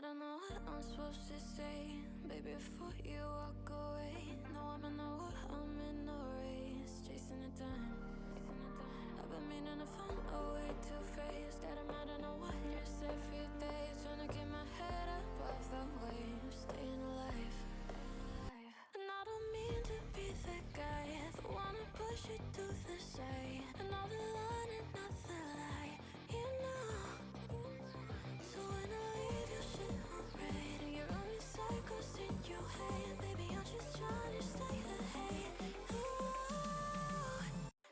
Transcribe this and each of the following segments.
I don't know what I'm supposed to say, baby, before you walk away. No, I'm in a war, I'm in a race, chasing the time. I've been meaning to find a way to face that I'm not in a war just every day, trying to keep my head above the waves, staying alive. And I don't mean to be the guy that wanna push you to the side, and all the line and not the lie, you know. So when I leave your shit on red and you're running cycles in your head, baby, I'm just trying to stay ahead. Ooh,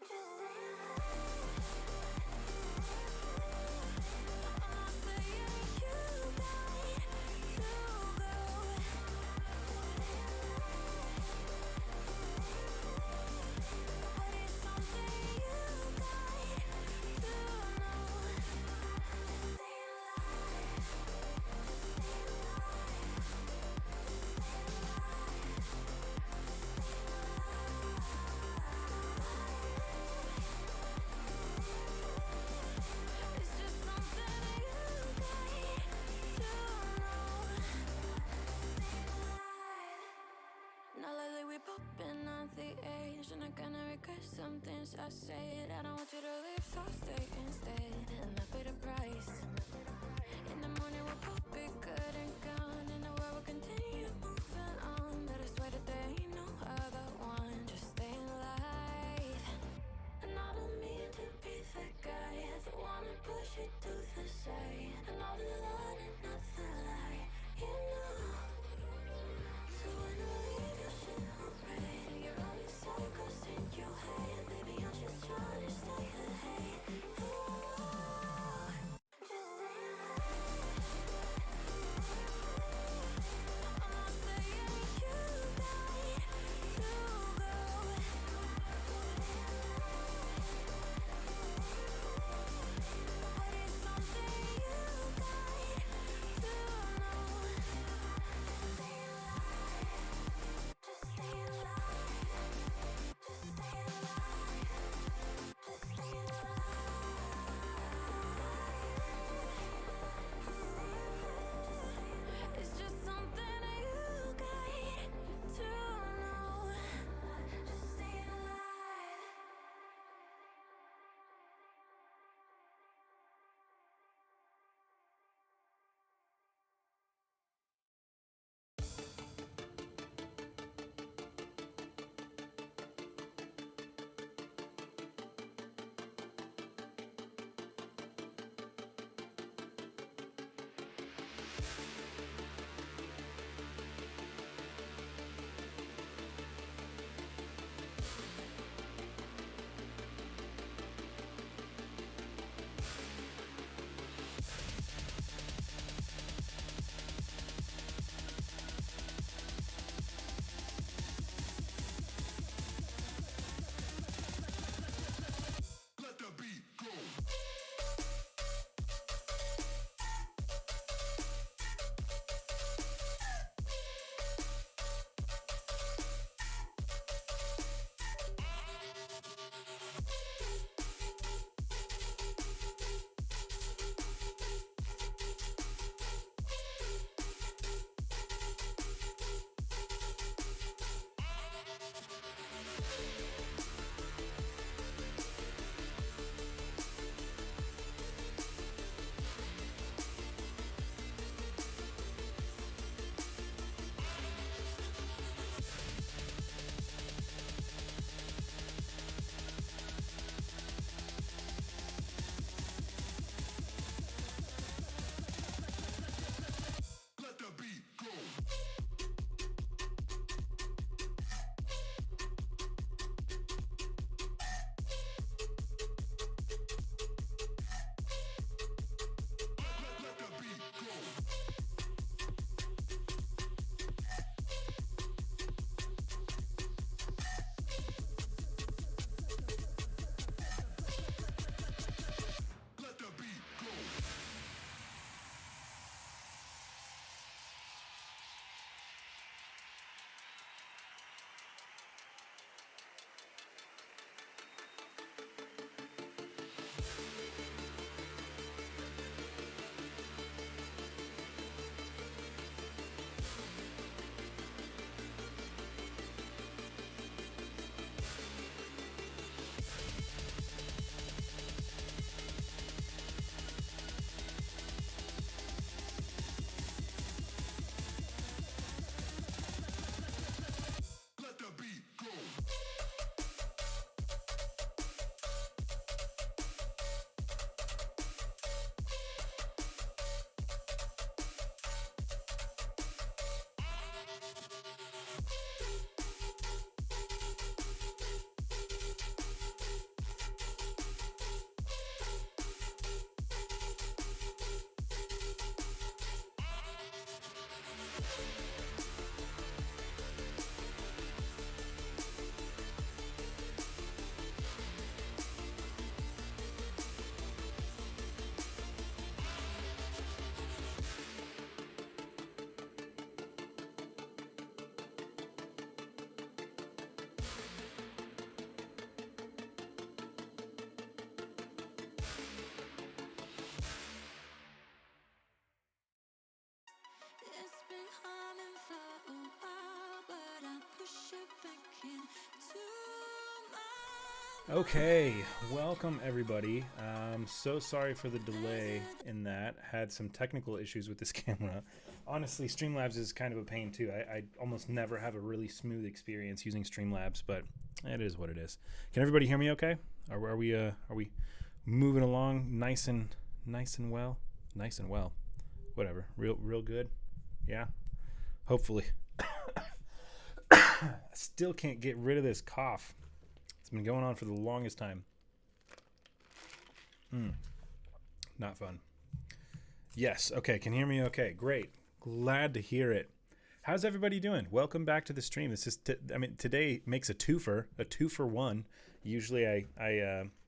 just stay alive. I'm not saying you got to go, but it's something you got to know. Stay alive. It's just something you got to know. Now lately we popping on the edge, and I'm gonna regret some things I said. I don't want you to leave, so stay instead, and I pay the price. In the morning we'll both be good and gone, and the world will continue moving on. But I swear that there ain't no other one, just staying alive. And I don't mean to be the guy that wanna push you to the side, and all the line and not the lie, you know. So when I leave your shit on red and you're running circles in your head, baby, I'm just trying to stay ahead. Ooh, just stay alive. I'm Okay, welcome everybody. So sorry for the delay in that. Had some technical issues with this camera. Honestly, Streamlabs is kind of a pain too. I almost never have a really smooth experience using Streamlabs, but it is what it is. Can everybody hear me okay? Are we moving along nice and well? Nice and well. Whatever. Real good. Yeah. Hopefully. I still can't get rid of this cough. It's been going on for the longest time. Not fun. Yes. Okay. Can you hear me okay? Great. Glad to hear it. How's everybody doing? Welcome back to the stream. This is, today makes a two for one. Usually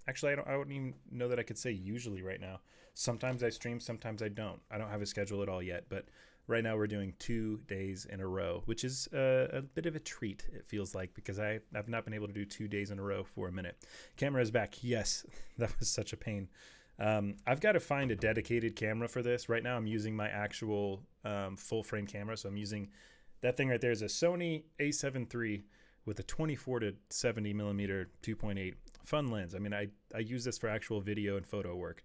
actually, I wouldn't even know that I could say usually right now. Sometimes I stream, sometimes I don't. I don't have a schedule at all yet, but right now we're doing 2 days in a row, which is a bit of a treat, it feels like, because I've not been able to do 2 days in a row for a minute. Camera is back. Yes, that was such a pain. I've got to find a dedicated camera for this. Right now I'm using my actual full frame camera. So I'm using that thing right there is a Sony a7 III with a 24 to 70 millimeter 2.8 fun lens. I mean, I use this for actual video and photo work,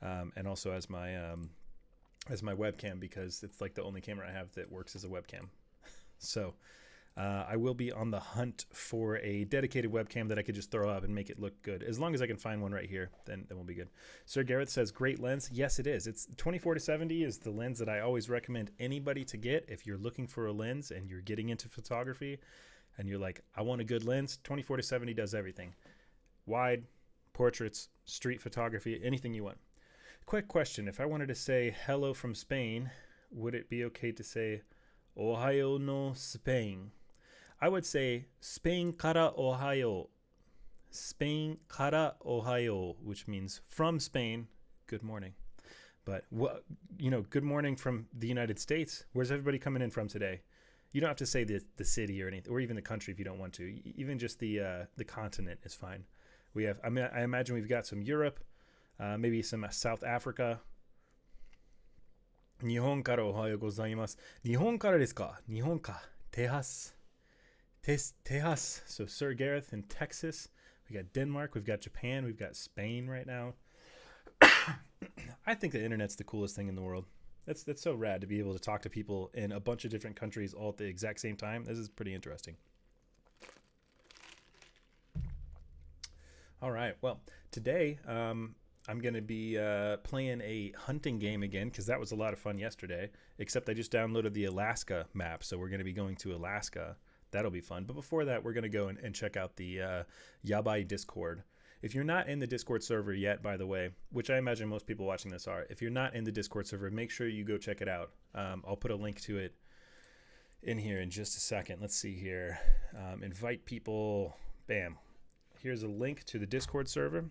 and also as my webcam, because it's like the only camera I have that works as a webcam. So I will be on the hunt for a dedicated webcam that I could just throw up and make it look good. As long as I can find one right here, then we'll be good. Sir Gareth says, great lens. Yes, it is. It's 24 to 70 is the lens that I always recommend anybody to get if you're looking for a lens and you're getting into photography and you're like, I want a good lens. 24 to 70 does everything. Wide, portraits, street photography, anything you want. Quick question. If I wanted to say hello from Spain, would it be okay to say Ohio no Spain? I would say Spain kara Ohio. Spain kara Ohio, which means from Spain, good morning. But good morning from the United States. Where's everybody coming in from today? You don't have to say the city or anything, or even the country if you don't want to. Even just the continent is fine. We have. I imagine we've got some Europe, maybe some South Africa. 日本からおはようございます。日本からですか？日本か。Tejas. Tejas. So Sir Gareth in Texas. We got Denmark. We've got Japan. We've got Spain right now. I think the internet's the coolest thing in the world. That's so rad to be able to talk to people in a bunch of different countries all at the exact same time. This is pretty interesting. All right. Well, today I'm going to be playing a hunting game again because that was a lot of fun yesterday, except I just downloaded the Alaska map. So we're going to be going to Alaska. That'll be fun. But before that, we're going to go and check out the Yabai Discord. If you're not in the Discord server yet, by the way, which I imagine most people watching this are, if you're not in the Discord server, make sure you go check it out. I'll put a link to it in here in just a second. Let's see here. Invite people. Bam. Here's a link to the Discord server.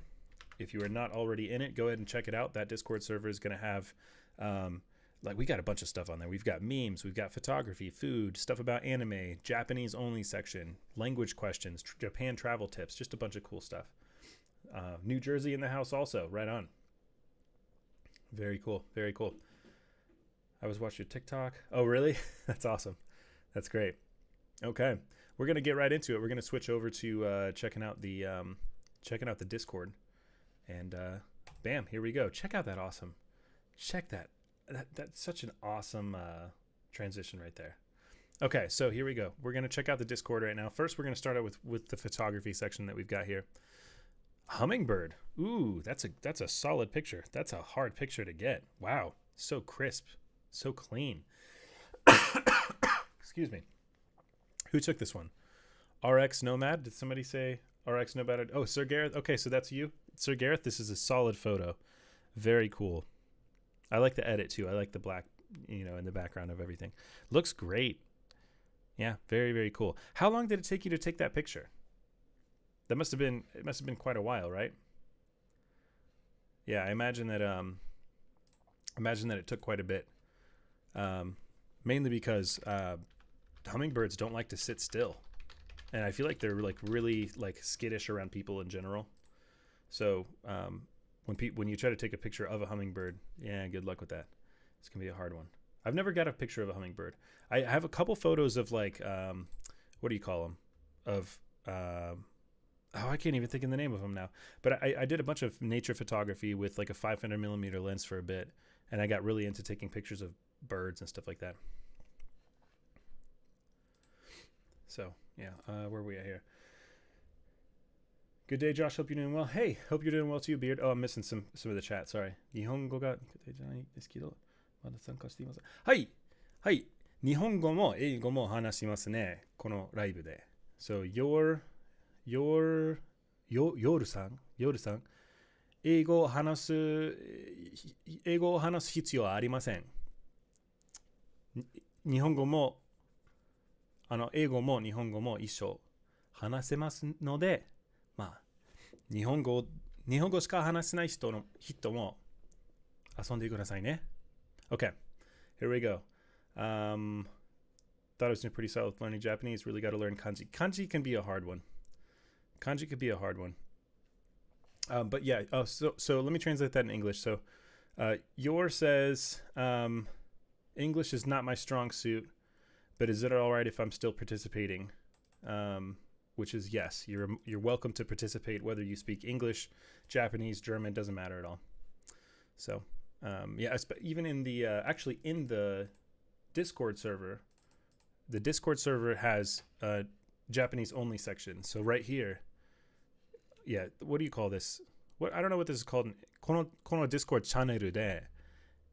If you are not already in it, go ahead and check it out. That Discord server is going to have, we got a bunch of stuff on there. We've got memes, we've got photography, food, stuff about anime, Japanese only section, language questions, Japan travel tips, just a bunch of cool stuff. New Jersey in the house also, right on. Very cool, very cool. I was watching TikTok. Oh, really? That's awesome. That's great. Okay, we're gonna get right into it. We're gonna switch over to checking out the Discord, and bam, here we go. Check out that awesome. Check that. That's such an awesome transition right there. Okay, so here we go. We're gonna check out the Discord right now. First, we're gonna start out with the photography section that we've got here. Hummingbird. Ooh, that's a solid picture. That's a hard picture to get. Wow, so crisp, so clean. Excuse me. Who took this one? RX Nomad. Did somebody say RX Nomad? Oh, Sir Gareth. Okay, so that's you, Sir Gareth. This is a solid photo. Very cool. I like the edit too. I like the black, in the background of everything. Looks great. Yeah, very, very cool. How long did it take you to take that picture? It must have been quite a while, right? Yeah, I imagine that it took quite a bit. Mainly because hummingbirds don't like to sit still. And I feel like they're like really like skittish around people in general. So when you try to take a picture of a hummingbird, yeah, good luck with that. It's gonna be a hard one. I've never got a picture of a hummingbird. I have a couple photos of like what do you call them? Of I can't even think of the name of them now. But I did a bunch of nature photography with like a 500 millimeter lens for a bit, and I got really into taking pictures of birds and stuff like that. So yeah, where are we at here? Good day, Josh. Hope you're doing well. Hey, hope you're doing well too, Beard. Oh, I'm missing some of the chat. Sorry. 日本語がじゃないですけど、まだ参加しています。はい、はい。日本語も英語も話しますね。このライブで。So your 夜さん英語を話す必要はありません。日本語も英語も日本語も一緒話せますので、まあ日本語しか話せない人も遊んでくださいね。Okay, here we go. Thought I was doing pretty solid with learning Japanese. Really got to learn kanji. Kanji can be a hard one. But yeah, so let me translate that in English. So your says English is not my strong suit, but is it all right if I'm still participating? Which is yes, you're welcome to participate whether you speak English, Japanese, German, doesn't matter at all. So yeah, even in the actually in the Discord server has a Japanese only section. So right here, yeah, what do you call this? What I don't know what this is called. この Discord チャンネルで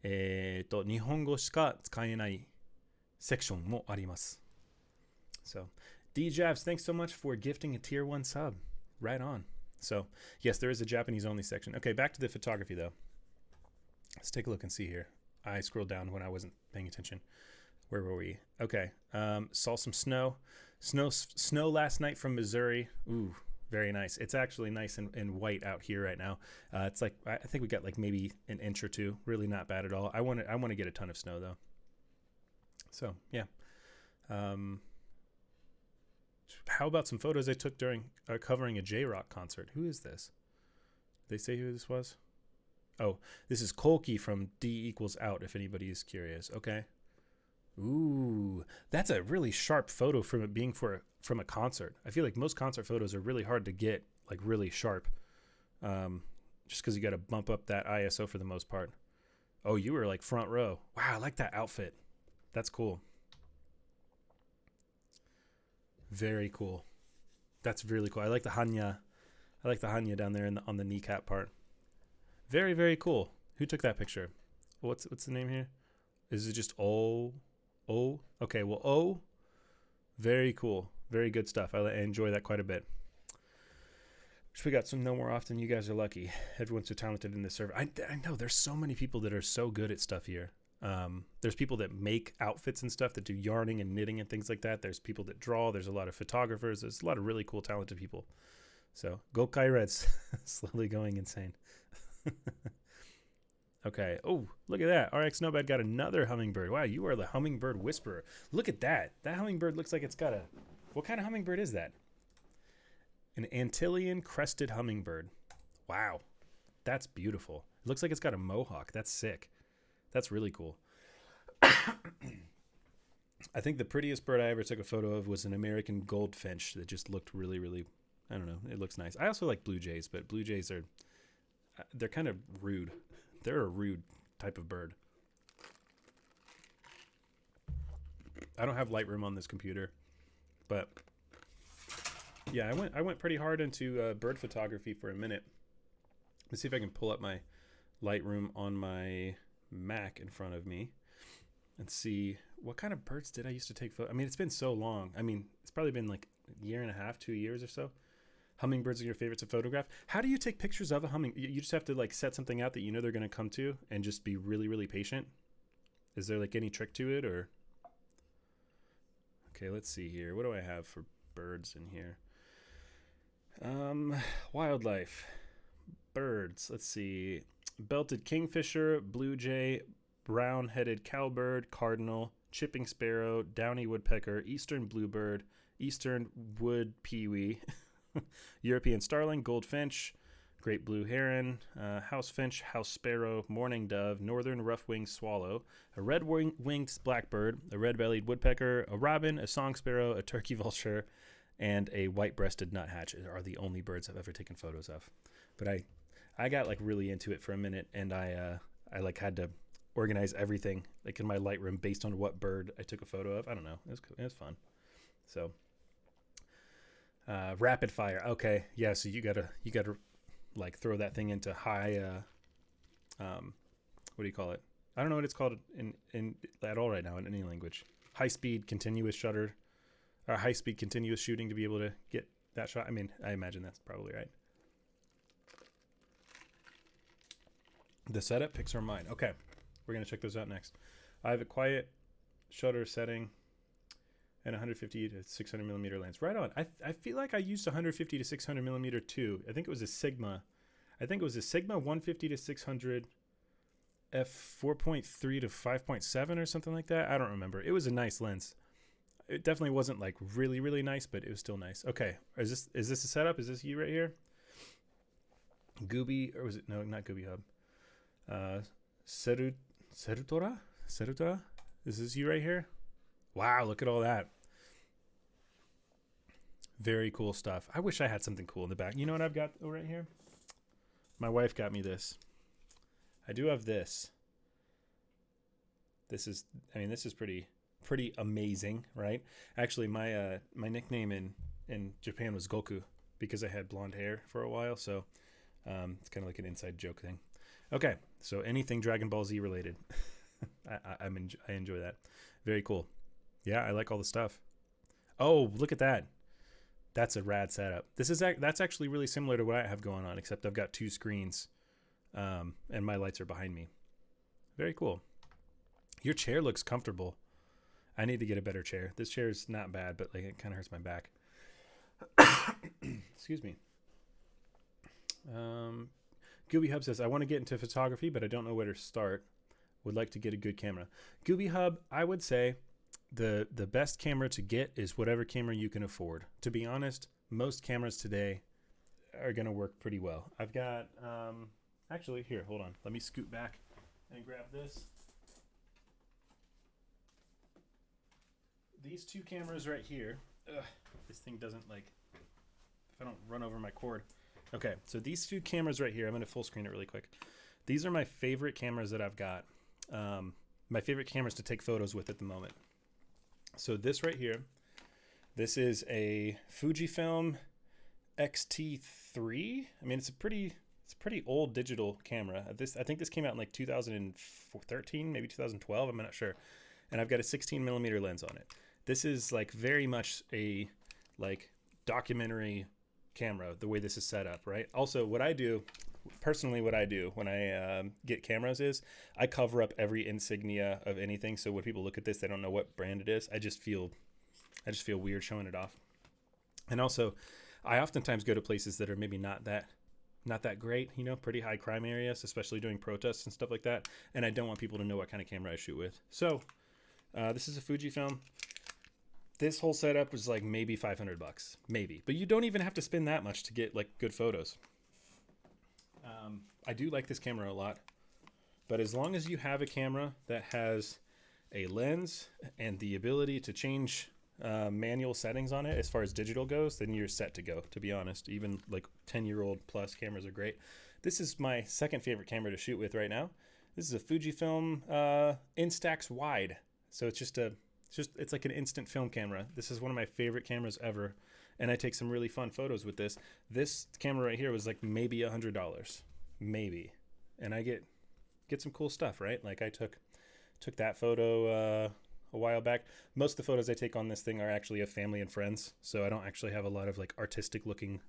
日本語しか使えないセクションもあります。So DJavs, thanks so much for gifting a tier 1 sub. Right on. So yes, there is a Japanese only section. Okay, back to the photography though. Let's take a look and see here. I scrolled down when I wasn't paying attention. Where were we? Okay. Saw some snow. Snow last night from Missouri. Ooh, very nice. It's actually nice and white out here right now. It's like I think we got like maybe an inch or two. Really not bad at all. I want to get a ton of snow though. So yeah. How about some photos I took during covering a J-Rock concert? Who is this? Did they say who this was? Oh, this is Kolky from D equals out, if anybody is curious. Okay. Ooh, that's a really sharp photo from it being from a concert. I feel like most concert photos are really hard to get, like really sharp. Just because you got to bump up that ISO for the most part. Oh, you were like front row. Wow, I like that outfit. That's cool. Very cool. That's really cool. I like the hanya. I like the hanya down there on the kneecap part. Very, very cool. Who took that picture? What's the name here? Is it just O? Okay, well, O. Very cool. Very good stuff. I enjoy that quite a bit. Wish we got some No More Often. You guys are lucky. Everyone's so talented in this server. I know there's so many people that are so good at stuff here. There's people that make outfits and stuff, that do yarning and knitting and things like that. There's people that draw. There's a lot of photographers. There's a lot of really cool, talented people. So go Kai Reds. Slowly going insane. Okay. Oh, look at that. RX Nobad got another hummingbird. Wow, you are the hummingbird whisperer. Look at that. That hummingbird looks like it's got a... What kind of hummingbird is that? An Antillean crested hummingbird. Wow. That's beautiful. It looks like it's got a mohawk. That's sick. That's really cool. I think the prettiest bird I ever took a photo of was an American goldfinch that just looked really, really... I don't know. It looks nice. I also like blue jays, but blue jays are... They're kind of rude. They're a rude type of bird. I don't have Lightroom on this computer, but yeah, I went pretty hard into bird photography for a minute. Let's see if I can pull up my Lightroom on my Mac in front of me and see what kind of birds did I used to take photos. I mean, it's been so long. I mean, it's probably been like a year and a half, 2 years or so. Hummingbirds are your favorite to photograph. How do you take pictures of a humming? You just have to like set something out that you know they're going to come to and just be really, really patient. Is there like any trick to it or? Okay, let's see here. What do I have for birds in here? Wildlife, birds. Let's see. Belted kingfisher, blue jay, brown-headed cowbird, cardinal, chipping sparrow, downy woodpecker, eastern bluebird, eastern wood pewee. European starling, goldfinch, great blue heron, house finch, house sparrow, mourning dove, northern rough-winged swallow, a red-winged blackbird, a red-bellied woodpecker, a robin, a song sparrow, a turkey vulture, and a white-breasted nuthatch are the only birds I've ever taken photos of. But I got like really into it for a minute, and I like had to organize everything like in my Lightroom based on what bird I took a photo of. I don't know. It was fun. So rapid fire. Okay. Yeah. So you gotta like throw that thing into high, what do you call it? I don't know what it's called in at all right now in any language. High speed continuous shutter, or high speed continuous shooting to be able to get that shot. I mean, I imagine that's probably right. The setup pics are mine. Okay. We're going to check those out next. I have a quiet shutter setting and 150 to 600 millimeter lens. Right on. I feel like I used 150 to 600 millimeter too. I think it was a Sigma. 150 to 600 f 4.3 to 5.7 or something like that. I don't remember. It was a nice lens. It definitely wasn't like really, really nice, but it was still nice. Okay. Is this a setup? Is this you right here? Gooby, or was it? No, not Gooby Hub. Serutora? Is this you right here? Wow, look at all that. Very cool stuff. I wish I had something cool in the back. You know what I've got right here? My wife got me this. I do have this. This is pretty amazing, right? Actually, my nickname in Japan was Goku because I had blonde hair for a while, so it's kind of like an inside joke thing. Okay, so anything Dragon Ball Z related. I enjoy that. Very cool. Yeah, I like all the stuff. Oh, look at that. That's a rad setup. That's actually really similar to what I have going on, except I've got two screens, and my lights are behind me. Very cool. Your chair looks comfortable. I need to get a better chair. This chair is not bad, but like it kind of hurts my back. Excuse me. Gooby Hub says, I want to get into photography, but I don't know where to start. Would like to get a good camera. Gooby Hub, I would say the best camera to get is whatever camera you can afford. To be honest, most cameras today are going to work pretty well. I've got, actually, here, hold on. Let me scoot back and grab this. These two cameras right here. This thing doesn't like, if I don't run over my cord. Okay, so these two cameras right here, I'm going to full screen it really quick. These are my favorite cameras that I've got. My favorite cameras to take photos with at the moment. So this right here, this is a Fujifilm X-T3. I mean, it's a pretty old digital camera. I think this came out in like 2013, maybe 2012. I'm not sure. And I've got a 16 millimeter lens on it. This is like very much a like documentary camera, the way this is set up, right? Also, what I do when I get cameras is I cover up every insignia of anything. So when people look at this, they don't know what brand it is. I just feel weird showing it off. And also, I oftentimes go to places that are maybe not that great, pretty high crime areas, especially during protests and stuff like that. And I don't want people to know what kind of camera I shoot with. So this is a Fujifilm. This whole setup was like maybe $500, maybe. But you don't even have to spend that much to get like good photos. I do like this camera a lot. But as long as you have a camera that has a lens and the ability to change manual settings on it as far as digital goes, then you're set to go, to be honest. Even like 10-year-old plus cameras are great. This is my second favorite camera to shoot with right now. This is a Fujifilm Instax Wide. So it's like an instant film camera. This is one of my favorite cameras ever, and I take some really fun photos with this. This camera right here was like maybe $100, maybe, and I get some cool stuff, right? Like I took that photo a while back. Most of the photos I take on this thing are actually of family and friends, so I don't actually have a lot of like artistic looking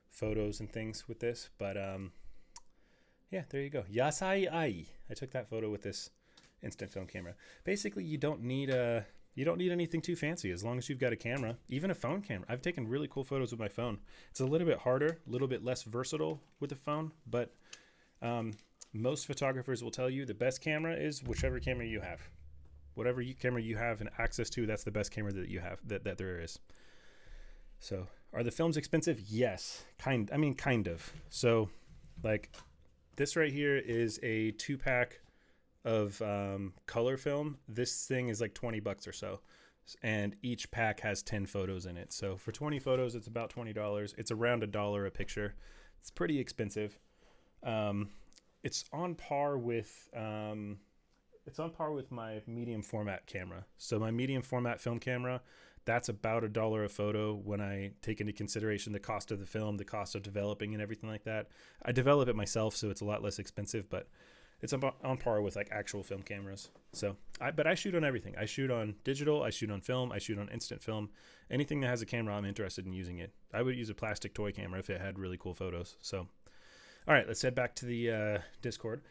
photos and things with this. But yeah, there you go. Yasai ai. I took that photo with this instant film camera. Basically, you don't need anything too fancy as long as you've got a camera, even a phone camera. I've taken really cool photos with my phone. It's a little bit harder, a little bit less versatile with the phone, but most photographers will tell you the best camera is whichever camera you have. Whatever camera you have and access to, that's the best camera that you have, that there is. So, are the films expensive? Yes. Kind of. So, like, this right here is a 2-pack of color film. This thing is like $20 or so. and each pack has 10 photos in it. So for 20 photos, it's about $20. It's around $1 a picture. It's pretty expensive. It's on par with my medium format camera. So my medium format film camera, that's about $1 a photo when I take into consideration the cost of the film, the cost of developing and everything like that. I develop it myself, so it's a lot less expensive, but it's on par with like actual film cameras. So but I shoot on everything. I shoot on digital, I shoot on film, I shoot on instant film. Anything that has a camera, I'm interested in using it. I would use a plastic toy camera if it had really cool photos. So, all right, let's head back to the Discord.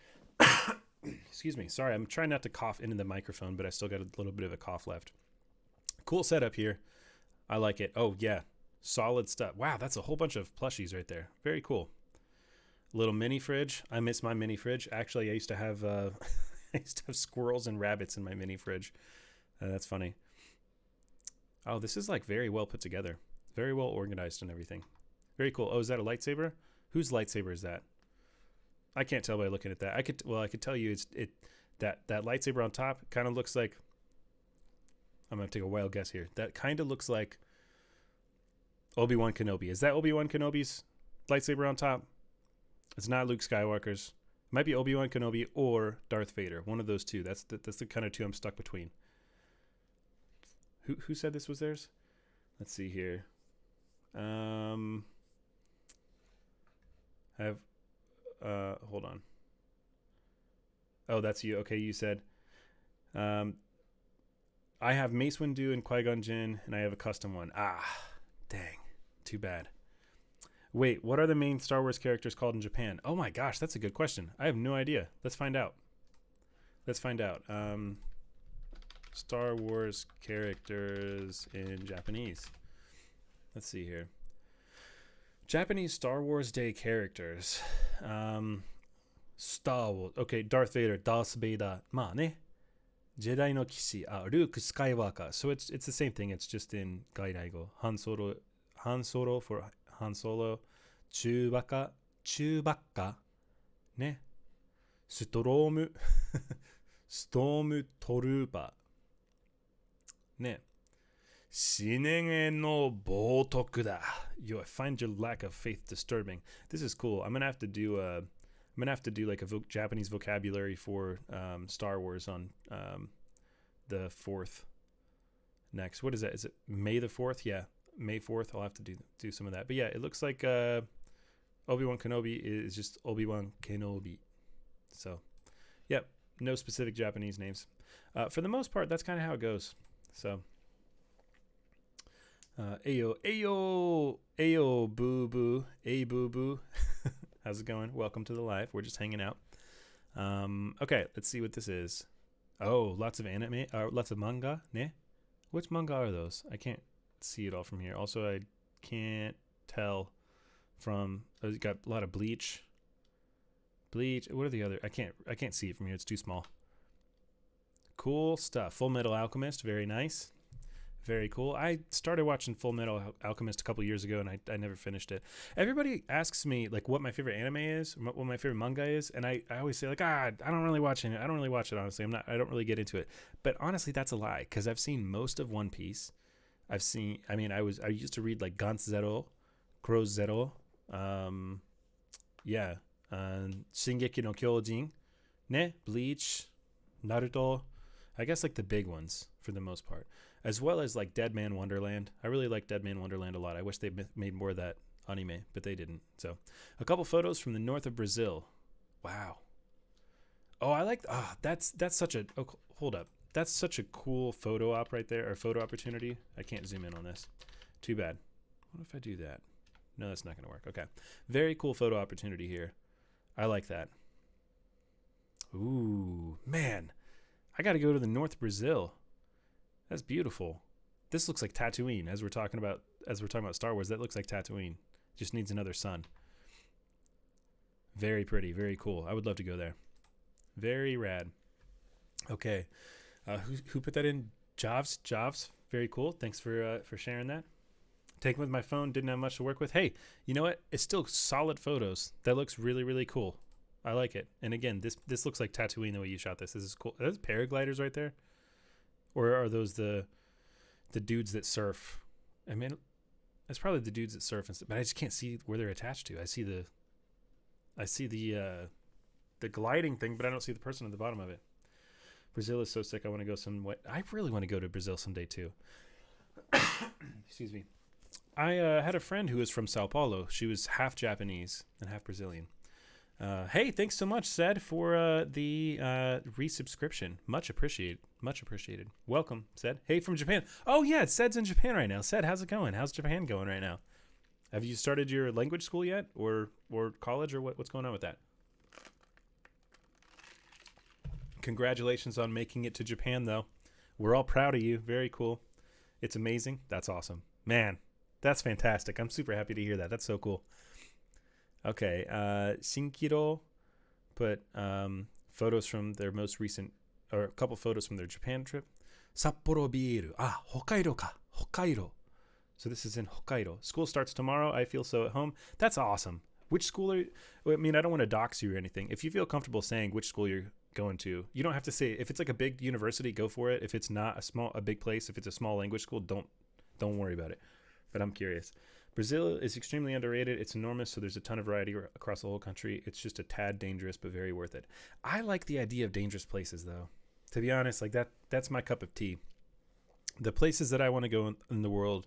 Excuse me. Sorry, I'm trying not to cough into the microphone, but I still got a little bit of a cough left. Cool setup here. I like it. Oh, yeah. Solid stuff. Wow, that's a whole bunch of plushies right there. Very cool. Little mini fridge. I miss my mini fridge. Actually, I used to have squirrels and rabbits in my mini fridge. That's funny. Oh, this is like very well put together. Very well organized and everything. Very cool. Oh, is that a lightsaber? Whose lightsaber is that? I can't tell by looking at that. I could tell you that lightsaber on top kind of looks like, I'm going to take a wild guess here. That kind of looks like Obi-Wan Kenobi. Is that Obi-Wan Kenobi's lightsaber on top? It's not Luke Skywalker's. It might be Obi-Wan Kenobi or Darth Vader. One of those two. That's the kind of two I'm stuck between. Who said this was theirs? Let's see here. I have hold on. Oh, that's you. Okay, you said. I have Mace Windu and Qui-Gon Jinn, and I have a custom one. Ah, dang. Too bad. Wait, what are the main Star Wars characters called in Japan? Oh my gosh, that's a good question. I have no idea. Let's find out. Star Wars characters in Japanese. Let's see here. Japanese Star Wars Day characters. Star Wars. Okay, Darth Vader, Darth Vader. Jedi no Kishi. Luke Skywalker. So it's the same thing. It's just in Gairaigo. Han Solo for Han Solo. Chewbacca. Ne. Storm Trooper. Ne. Shinenge no Botoku da. Yo, I find your lack of faith disturbing. This is cool. I'm gonna have to do like a Japanese vocabulary for Star Wars on the 4th next. What is that? Is it May the 4th? Yeah, May 4th. I'll have to do some of that. But yeah, it looks like Obi-Wan Kenobi is just Obi-Wan Kenobi. So, yep, no specific Japanese names. For the most part, that's kind of how it goes. So, ayo, boo boo, boo boo. How's it going? Welcome to the live. We're just hanging out. Okay, let's see what this is. Oh, lots of anime, lots of manga. Ne? Which manga are those? I can't see it all from here. Also, I can't tell from. Oh, it's got a lot of Bleach. What are the other? I can't see it from here. It's too small. Cool stuff. Full Metal Alchemist. Very nice. Very cool. I started watching Full Metal Alchemist a couple years ago, and I never finished it. Everybody asks me like what my favorite anime is, what my favorite manga is, and I always say like I don't really watch it. I don't really watch it, honestly. I don't really get into it. But honestly, that's a lie, because I've seen most of One Piece. I used to read like Gantz Zero, Crow Zero, Shingeki no Kyojin, ne, Bleach, Naruto. I guess like the big ones for the most part. As well as like Dead Man Wonderland. I really like Dead Man Wonderland a lot. I wish they made more of that anime, but they didn't. So, a couple photos from the north of Brazil. Wow. Oh, I like. That's such a. Oh, hold up. That's such a cool photo op right there, or photo opportunity. I can't zoom in on this. Too bad. What if I do that? No, that's not going to work. Okay. Very cool photo opportunity here. I like that. Ooh, man. I got to go to the north of Brazil. That's beautiful. This looks like Tatooine. As we're talking about Star Wars, that looks like Tatooine. Just needs another sun. Very pretty, very cool. I would love to go there. Very rad. Okay, who put that in? Javs. Very cool. Thanks for sharing that. Taken with my phone. Didn't have much to work with. Hey, you know what? It's still solid photos. That looks really, really cool. I like it. And again, this looks like Tatooine the way you shot this. This is cool. Are those paragliders right there? Or are those the... the dudes that surf. I mean, it's probably the dudes that surf and stuff, but I just can't see where they're attached to. I see the gliding thing, but I don't see the person at the bottom of it. Brazil is so sick. I want to go somewhere. I really want to go to Brazil someday too. Excuse me. I had a friend who was from Sao Paulo. She was half Japanese and half Brazilian. Hey, thanks so much, Sed, for the resubscription. Much appreciated. Much appreciated. Welcome, Sed. Hey, from Japan. Oh, yeah, Sed's in Japan right now. Sed, how's it going? How's Japan going right now? Have you started your language school yet, or college, or what's going on with that? Congratulations on making it to Japan, though. We're all proud of you. Very cool. It's amazing. That's awesome. Man, that's fantastic. I'm super happy to hear that. That's so cool. Okay, Shinkiro put photos from their most recent, or a couple photos from their Japan trip. Sapporo Biiru. Hokkaido ka. Hokkaido. So this is in Hokkaido. School starts tomorrow. I feel so at home. That's awesome. Which school are you? I mean, I don't want to dox you or anything. If you feel comfortable saying which school you're going to, you don't have to say. If it's like a big university, go for it. If it's not a big place, if it's a small language school, don't worry about it. But I'm curious. Brazil is extremely underrated. It's enormous, so there's a ton of variety across the whole country. It's just a tad dangerous, but very worth it. I like the idea of dangerous places, though. To be honest, like that's my cup of tea. The places that I want to go in the world,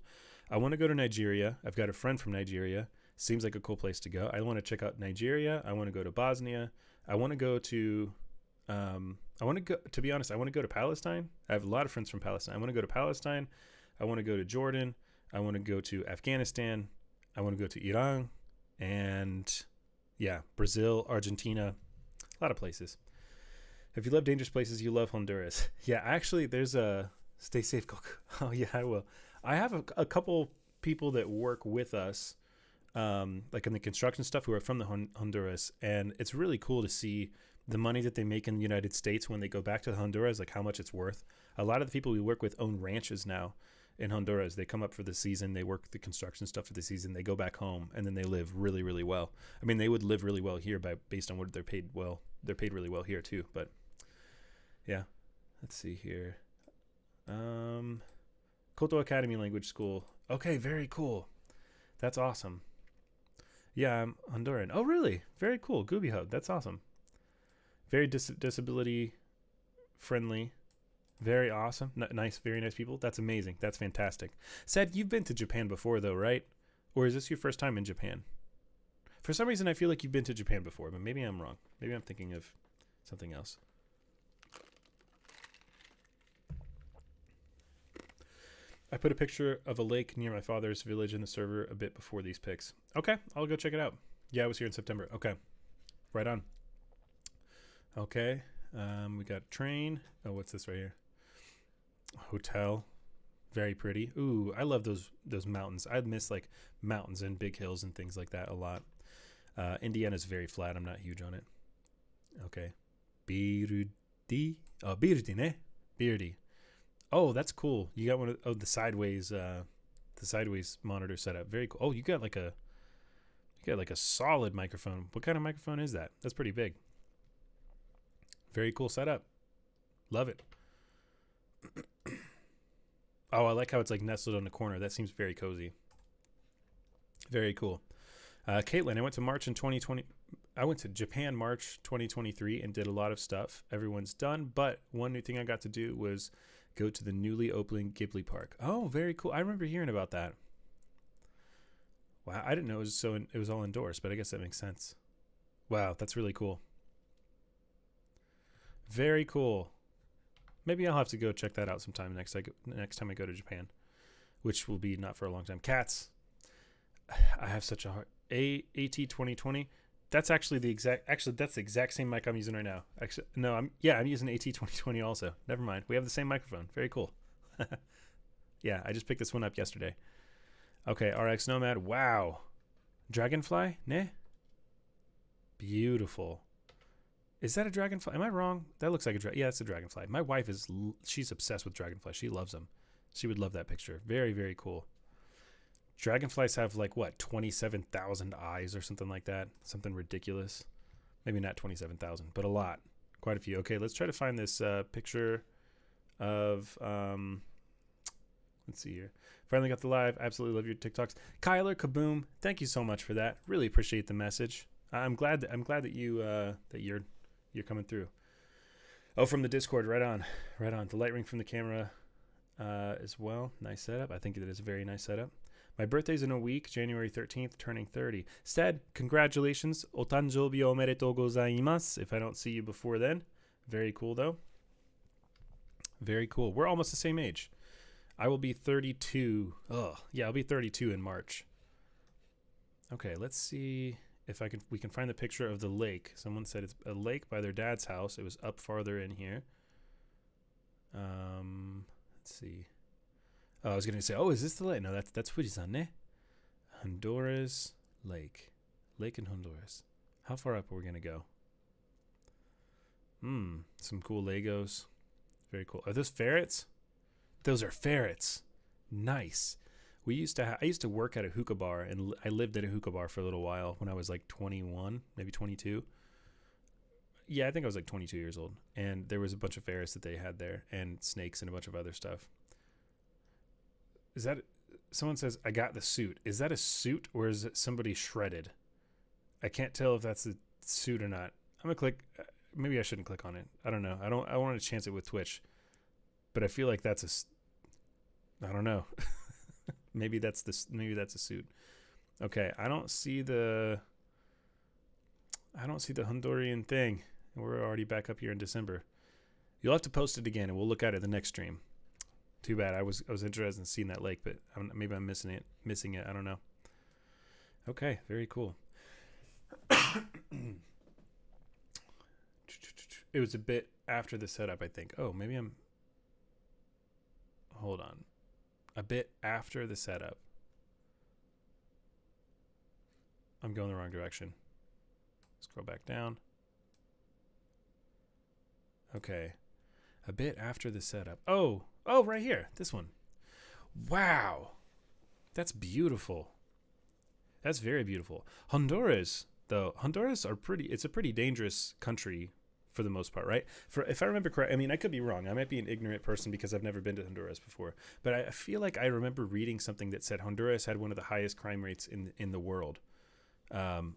I want to go to Nigeria. I've got a friend from Nigeria. Seems like a cool place to go. I want to check out Nigeria. I want to go to Bosnia. I want to go to, to be honest, I want to go to Palestine. I have a lot of friends from Palestine. I want to go to Palestine. I want to go to Jordan. I want to go to Afghanistan. I want to go to Iran. And yeah, Brazil, Argentina, a lot of places. If you love dangerous places, you love Honduras. Yeah, actually, there's stay safe, Cook. Oh, yeah, I will. I have a couple people that work with us, like in the construction stuff, who are from the Honduras. And it's really cool to see the money that they make in the United States when they go back to Honduras, like how much it's worth. A lot of the people we work with own ranches now in Honduras. They come up for the season. They work the construction stuff for the season. They go back home, and then they live really, really well. I mean, they would live really well here based on what they're paid well. They're paid really well here too, but yeah. Let's see here. Koto Academy Language School. Okay, very cool. That's awesome. Yeah, I'm Honduran. Oh, really? Very cool. Gooby Hub. That's awesome. Very disability friendly. Very awesome. Nice, very nice people. That's amazing. That's fantastic. Said, you've been to Japan before, though, right? Or is this your first time in Japan? For some reason, I feel like you've been to Japan before, but maybe I'm wrong. Maybe I'm thinking of something else. I put a picture of a lake near my father's village in the server a bit before these pics. Okay, I'll go check it out. Yeah, I was here in September. Okay, right on. Okay, we got a train. Oh, what's this right here? Hotel. Very pretty. Ooh, I love those mountains. I miss like mountains and big hills and things like that a lot. Indiana's very flat. I'm not huge on it. Okay. Beardy. Oh, Beardy, ne? Beardy. Oh, that's cool. You got one of the sideways monitor setup. Very cool. Oh, you got like a solid microphone. What kind of microphone is that? That's pretty big. Very cool setup. Love it. Oh, I like how it's like nestled on the corner. That seems very cozy. Very cool. Caitlin, I went to Japan March 2023 and did a lot of stuff. Everyone's done, but one new thing I got to do was go to the newly opening Ghibli Park. Oh, very cool. I remember hearing about that. Wow, I didn't know it was all indoors, but I guess that makes sense. Wow, that's really cool. Very cool. Maybe I'll have to go check that out sometime next time I go to Japan, which will be not for a long time. Cats. I have such a hard AT2020. That's actually that's the exact same mic I'm using right now. Actually, no, I'm using AT2020 also. Never mind. We have the same microphone. Very cool. Yeah, I just picked this one up yesterday. Okay, RX Nomad. Wow. Dragonfly? Ne? Beautiful. Is that a dragonfly? Am I wrong? That looks like a dragonfly. Yeah, it's a dragonfly. My wife she's obsessed with dragonfly. She loves them. She would love that picture. Very, very cool. Dragonflies have like what, 27,000 eyes or something like that. Something ridiculous. Maybe not 27,000, but a lot. Quite a few. Okay, let's try to find this picture of Let's see here. Finally got the live. Absolutely love your TikToks. Kyler Kaboom, thank you so much for that. Really appreciate the message. I'm glad that you that you're coming through. Oh, from the Discord, right on. The light ring from the camera as well. Nice setup. I think it is a very nice setup. My birthday's in a week, January 13th, turning 30. Said, congratulations. Otanjobi omedetou gozaimasu. If I don't see you before then. Very cool, though. Very cool. We're almost the same age. I will be 32. Oh, yeah, I'll be 32 in March. Okay, let's see if we can find the picture of the lake. Someone said it's a lake by their dad's house. It was up farther in here. Let's see. Oh, I was gonna say, oh, is this the lake? No, that's Fujisan, ne? Honduras Lake. Lake in Honduras. How far up are we gonna go? Some cool Legos. Very cool. Are those ferrets? Those are ferrets. Nice. I used to work at a hookah bar, and I lived at a hookah bar for a little while when I was like 21, maybe 22. Yeah, I think I was like 22 years old. And there was a bunch of ferrets that they had there, and snakes and a bunch of other stuff. Is that, someone says, I got the suit. Is that a suit or is it somebody shredded? I can't tell if that's a suit or not. I'm going to click. Maybe I shouldn't click on it. I don't know. I want to chance it with Twitch, but I feel like that's I don't know. maybe that's a suit. Okay. I don't see the Honduran thing. We're already back up here in December. You'll have to post it again and we'll look at it the next stream. Too bad. I was interested in seeing that lake, but maybe I'm missing it. I don't know. Okay, very cool. It was a bit after the setup, I think. Oh, maybe hold on. A bit after the setup. I'm going the wrong direction. Scroll back down. Okay. A bit after the setup. Oh, right here. This one. Wow. That's beautiful. That's very beautiful. Honduras, though. It's a pretty dangerous country for the most part, right? If I remember correct, I mean, I could be wrong. I might be an ignorant person because I've never been to Honduras before. But I feel like I remember reading something that said Honduras had one of the highest crime rates in the world.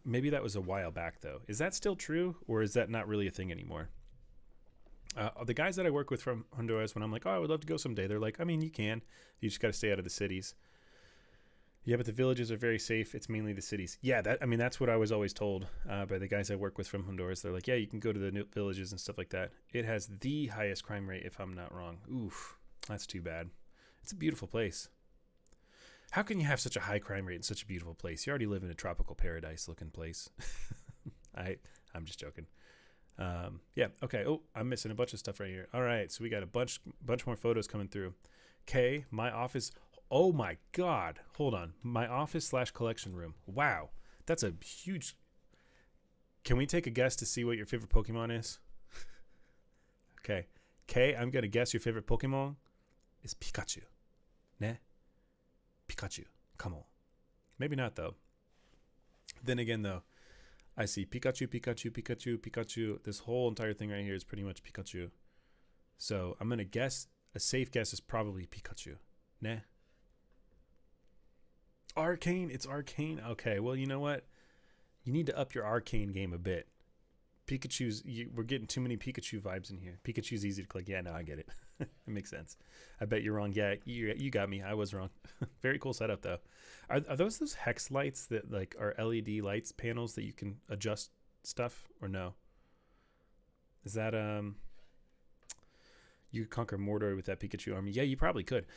Maybe that was a while back, though. Is that still true, or is that not really a thing anymore? The guys that I work with from Honduras, when I'm like, oh, I would love to go someday, they're like, I mean, you can. You just got to stay out of the cities. Yeah, but the villages are very safe. It's mainly the cities. Yeah, that's what I was always told by the guys I work with from Honduras. They're like, yeah, you can go to the villages and stuff like that. It has the highest crime rate, if I'm not wrong. Oof, that's too bad. It's a beautiful place. How can you have such a high crime rate in such a beautiful place? You already live in a tropical paradise-looking place. I'm just joking. Yeah, okay. Oh, I'm missing a bunch of stuff right here. All right, so we got a bunch more photos coming through. Okay, my office. Oh my God. Hold on. My office / collection room. Wow. That's a huge. Can we take a guess to see what your favorite Pokemon is? Okay. Kay, I'm going to guess your favorite Pokemon is Pikachu. Ne? Pikachu. Come on. Maybe not, though. Then again, though, I see Pikachu. This whole entire thing right here is pretty much Pikachu. So I'm going to guess, a safe guess is probably Pikachu. Ne? Arcane. It's Arcane. Okay, well, you know what? You need to up your Arcane game a bit. We're getting too many Pikachu vibes in here. Pikachu's easy to click. Yeah, no, I get it. It makes sense. I bet you're wrong. Yeah, you got me. I was wrong. Very cool setup, though. Are those hex lights that like are LED lights panels that you can adjust stuff, or no? Is that you could conquer Mordor with that Pikachu army? Yeah, you probably could.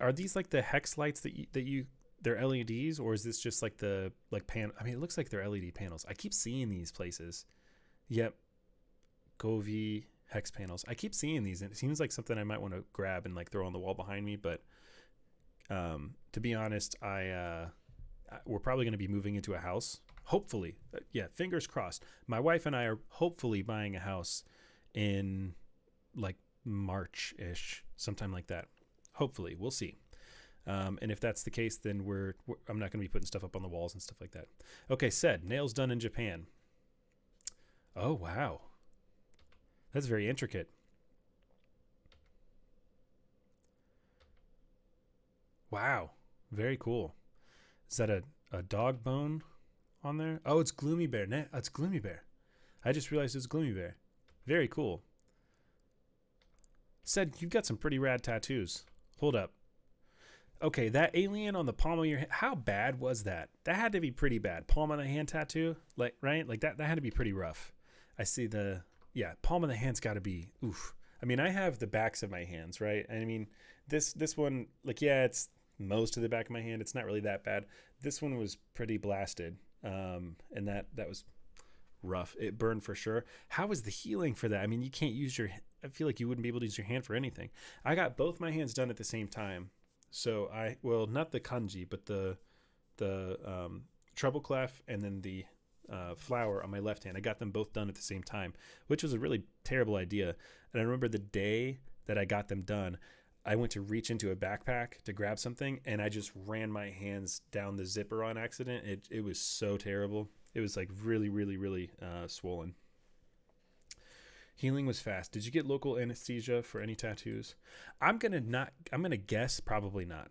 Are these like the hex lights that they're LEDs, or is this just like the pan? I mean, it looks like they're LED panels. I keep seeing these places. Yep. Govi hex panels. I keep seeing these, and it seems like something I might want to grab and like throw on the wall behind me. But to be honest, we're probably going to be moving into a house. Hopefully, yeah. Fingers crossed. My wife and I are hopefully buying a house in like March-ish, sometime like that. Hopefully, we'll see. And if that's the case, then I'm not going to be putting stuff up on the walls and stuff like that. Okay, said nails done in Japan. Oh, wow. That's very intricate. Very cool. Is that a dog bone on there? Oh, it's Gloomy Bear. It's Gloomy Bear. I just realized it's Gloomy Bear. Very cool. Said, you've got some pretty rad tattoos. Hold up. Okay, that alien on the palm of your hand, how bad was that? That had to be pretty bad. Palm of the hand tattoo? Like, right? Like that had to be pretty rough. I see palm of the hand's got to be, oof. I mean, I have the backs of my hands, right? I mean, this one, like, yeah, it's most of the back of my hand. It's not really that bad. This one was pretty blasted. And that was rough. It burned for sure. How was the healing for that? I mean, you can't use I feel like you wouldn't be able to use your hand for anything. I got both my hands done at the same time. So not the kanji, but the treble clef and then the flower on my left hand. I got them both done at the same time, which was a really terrible idea. And I remember the day that I got them done, I went to reach into a backpack to grab something, and I just ran my hands down the zipper on accident. It was so terrible. It was like really, really, really swollen. Healing was fast. Did you get local anesthesia for any tattoos? I'm gonna guess probably not.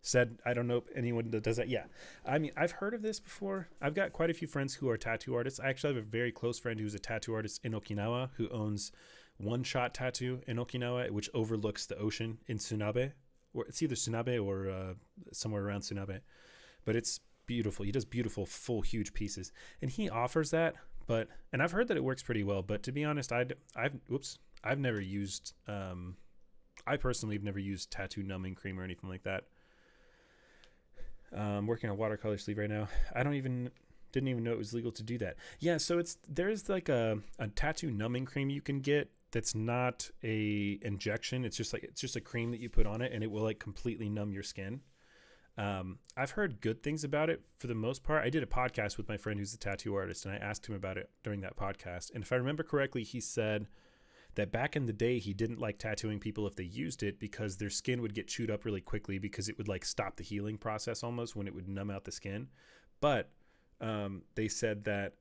Said, I don't know if anyone that does that. Yeah. I mean, I've heard of this before. I've got quite a few friends who are tattoo artists. I actually have a very close friend who's a tattoo artist in Okinawa who owns One Shot Tattoo in Okinawa, which overlooks the ocean in Tsunabe. Or it's either Tsunabe or somewhere around Tsunabe. But it's beautiful. He does beautiful, full, huge pieces. And he offers that. And I've heard that it works pretty well, but to be honest, I've never used, I personally have never used tattoo numbing cream or anything like that. Working on watercolor sleeve right now. Didn't even know it was legal to do that. Yeah. So there's like a tattoo numbing cream you can get that's not a injection. It's just a cream that you put on it and it will like completely numb your skin. I've heard good things about it for the most part. I did a podcast with my friend who's a tattoo artist, and I asked him about it during that podcast. And if I remember correctly, he said that back in the day, he didn't like tattooing people if they used it because their skin would get chewed up really quickly because it would like stop the healing process almost when it would numb out the skin. But they said that,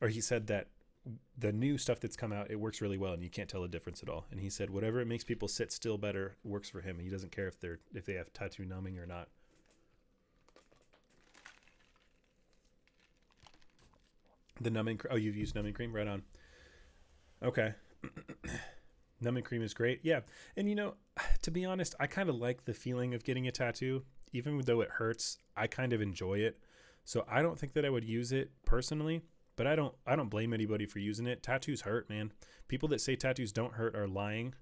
or he said that the new stuff that's come out, it works really well and you can't tell a difference at all. And he said whatever it makes people sit still better works for him. He doesn't care if they have tattoo numbing or not. The numbing, you've used numbing cream? Right on. Okay. Numbing cream is great. Yeah. And to be honest, I kind of like the feeling of getting a tattoo. Even though it hurts, I kind of enjoy it. So I don't think that I would use it personally. But I don't blame anybody for using it. Tattoos hurt, man. People that say tattoos don't hurt are lying.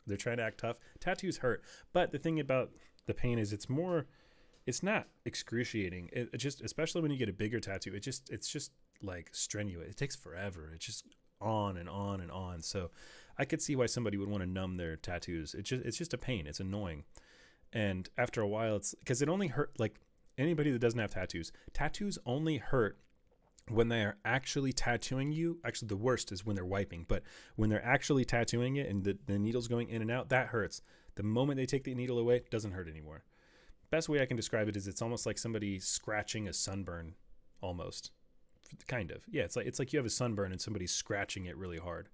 They're trying to act tough. Tattoos hurt. But the thing about the pain is it's not excruciating. It just, especially when you get a bigger tattoo, it's just like strenuous. It takes forever. It's just on and on and on. So I could see why somebody would want to numb their tattoos. It's just a pain. It's annoying. And after a while, it's because it only hurt, like anybody that doesn't have tattoos only hurt when they are actually tattooing you. Actually, the worst is when they're wiping, but when they're actually tattooing it and the needle's going in and out, that hurts. The moment they take the needle away, it doesn't hurt anymore. Best way I can describe it is it's almost like somebody scratching a sunburn, almost. Kind of. Yeah, it's like you have a sunburn and somebody's scratching it really hard.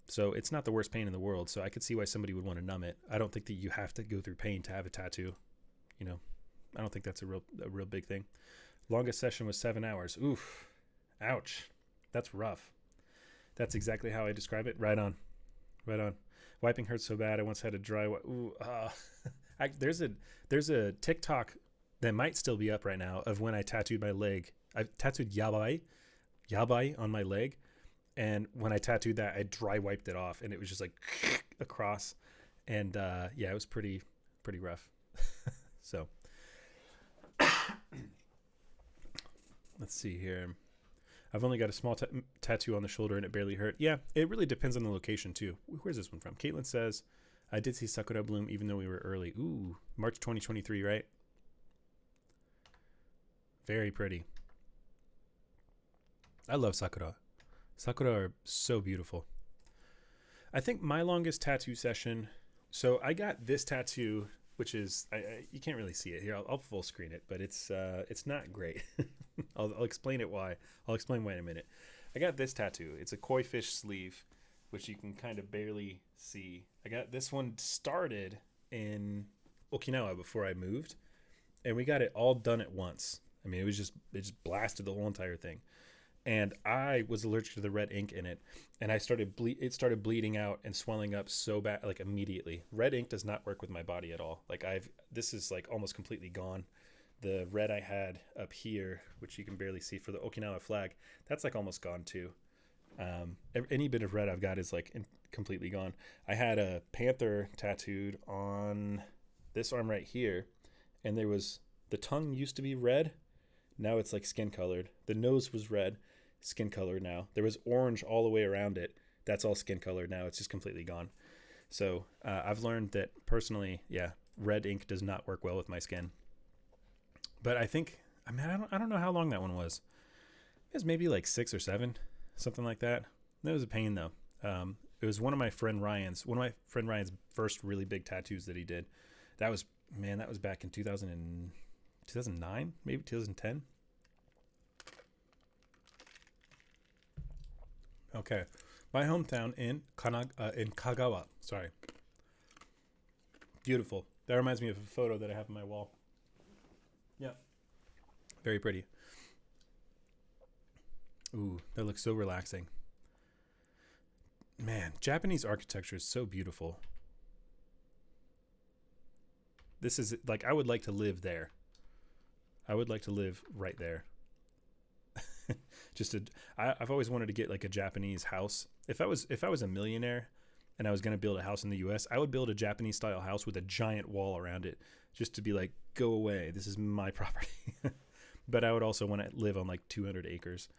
So it's not the worst pain in the world, so I could see why somebody would want to numb it. I don't think that you have to go through pain to have a tattoo. I don't think that's a real big thing. Longest session was 7 hours. Oof. Ouch. That's rough. That's exactly how I describe it. Right on. Wiping hurts so bad. I once had a dry Ooh. There's a TikTok that might still be up right now of when I tattooed my leg. I tattooed yabai on my leg. And when I tattooed that, I dry wiped it off and it was just like across. And it was pretty rough. So let's see here. I've only got a small tattoo on the shoulder and it barely hurt. Yeah, it really depends on the location too. Where's this one from? Caitlin says, I did see Sakura bloom even though we were early. Ooh, March 2023, right? Very pretty. I love Sakura. Sakura are so beautiful. I think my longest tattoo session, so I got this tattoo, which is, you can't really see it here. I'll full screen it, but it's not great. I'll explain it why. I'll explain why in a minute. I got this tattoo. It's a koi fish sleeve, which you can kind of barely see. I got this one started in Okinawa before I moved, and we got it all done at once. I mean, it just blasted the whole entire thing. And I was allergic to the red ink in it, and it started bleeding out and swelling up so bad, like immediately. Red ink does not work with my body at all. Like this is like almost completely gone. The red I had up here, which you can barely see for the Okinawa flag, that's like almost gone too. Any bit of red I've got is like completely gone. I had a panther tattooed on this arm right here, and the tongue used to be red. Now it's like skin colored. The nose was red, skin colored now. There was orange all the way around it. That's all skin colored now. It's just completely gone. So I've learned that personally, yeah, red ink does not work well with my skin. But I don't know how long that one was. It was maybe like 6 or 7, something like that. That was a pain though. It was one of my friend Ryan's first really big tattoos that he did. That was back in 2009, maybe 2010. Okay, my hometown in Kagawa. Sorry, beautiful. That reminds me of a photo that I have on my wall. Yeah, very pretty. Ooh, that looks so relaxing. Man, Japanese architecture is so beautiful. This is like, I would like to live there. I would like to live right there. I've always wanted to get like a Japanese house. If I was a millionaire and I was going to build a house in the US, I would build a Japanese style house with a giant wall around it, just to be like, go away, this is my property. But I would also want to live on like 200 acres.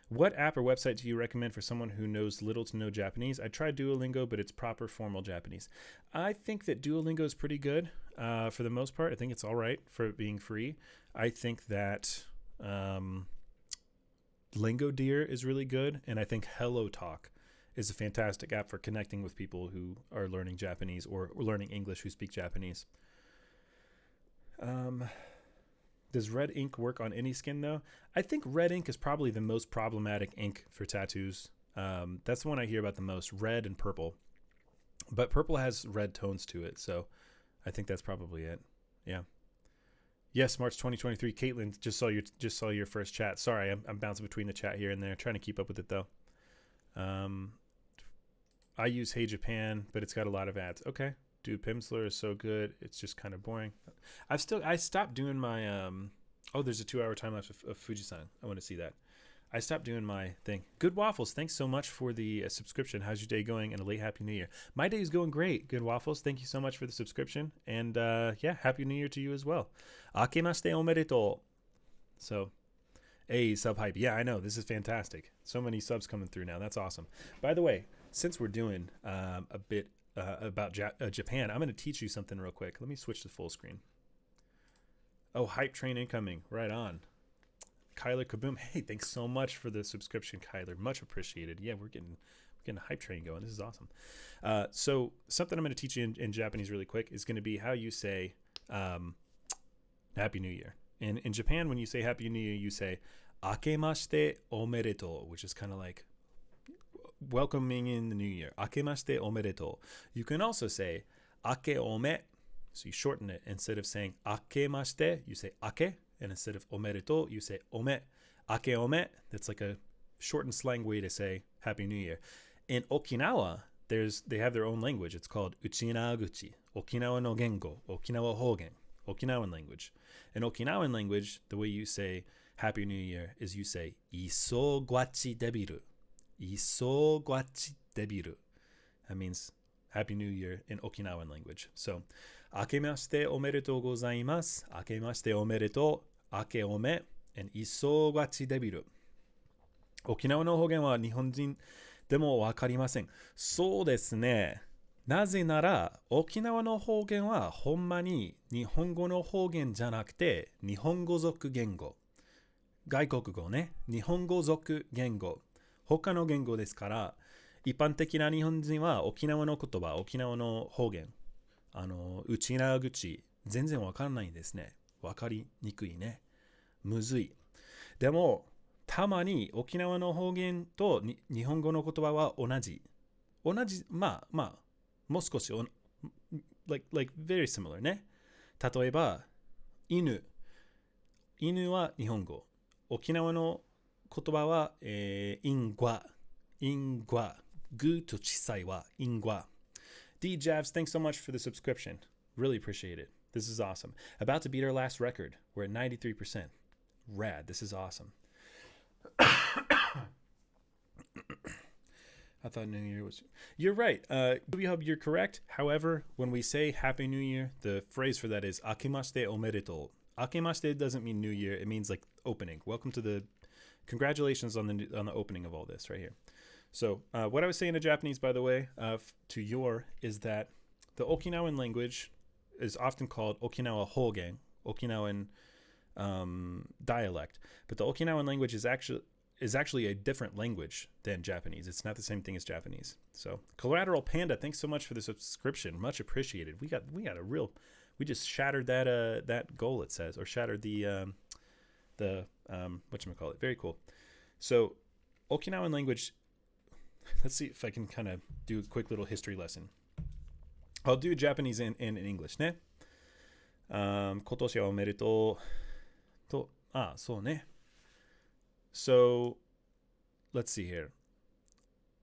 What app or website do you recommend for someone who knows little to no Japanese? I tried Duolingo, but it's proper formal Japanese. I think that Duolingo is pretty good for the most part. I think it's all right for it being free. I think that Lingodeer is really good, and I think HelloTalk is a fantastic app for connecting with people who are learning Japanese or learning English who speak Japanese. Does red ink work on any skin though? I think red ink is probably the most problematic ink for tattoos. That's the one I hear about the most, red and purple. But purple has red tones to it, so I think that's probably it. Yeah. Yes, March 2023. Caitlin, just saw your first chat. Sorry, I'm bouncing between the chat here and there, trying to keep up with it though. I use Hey Japan, but it's got a lot of ads. Okay. Dude, Pimsleur is so good. It's just kind of boring. I stopped doing my there's a 2-hour time lapse of Fujisan. I want to see that. I stopped doing my thing. Good Waffles, thanks so much for the subscription. How's your day going? And a late Happy New Year. My day is going great. Good Waffles, thank you so much for the subscription. And Happy New Year to you as well. Akemashite omedetou. So, sub hype. Yeah, I know. This is fantastic. So many subs coming through now. That's awesome. By the way, since we're doing a bit about Japan, I'm going to teach you something real quick. Let me switch to full screen. Oh, hype train incoming. Right on. Kyler Kaboom. Hey, thanks so much for the subscription, Kyler. Much appreciated. Yeah, we're getting a hype train going. This is awesome. So something I'm going to teach you in Japanese really quick is going to be how you say Happy New Year. In Japan, when you say Happy New Year, you say Akemashite omedetou, which is kind of like welcoming in the new year. Akemashite omedetou. You can also say ake ome. So you shorten it. Instead of saying akemashite, you say ake. And instead of omedetou, you say ome. Ake ome. That's like a shortened slang way to say Happy New Year. In Okinawa, they have their own language. It's called Uchinaguchi. Okinawa no Gengo. Okinawa Hogen. Okinawan language. In Okinawan language, the way you say Happy New Year is you say Isogwachi debiru. Isogwachi debiru. That means Happy New Year in Okinawan language. So, Akemashite omedetou gozaimasu. Akemashite omedetou. Ake ome. And Isogwachi debiru. Okinawa no hogen wa Nihon jin demo wakarimasen. そうですね。なぜなら、沖縄の方言はほんまに日本語の方言じゃなくて日本語属言語。外国語ね。日本語属言語。他の言語ですから、一般的な日本人は沖縄の言葉、沖縄の方言、内縄口、全然わからないんですね。わかりにくいね。むずい。でも、たまに沖縄の方言と日本語の言葉は同じ。まあ、もう少し like very similar ね。例えば、犬は日本語。沖縄の言葉は、イングア。グと小さいはイングア。D Javs, thanks so much for the subscription. Really appreciate it. This is awesome. About to beat our last record. We're at 93%. Rad. This is awesome. I thought New Year was... You're right. You're correct. However, when we say Happy New Year, the phrase for that is Akemashite omedetou. Akemashite doesn't mean New Year. It means like opening. Welcome to the... Congratulations on the opening of all this right here. So what I was saying in Japanese, by the way, to your, is that the Okinawan language is often called Okinawa Hogen, Okinawan dialect. But the Okinawan language is actually a different language than Japanese. It's not the same thing as Japanese. So Collateral Panda, thanks so much for the subscription. Much appreciated. We just shattered that goal, it says, or shattered the whatchamacallit. Very cool. So Okinawan language, let's see if I can kind of do a quick little history lesson. I'll do Japanese and English ね。今年はおめでとうと、そうね。So, let's see here.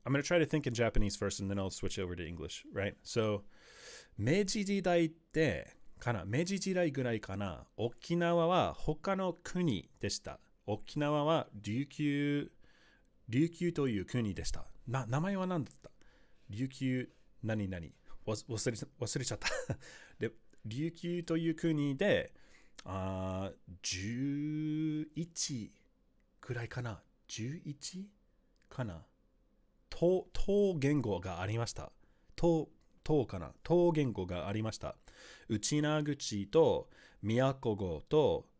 I'm going to try to think in Japanese first and then I'll switch over to English, right? So, 明治時代って明治時代ぐらいかな、沖縄は他の国でした。沖縄は琉球という国でした。名前は何だった？琉球何々忘れちゃった。で、琉球という国で11くらいかな、11かな、東言語がありました。東言語がありました。内名口と宮古語と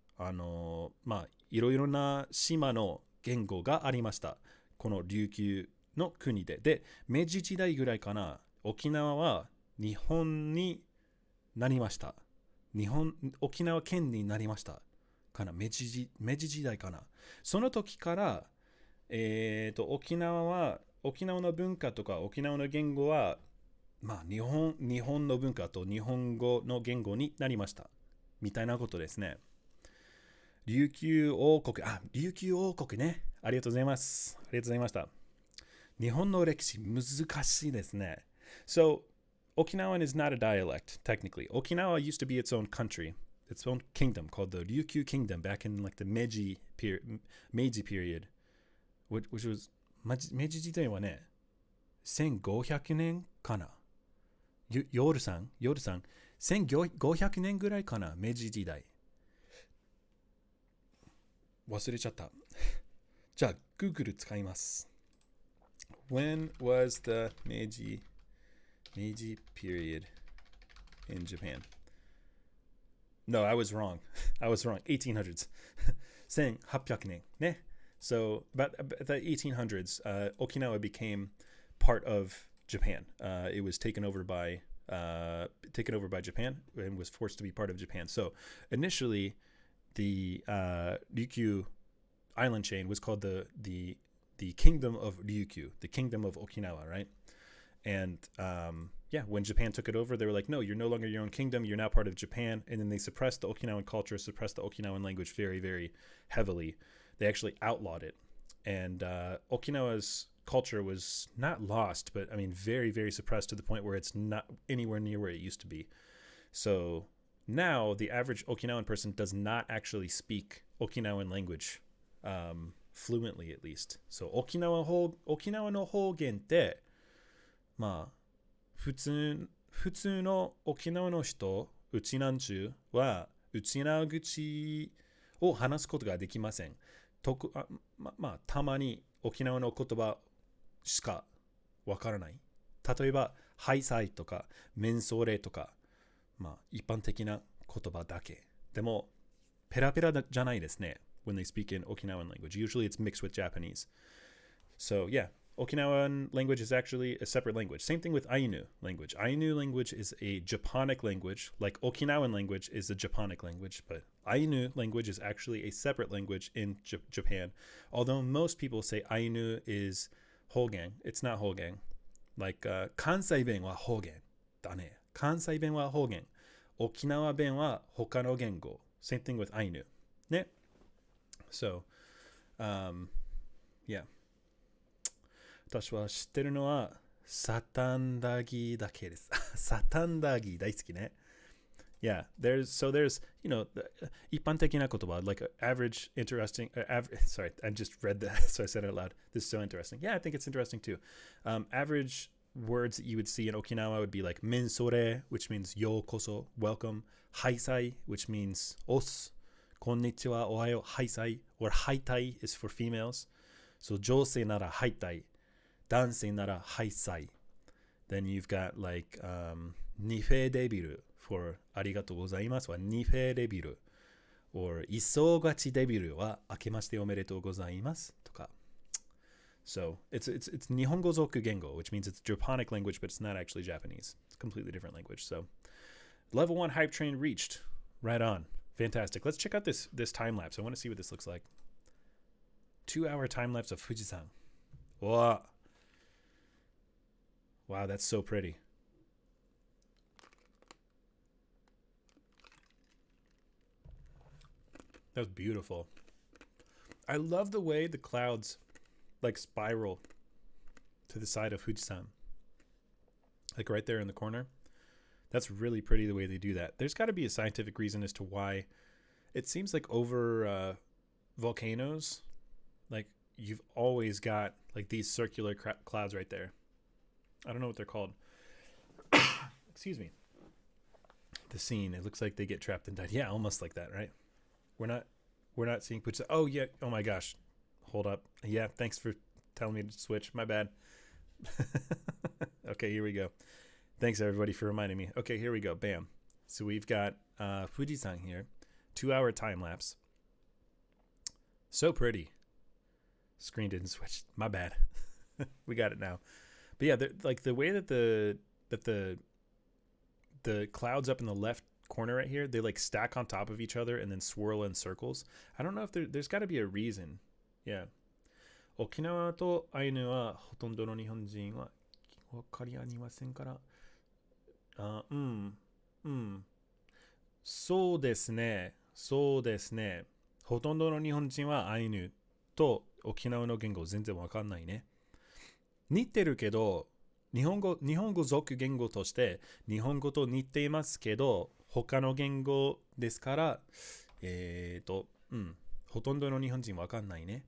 いろいろな島の言語がありました。この琉球の国で。で、明治時代ぐらいかな、沖縄は日本になりました。沖縄県になりましたかな。明治時代かな。その時から沖縄の文化とか沖縄の言語は日本の文化と日本語の言語になりましたみたいなことですね。琉球王国ね。ありがとうございます。ありがとうございました。日本の歴史難しいですね。So, Okinawan is not a dialect, technically. Okinawa used to be its own country, its own kingdom called the Ryukyu Kingdom back in like the Meiji period, which was 明治時代はね、1500年かな。夜さん、1500年ぐらいかな、明治時代。忘れちゃった。じゃあ、Google 使います。When was the Meiji period in Japan? No, I was wrong. 1800s. 1800年ね。So, about the 1800s, Okinawa became part of Japan. It was taken over by Japan and was forced to be part of Japan. So, initially, the Ryukyu island chain was called the Kingdom of Ryukyu, the Kingdom of Okinawa, right? And when Japan took it over, they were like, no, you're no longer your own kingdom. You're now part of Japan. And then they suppressed the Okinawan culture, suppressed the Okinawan language very, very heavily. They actually outlawed it. And Okinawa's culture was not lost, but I mean, very, very suppressed to the point where it's not anywhere near where it used to be. So now the average Okinawan person does not actually speak Okinawan language fluently, at least. So 沖縄の方言って普通の沖縄の人、うちなんちゅうは内縄口を話すことができません。たまに沖縄の言葉しかわからない。例えば、ハイサイとか、メンソーレとか、一般的な言葉だけ。でも、ペラペラじゃないですね。When they speak in Okinawan language. Usually it's mixed with Japanese. So, yeah, Okinawan language is actually a separate language. Same thing with Ainu language. Ainu language is a Japonic language, like Okinawan language is a Japonic language, but Ainu language is actually a separate language in Japan. Although most people say Ainu is Hogen, it's not Hogen. Like, Kansai Ben wa Hogen. だね。関西弁は方言。沖縄弁は他の言語。Same thing with アイヌ。ね。So, yeah. 私は知ってるのはサタンダギだけです。サタンダギ大好きね。Yeah, there's一般的な言葉 like average, interesting, sorry, I just read that, so I said it out loud. This is so interesting. Yeah, I think it's interesting too. Average words that you would see in Okinawa would be like minsore, which means yo koso, welcome, haisai, which means os, konnichiwa, ohayo, haisai, or haitai is for females. So josei nara haitai, dansei nara haisai. Then you've got like nife debiru for ありがとうございますはニフェデビル or 忙しデビルは明けましておめでとうございますとか So it's 日本語族言語 which means it's Japonic language but it's not actually Japanese. It's a completely different language. So level 1 hype train reached. Right on. Fantastic. Let's check out this time lapse. I want to see what this looks like. 2-hour time lapse of Fujisan. Wow, that's so pretty. That was beautiful. I love the way the clouds like spiral to the side of Fujisan. Like right there in the corner. That's really pretty the way they do that. There's got to be a scientific reason as to why it seems like over volcanoes, like you've always got like these circular clouds right there. I don't know what they're called. Excuse me. The scene, it looks like they get trapped and died. Yeah, almost like that, right? We're not seeing Fujisan. Oh yeah. Oh my gosh. Hold up. Yeah. Thanks for telling me to switch. My bad. Okay, here we go. Thanks everybody for reminding me. Okay, here we go. Bam. So we've got Fujisan here. 2-hour time lapse. So pretty. Screen didn't switch. My bad. We got it now. But yeah, like the way that the clouds up in the left corner right here, they like stack on top of each other and then swirl in circles. I don't know if there's got to be a reason. Yeah. 沖縄とアイヌはほとんどの日本人は分かりありませんから。そうですね。そうですね。ほとんどの日本人はアイヌと沖縄の言語全然分かんないね。似てるけど、日本語属言語として日本語と似ていますけど、他の言語ですから、ほとんどの日本人わかんないね。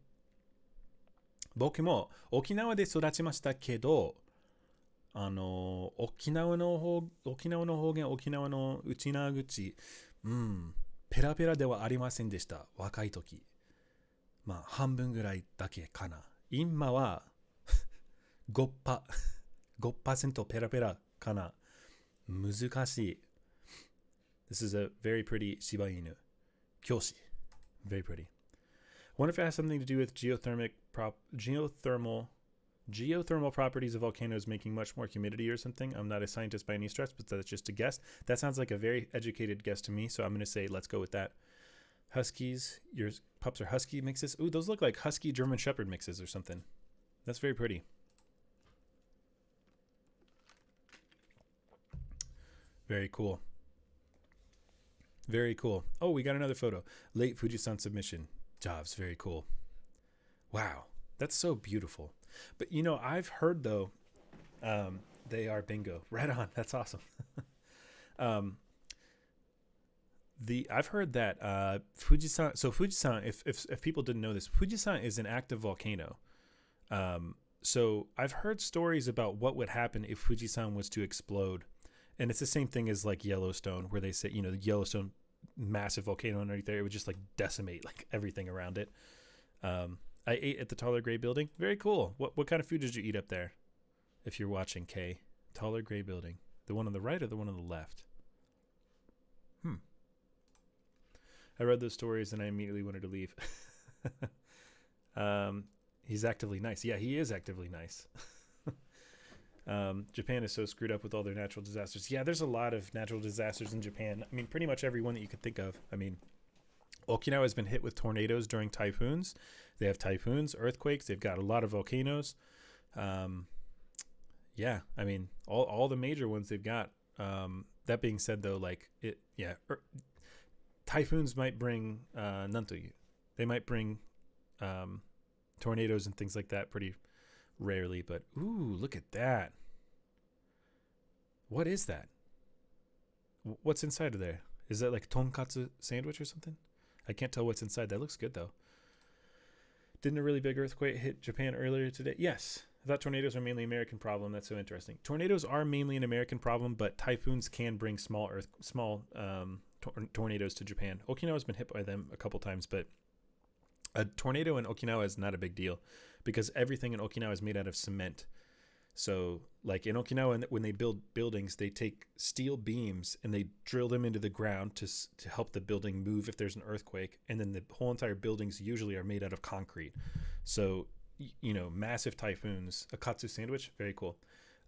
僕も沖縄で育ちましたけど、沖縄の方言、沖縄の内縄口、ペラペラではありませんでした。若い時。まあ、半分ぐらいだけかな。今は5% ペラペラかな。難しい。This is a very pretty Shiba Inu. Kyoshi. Very pretty. Wonder if it has something to do with geothermal properties of volcanoes making much more humidity or something. I'm not a scientist by any stretch, but that's just a guess. That sounds like a very educated guess to me, so I'm going to say let's go with that. Huskies. Your pups are husky mixes. Ooh, those look like husky German Shepherd mixes or something. That's very pretty. Very cool. Very cool. Oh, we got another photo. Late Fujisan submission. Jobs. Very cool. Wow. That's so beautiful. But, I've heard, though, they are bingo. Right on. That's awesome. I've heard that Fujisan... So Fujisan, if people didn't know this, Fujisan is an active volcano. So I've heard stories about what would happen if Fujisan was to explode. And it's the same thing as like Yellowstone, where they say, the Yellowstone massive volcano underneath there, it would just like decimate like everything around it. I ate at the Taller Gray Building. Very cool. What kind of food did you eat up there? If you're watching, Kay. Taller Gray Building. The one on the right or the one on the left? I read those stories and I immediately wanted to leave. He's actively nice. Yeah, he is actively nice. Japan is so screwed up with all their natural disasters. Yeah, there's a lot of natural disasters in Japan. I mean, pretty much every one that you could think of. I mean, Okinawa has been hit with tornadoes during typhoons. They have typhoons, earthquakes. They've got a lot of volcanoes. Yeah, I mean, all the major ones they've got That being said, though, like typhoons might bring nantoyu. They might bring tornadoes and things like that pretty rarely. But ooh, look at that! What is that? What's inside of there? Is that like tonkatsu sandwich or something? I can't tell what's inside. That looks good though. Didn't a really big earthquake hit Japan earlier today? Yes. I thought tornadoes are mainly an American problem. That's so interesting. Tornadoes are mainly an American problem, but typhoons can bring small tornadoes to Japan. Okinawa's been hit by them a couple times, but a tornado in Okinawa is not a big deal because everything in Okinawa is made out of cement. So, like in Okinawa, when they build buildings, they take steel beams and they drill them into the ground to help the building move if there's an earthquake. And then the whole entire buildings usually are made out of concrete. So, massive typhoons. A katsu sandwich, very cool.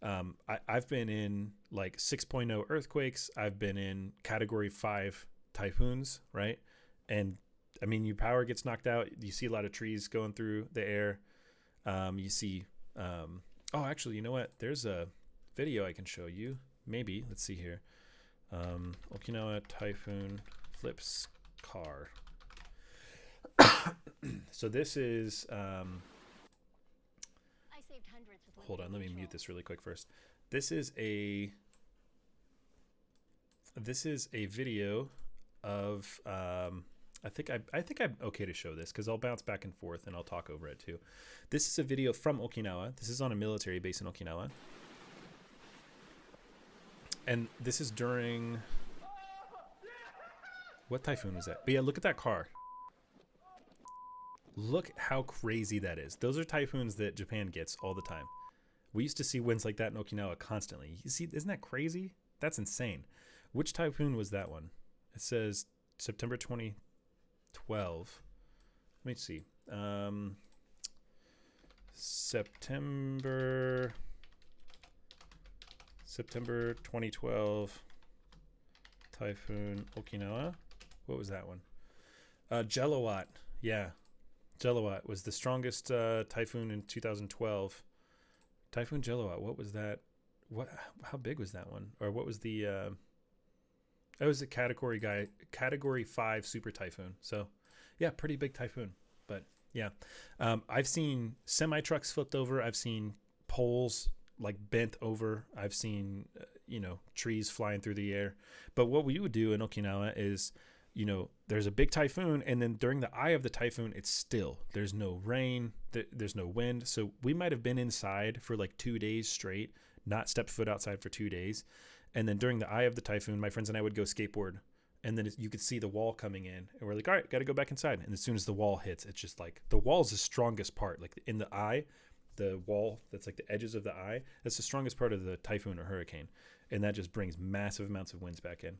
I've been in like 6.0 earthquakes. I've been in Category 5 typhoons, right? And I mean, your power gets knocked out. You see a lot of trees going through the air. You see... oh, actually, you know what? There's a video I can show you. Maybe. Let's see here. Okinawa typhoon flips car. So this is... hold on, let me mute this really quick first. This is a video of... I think I'm okay to show this because I'll bounce back and forth and I'll talk over it too. This is a video from Okinawa. This is on a military base in Okinawa. And this is during... what typhoon was that? But yeah, look at that car. Look how crazy that is. Those are typhoons that Japan gets all the time. We used to see winds like that in Okinawa constantly. You see, isn't that crazy? That's insane. Which typhoon was that one? It says September 2012. Let me see. September 2012 typhoon Okinawa. What was that one? Jelawat. Yeah. Jelawat was the strongest typhoon in 2012. Typhoon Jelawat. What was that? How big was that one? Or what was the it was a category 5 super typhoon. So yeah, pretty big typhoon. But yeah, I've seen semi trucks flipped over. I've seen poles like bent over. I've seen trees flying through the air. But what we would do in Okinawa is, there's a big typhoon, and then during the eye of the typhoon, it's still. There's no rain. There's no wind. So we might have been inside for like 2 days straight, not stepped foot outside for 2 days. And then during the eye of the typhoon, my friends and I would go skateboard. And then you could see the wall coming in. And we're like, all right, got to go back inside. And as soon as the wall hits, it's just like the wall's the strongest part. Like in the eye, the wall that's like the edges of the eye, that's the strongest part of the typhoon or hurricane. And that just brings massive amounts of winds back in.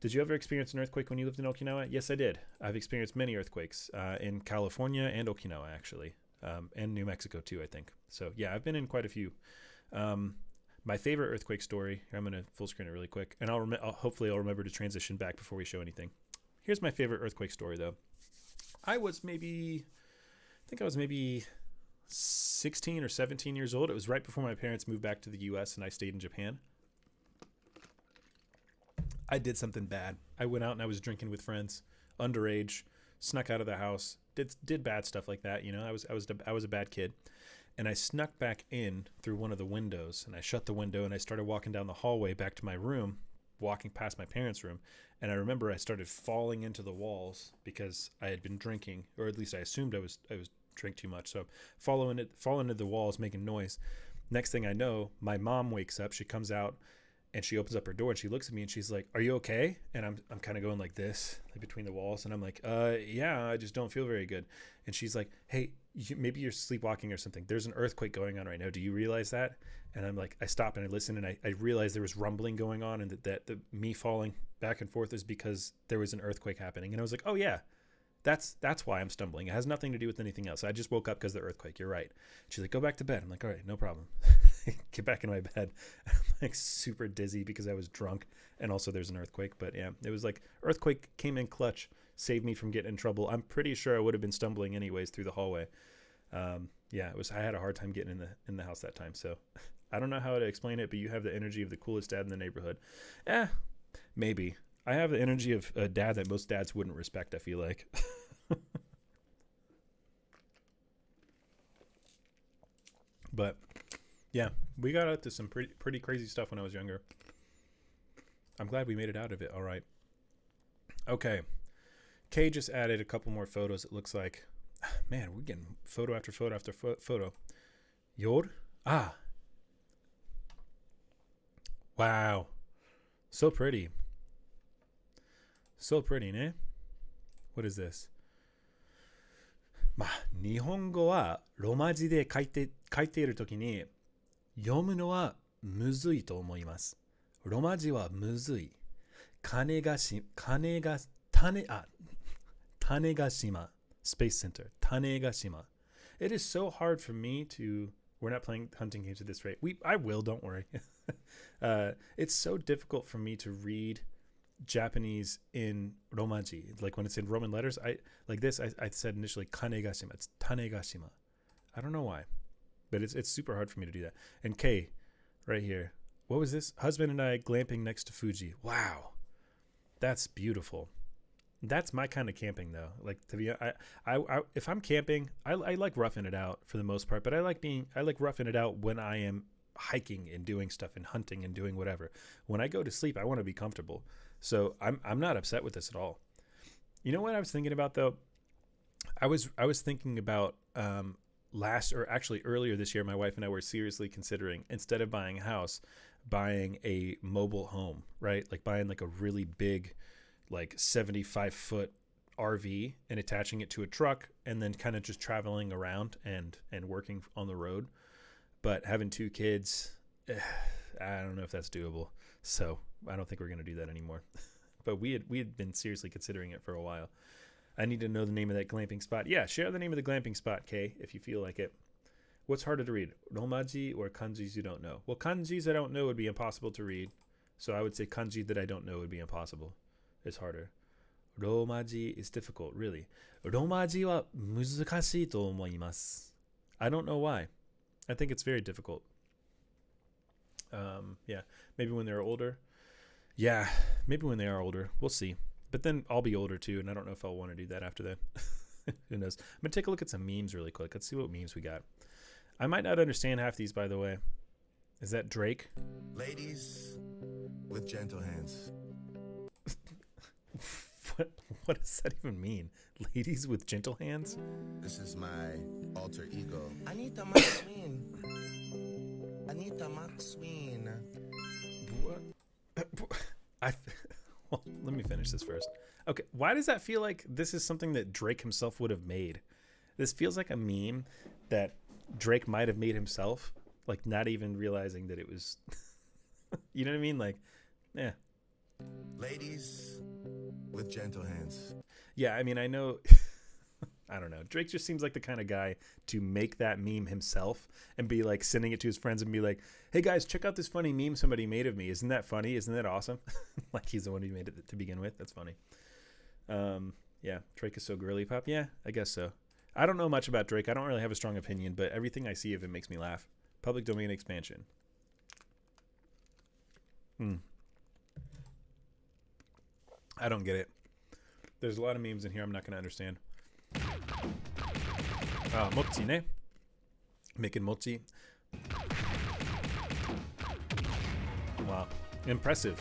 Did you ever experience an earthquake when you lived in Okinawa? Yes, I did. I've experienced many earthquakes in California and Okinawa, actually, and New Mexico, too, I think. So, yeah, I've been in quite a few. My favorite earthquake story, here, I'm going to full screen it really quick, and hopefully I'll remember to transition back before we show anything. Here's my favorite earthquake story, though. I think I was maybe 16 or 17 years old. It was right before my parents moved back to the U.S., and I stayed in Japan. I did something bad. I went out and I was drinking with friends, underage, snuck out of the house, did bad stuff like that. I was a bad kid, and I snuck back in through one of the windows, and I shut the window and I started walking down the hallway back to my room, walking past my parents' room, and I remember I started falling into the walls because I had been drinking, or at least I assumed I was drink too much. So fall into the walls, making noise. Next thing I know, my mom wakes up. She comes out. And she opens up her door and she looks at me and she's like, "Are you okay?" And I'm kind of going like this, like between the walls. And I'm like, yeah, I just don't feel very good. And she's like, "Hey, maybe you're sleepwalking or something. There's an earthquake going on right now. Do you realize that?" And I'm like, I stop and I listen and I realized there was rumbling going on, and that me falling back and forth is because there was an earthquake happening. And I was like, "Oh yeah, that's why I'm stumbling. It has nothing to do with anything else. I just woke up because of the earthquake. You're right." She's like, "Go back to bed." I'm like, "All right, no problem." Get back in my bed. I'm like super dizzy because I was drunk, and also there's an earthquake. But yeah, it was like earthquake came in clutch, saved me from getting in trouble. I'm pretty sure I would have been stumbling anyways through the hallway. Yeah, it was. I had a hard time getting in the house that time, so I don't know how to explain it, but you have the energy of the coolest dad in the neighborhood. Maybe. I have the energy of a dad that most dads wouldn't respect, I feel like. But yeah, we got out to some pretty crazy stuff when I was younger. I'm glad we made it out of it. All right. Okay. Kay just added a couple more photos. It looks like, man, we're getting photo after photo after photo. Yor? Ah. Wow. So pretty. So pretty, ne? What is this? まあ、日本語はロマ字で書いているときに読むのはむずいと思います。ロマ字はむずい。種ヶ島、Space Center, 種ヶ島. It is so hard for me to, we're not playing hunting games at this rate. I will, don't worry. It's so difficult for me to read Japanese in Romaji, like when it's in Roman letters. I said initially Kanegashima. It's Tanegashima. I don't know why, but it's super hard for me to do that. And K, right here. What was this? Husband and I glamping next to Fuji. Wow, that's beautiful. That's my kind of camping, though. Like, to be, I if I'm camping, I like roughing it out for the most part. But I like roughing it out when I am hiking and doing stuff and hunting and doing whatever. When I go to sleep, I want to be comfortable. So I'm not upset with this at all. You know what I was thinking about, though? I was thinking about earlier this year, my wife and I were seriously considering, instead of buying a house, buying a mobile home, right? Like buying like a really big, like 75-foot RV and attaching it to a truck and then kind of just traveling around and working on the road. But having 2 kids, I don't know if that's doable. So I don't think we're going to do that anymore. But we had been seriously considering it for a while. I need to know the name of that glamping spot. Yeah, share the name of the glamping spot, Kay, if you feel like it. What's harder to read, Romaji or kanjis you don't know? Well, kanjis I don't know would be impossible to read. So I would say kanji that I don't know would be impossible. It's harder. Romaji is difficult, really. Romaji wa muzukashii to omoimasu. I don't know why. I think it's very difficult. Yeah, maybe when they're older. Yeah, maybe when they are older. We'll see. But then I'll be older too, and I don't know if I'll want to do that after that. Who knows? I'm going to take a look at some memes really quick. Let's see what memes we got. I might not understand half these, by the way. Is that Drake? Ladies with gentle hands. What does that even mean? Ladies with gentle hands? This is my alter ego. Anita Maxwin. Anita Maxwin. What? Well, let me finish this first. Okay, why does that feel like this is something that Drake himself would have made? This feels like a meme that Drake might have made himself, like not even realizing that it was, you know what I mean? Like, yeah. Ladies with gentle hands. Yeah, I mean, I know, I don't know. Drake just seems like the kind of guy to make that meme himself and be like sending it to his friends and be like, hey guys, check out this funny meme somebody made of me. Isn't that funny? Isn't that awesome? Like he's the one who made it to begin with. That's funny. Yeah, Drake is so girly pop. Yeah, I guess so. I don't know much about Drake. I don't really have a strong opinion, but everything I see of him makes me laugh. Public domain expansion. I don't get it. There's a lot of memes in here I'm not going to understand. Mochi ne. Making mochi. Wow. Impressive.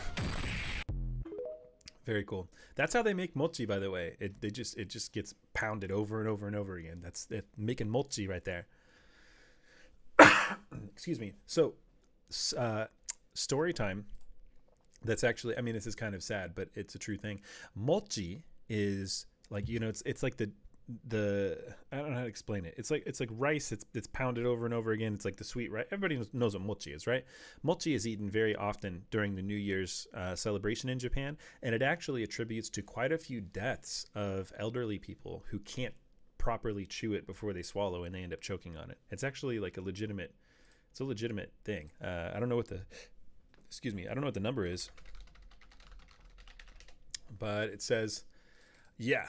Very cool. That's how they make mochi, by the way. It just gets pounded over and over and over again. That's it, making mochi right there. Excuse me. So, story time. That's actually, I mean, this is kind of sad, but it's a true thing. Mochi is like, you know, it's like the I don't know how to explain it. It's like rice. It's pounded over and over again. It's like the sweet rice. Everybody knows what mochi is, right? Mochi is eaten very often during the New Year's celebration in Japan, and it actually attributes to quite a few deaths of elderly people who can't properly chew it before they swallow, and they end up choking on it. It's actually like a legitimate thing. I don't know what the number is, but it says, yeah,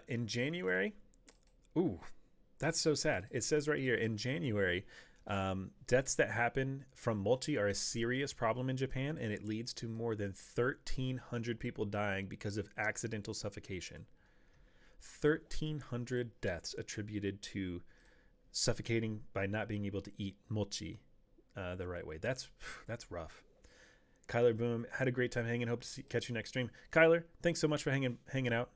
in January. Ooh, that's so sad. It says right here in January, Deaths that happen from mochi are a serious problem in Japan, and it leads to more than 1,300 people dying because of accidental suffocation. 1,300 deaths attributed to suffocating by not being able to eat mochi the right way. That's rough. Kyler Boom, had a great time hanging. Hope to catch you next stream. Kyler, thanks so much for hanging out.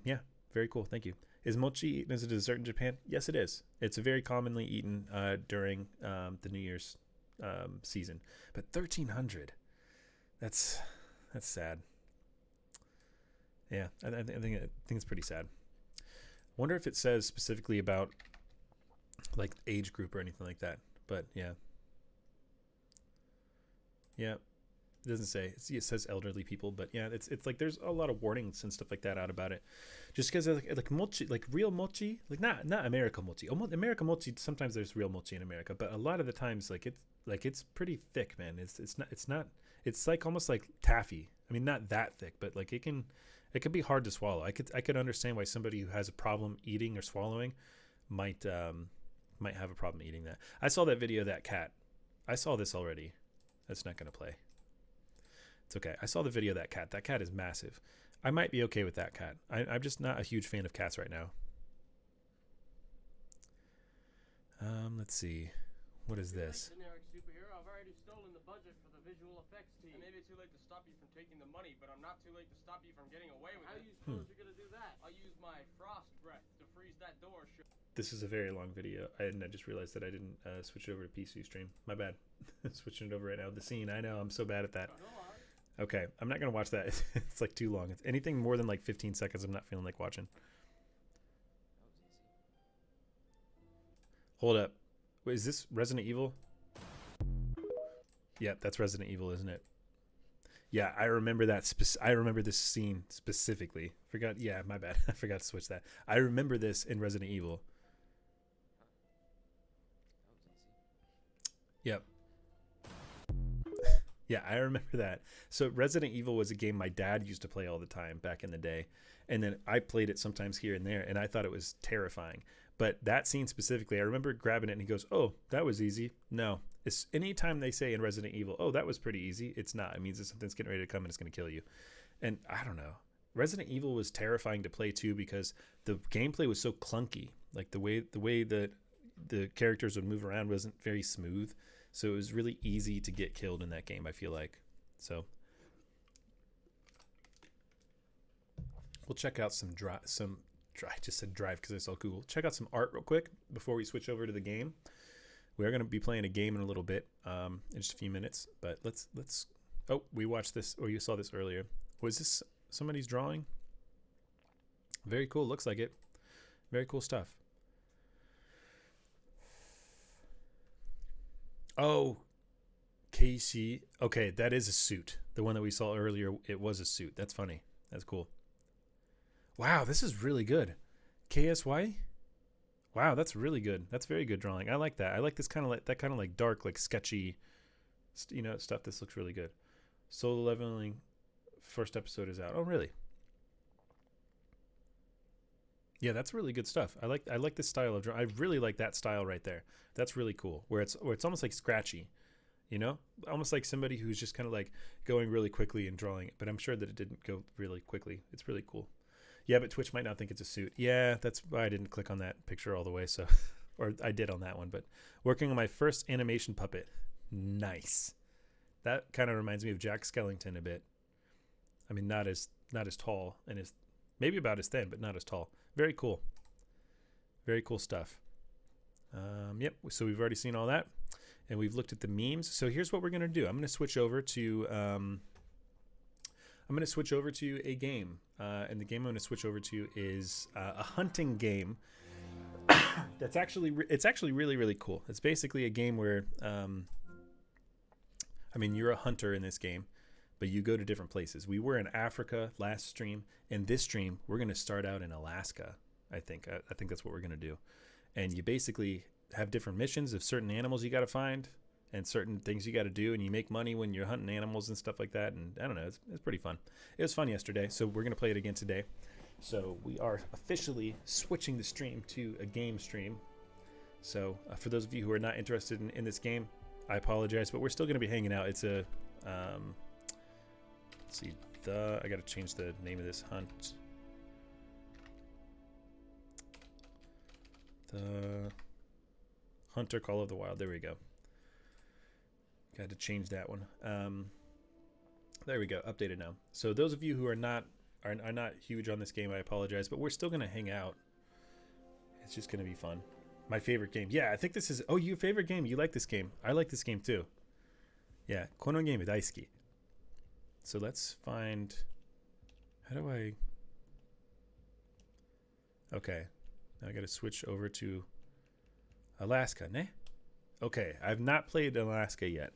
Yeah, very cool. Thank you. Is mochi eaten as a dessert in Japan? Yes, it is. It's very commonly eaten during the New Year's season. But 1,300, that's sad. Yeah, I think it's pretty sad. Wonder if it says specifically about like age group or anything like that. But yeah. It doesn't say. It says elderly people, but yeah, it's like there's a lot of warnings and stuff like that out about it. Just because like mochi, like real mochi, like not American mochi. American mochi, sometimes there's real mochi in America, but a lot of the times it's pretty thick, man. It's like almost like taffy. I mean, not that thick, but like it can be hard to swallow. I could understand why somebody who has a problem eating or swallowing might have a problem eating that. I saw that video of that cat. I saw this already. That's not gonna play. It's okay. I saw the video of that cat. That cat is massive. I might be okay with that cat. I'm just not a huge fan of cats right now. Let's see. What is this? Generic superhero. I've already stolen the budget for the visual effects team. It may be too late to stop you from taking the money, but I'm not too late to stop you from getting away with it. How do you suppose you're gonna do that? I'll use my frost breath to freeze that door shut. This is a very long video, and I just realized that I didn't switch it over to PC stream. My bad. Switching it over right now. The scene. I know. I'm so bad at that. Okay, I'm not going to watch that. It's like too long. It's anything more than like 15 seconds, I'm not feeling like watching. Hold up. Wait, is this Resident Evil? Yeah, that's Resident Evil, isn't it? Yeah, I remember that. I remember this scene specifically. Forgot. Yeah, my bad. I forgot to switch that. I remember this in Resident Evil. Yep. Yeah, I remember that. So Resident Evil was a game my dad used to play all the time back in the day. And then I played it sometimes here and there, and I thought it was terrifying. But that scene specifically, I remember grabbing it, and he goes, oh, that was easy. No. It's anytime they say in Resident Evil, oh, that was pretty easy, it's not. It means that something's getting ready to come and it's going to kill you. And I don't know. Resident Evil was terrifying to play, too, because the gameplay was so clunky. Like the way that the characters would move around wasn't very smooth. So it was really easy to get killed in that game, I feel like. So we'll check out I just said drive because I saw Google. Check out some art real quick before we switch over to the game. We are going to be playing a game in a little bit, in just a few minutes. But let's. Oh, we watched this, or you saw this earlier. Was this somebody's drawing? Very cool. Looks like it. Very cool stuff. Oh, Casey. Okay, that is a suit. The one that we saw earlier, it was a suit. That's funny. That's cool. Wow, this is really good. KSY? Wow, that's really good. That's very good drawing. I like that. I like this kind of like dark, like sketchy, stuff. This looks really good. Solo Leveling first episode is out. Oh, really? Yeah, that's really good stuff. I like this style of drawing. I really like that style right there. That's really cool. Where it's almost like scratchy, almost like somebody who's just kind of like going really quickly and drawing it. But I'm sure that it didn't go really quickly. It's really cool. Yeah, but Twitch might not think it's a suit. Yeah, that's why I didn't click on that picture all the way. So, or I did on that one. But working on my first animation puppet. Nice. That kind of reminds me of Jack Skellington a bit. I mean, not as tall and maybe about as thin, but not as tall. Very cool. Very cool stuff. Yep. So we've already seen all that, and we've looked at the memes. So here's what we're gonna do. I'm gonna switch over to a game, and the game I'm gonna switch over to is a hunting game. It's actually really, really cool. It's basically a game where you're a hunter in this game, but you go to different places. We were in Africa last stream. In this stream, we're going to start out in Alaska, I think. I think that's what we're going to do. And you basically have different missions of certain animals you got to find and certain things you got to do. And you make money when you're hunting animals and stuff like that. And I don't know, it's pretty fun. It was fun yesterday, so we're going to play it again today. So we are officially switching the stream to a game stream. So for those of you who are not interested in this game, I apologize, but we're still going to be hanging out. It's a, let's see, I got to change the name of this hunt. The Hunter Call of the Wild. There we go. Got to change that one. There we go. Updated now. So those of you who are not huge on this game, I apologize, but we're still going to hang out. It's just going to be fun. My favorite game. Yeah, I think this is... Oh, your favorite game. You like this game. I like this game too. Yeah. Kono game daisuki. So let's find... How do I... Okay. Now I got to switch over to Alaska, ne? Okay. I've not played Alaska yet.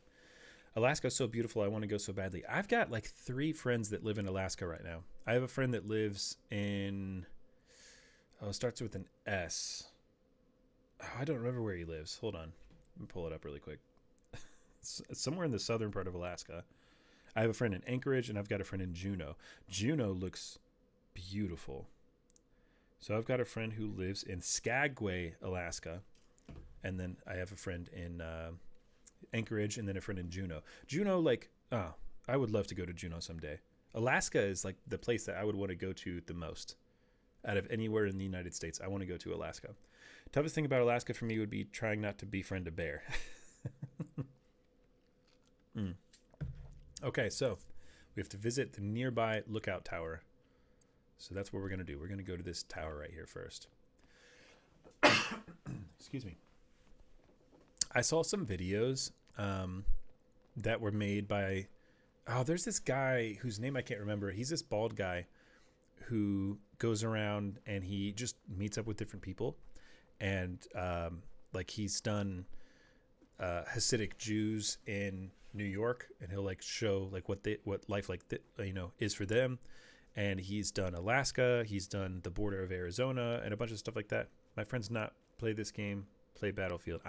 Alaska's so beautiful. I want to go so badly. I've got like 3 friends that live in Alaska right now. I have a friend that lives in... Oh, it starts with an S. Oh, I don't remember where he lives. Hold on. Let me pull it up really quick. It's somewhere in the southern part of Alaska. I have a friend in Anchorage, and I've got a friend in Juneau. Juneau looks beautiful. So I've got a friend who lives in Skagway, Alaska. And then I have a friend in Anchorage, and then a friend in Juneau. Juneau, like, oh, I would love to go to Juneau someday. Alaska is like the place that I would want to go to the most. Out of anywhere in the United States, I want to go to Alaska. Toughest thing about Alaska for me would be trying not to befriend a bear. Okay, so we have to visit the nearby lookout tower. So that's what we're going to do. We're going to go to this tower right here first. Excuse me. I saw some videos that were made by... Oh, there's this guy whose name I can't remember. He's this bald guy who goes around and he just meets up with different people. And like he's done Hasidic Jews in New York, and he'll like show like what life like is for them. And he's done Alaska, he's done the border of Arizona, and a bunch of stuff like that. My friend's not played this game, played Battlefield.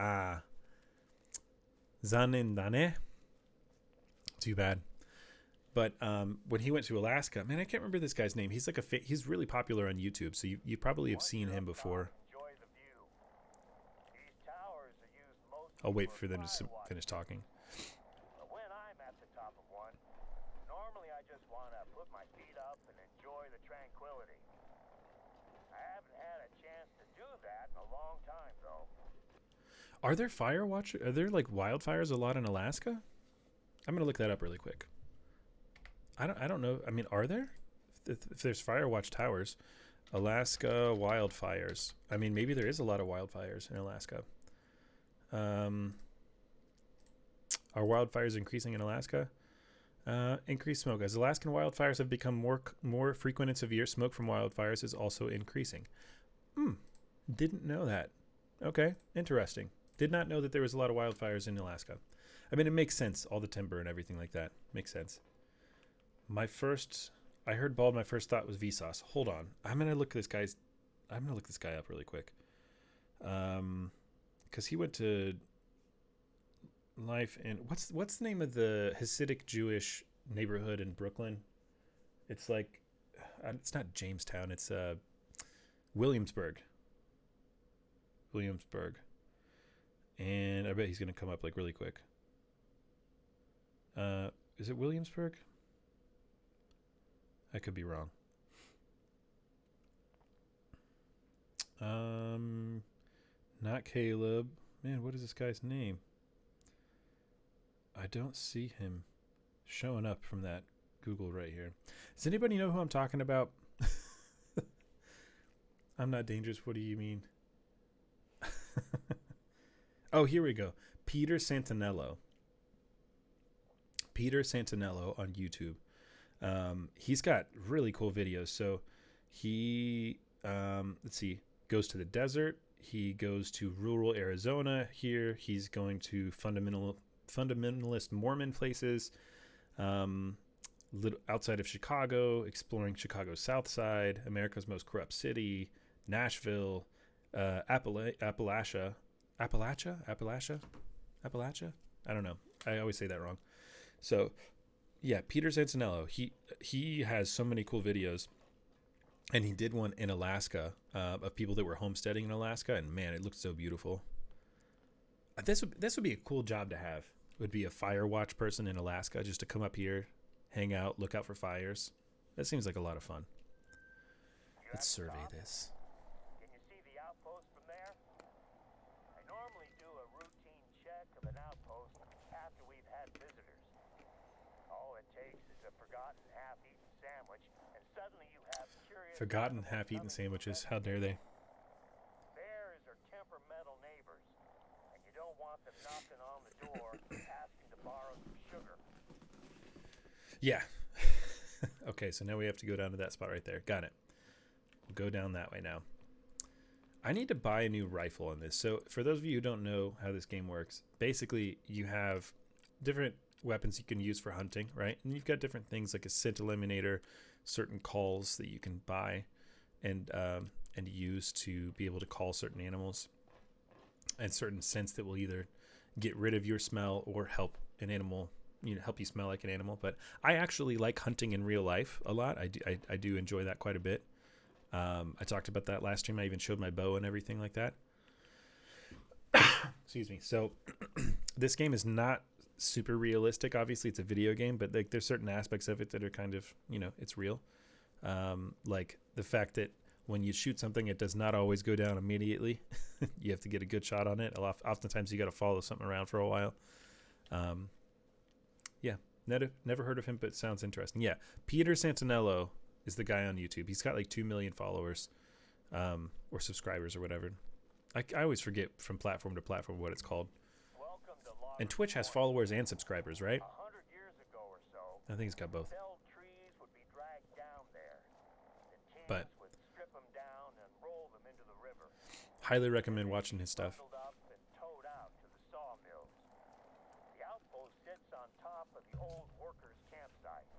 Zanin dane. Too bad. But when he went to Alaska, man, I can't remember this guy's name. He's like he's really popular on YouTube, so you probably have seen him before. I'll wait for them to finish talking. When I'm at the top of one, normally I just want to put my feet up and enjoy the tranquility. I haven't had a chance to do that in a long time, though. Are there Are there like wildfires a lot in Alaska? I'm gonna look that up really quick. I don't know. I mean, are there? If there's fire watch towers, Alaska wildfires. I mean, maybe there is a lot of wildfires in Alaska. Are wildfires increasing in Alaska? Increased smoke. As Alaskan wildfires have become more frequent and severe, smoke from wildfires is also increasing. Didn't know that. Okay, interesting. Did not know that there was a lot of wildfires in Alaska. I mean, it makes sense. All the timber and everything like that makes sense. I heard bald. My first thought was Vsauce. Hold on. I'm gonna look this guy up really quick. Because he went to life in what's the name of the Hasidic Jewish neighborhood in Brooklyn? It's like it's not Jamestown. It's Williamsburg. And I bet he's gonna come up like really quick. Is it Williamsburg? I could be wrong. Not Caleb. Man, what is this guy's name? I don't see him showing up from that Google right here. Does anybody know who I'm talking about? I'm not dangerous. What do you mean? Oh, here we go. Peter Santinello. Peter Santinello on YouTube. He's got really cool videos. So he, let's see, goes to the desert. He goes to rural Arizona here. He's going to fundamentalist Mormon places, outside of Chicago, exploring Chicago's South Side, America's most corrupt city, Nashville, Appalachia. I don't know. I always say that wrong. So, yeah, Peter Santinello. He has so many cool videos. And he did one in Alaska of people that were homesteading in Alaska, and man, it looked so beautiful. This would be a cool job to have. Would be a fire watch person in Alaska, just to come up here, hang out, look out for fires. That seems like a lot of fun. Let's survey this. Can you see the outpost from there? I normally do a routine check of an outpost after we've had visitors. All it takes is a forgotten half-eaten sandwich, and suddenly you have curious... Forgotten half-eaten sandwiches. How dare they? Bears are temperamental neighbors, and you don't want them knocking on the door asking to borrow some sugar. Yeah. Okay, so now we have to go down to that spot right there. Got it. We'll go down that way now. I need to buy a new rifle on this. So for those of you who don't know how this game works, basically you have different weapons you can use for hunting, right? And you've got different things like a scent eliminator, certain calls that you can buy and use to be able to call certain animals, and certain scents that will either get rid of your smell or help an animal, help you smell like an animal. But I actually like hunting in real life a lot. I do enjoy that quite a bit. I talked about that last stream. I even showed my bow and everything like that. Excuse me. So this game is not super realistic. Obviously, it's a video game, but like there's certain aspects of it that are kind of, it's real. Like the fact that when you shoot something, it does not always go down immediately. You have to get a good shot on it. Oftentimes, you got to follow something around for a while. Yeah, never heard of him, but sounds interesting. Yeah, Peter Santinello is the guy on YouTube. He's got like 2 million followers, or subscribers or whatever. I always forget from platform to platform what it's called. And Twitch has followers and subscribers, right? 100 years ago or so, I think it's got both. felled trees would be dragged down there. The teams But would strip them down and roll them into the river. highly recommend watching his stuff. Bundled up and towed out to the sawmills. The outpost sits on top of the old workers' campsite.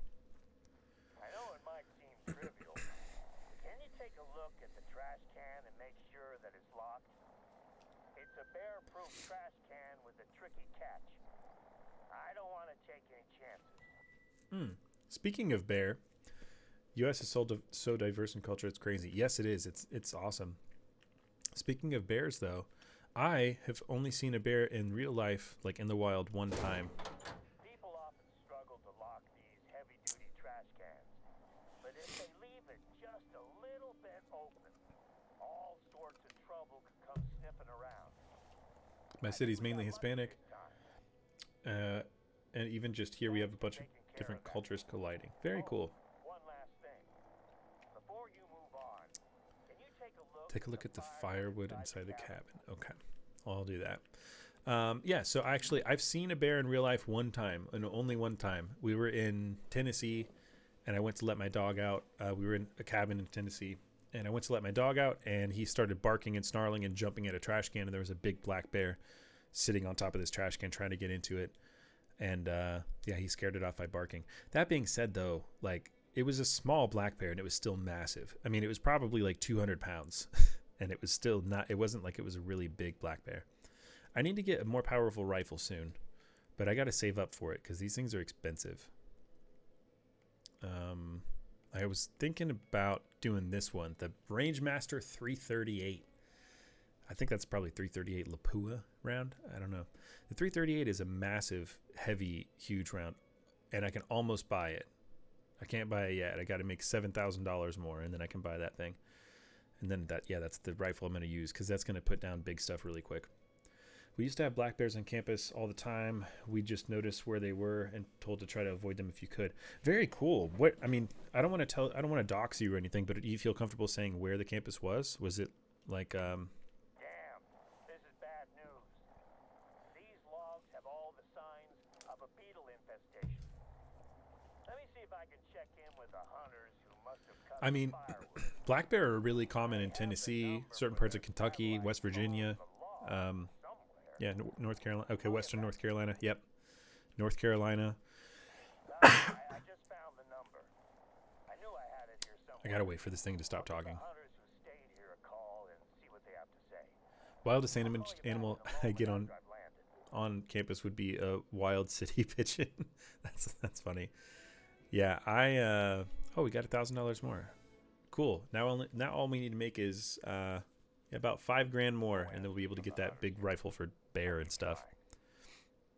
I know it might seem trivial, but can you take a look at the trash can and make sure that it's locked? It's a bear-proof trash can with a tricky catch. I don't want to take any chances. Speaking of bear, U.S. is so diverse in culture, it's crazy. Yes, it is. It's awesome. Speaking of bears, though, I have only seen a bear in real life, like in the wild, one time. People often struggle to lock these heavy-duty trash cans, but if they leave it just a little bit open, all sorts of trouble could come sniffing around. My city's mainly Hispanic, and even just here we have a bunch of different cultures colliding. Very cool. One last thing. Before you move on, can you Take a look at the firewood inside the cabin. Okay, I'll do that. Yeah, so actually, I've seen a bear in real life one time, and only one time. We were in Tennessee, and I went to let my dog out. We were in a cabin in Tennessee, and I went to let my dog out, and he started barking and snarling and jumping at a trash can, and there was a big black bear sitting on top of this trash can trying to get into it. And yeah, he scared it off by barking. That being said, though, like, it was a small black bear, and it was still massive. I mean, it was probably like 200 pounds, and it was still not, it wasn't like it was a really big black bear. I need to get a more powerful rifle soon, but I got to save up for it because these things are expensive. I was thinking about doing this one, the Rangemaster 338. I think that's probably 338 Lapua round. I don't know. The 338 is a massive, heavy, huge round, and I can almost buy it. I can't buy it yet. I got to make $7,000 more, and then I can buy that thing. And then that's the rifle I'm going to use because that's going to put down big stuff really quick. We used to have black bears on campus all the time. We just noticed where they were and told to try to avoid them if you could. Very cool. What I mean, I don't want to dox you or anything, but do you feel comfortable saying where the campus was? Was it like Damn, this is bad news. These logs have all the signs of a beetle infestation. Let me see if I can check in with the hunters who must have cut I mean, firewood. black bear are really common in Tennessee, certain parts of Kentucky, West Virginia. Yeah, North Carolina. Okay, Western North Carolina. Yep. North Carolina. I just found the number. I knew I had it here somewhere. I gotta wait for this thing to stop talking. The hunters who stayed here a call and see what they have to say. Wildest animal I get on campus would be a wild city pigeon. That's funny. Yeah, we got $1,000 more. Cool. Now all we need to make is about $5,000 more, and then we'll be able to get that big rifle for bear and stuff.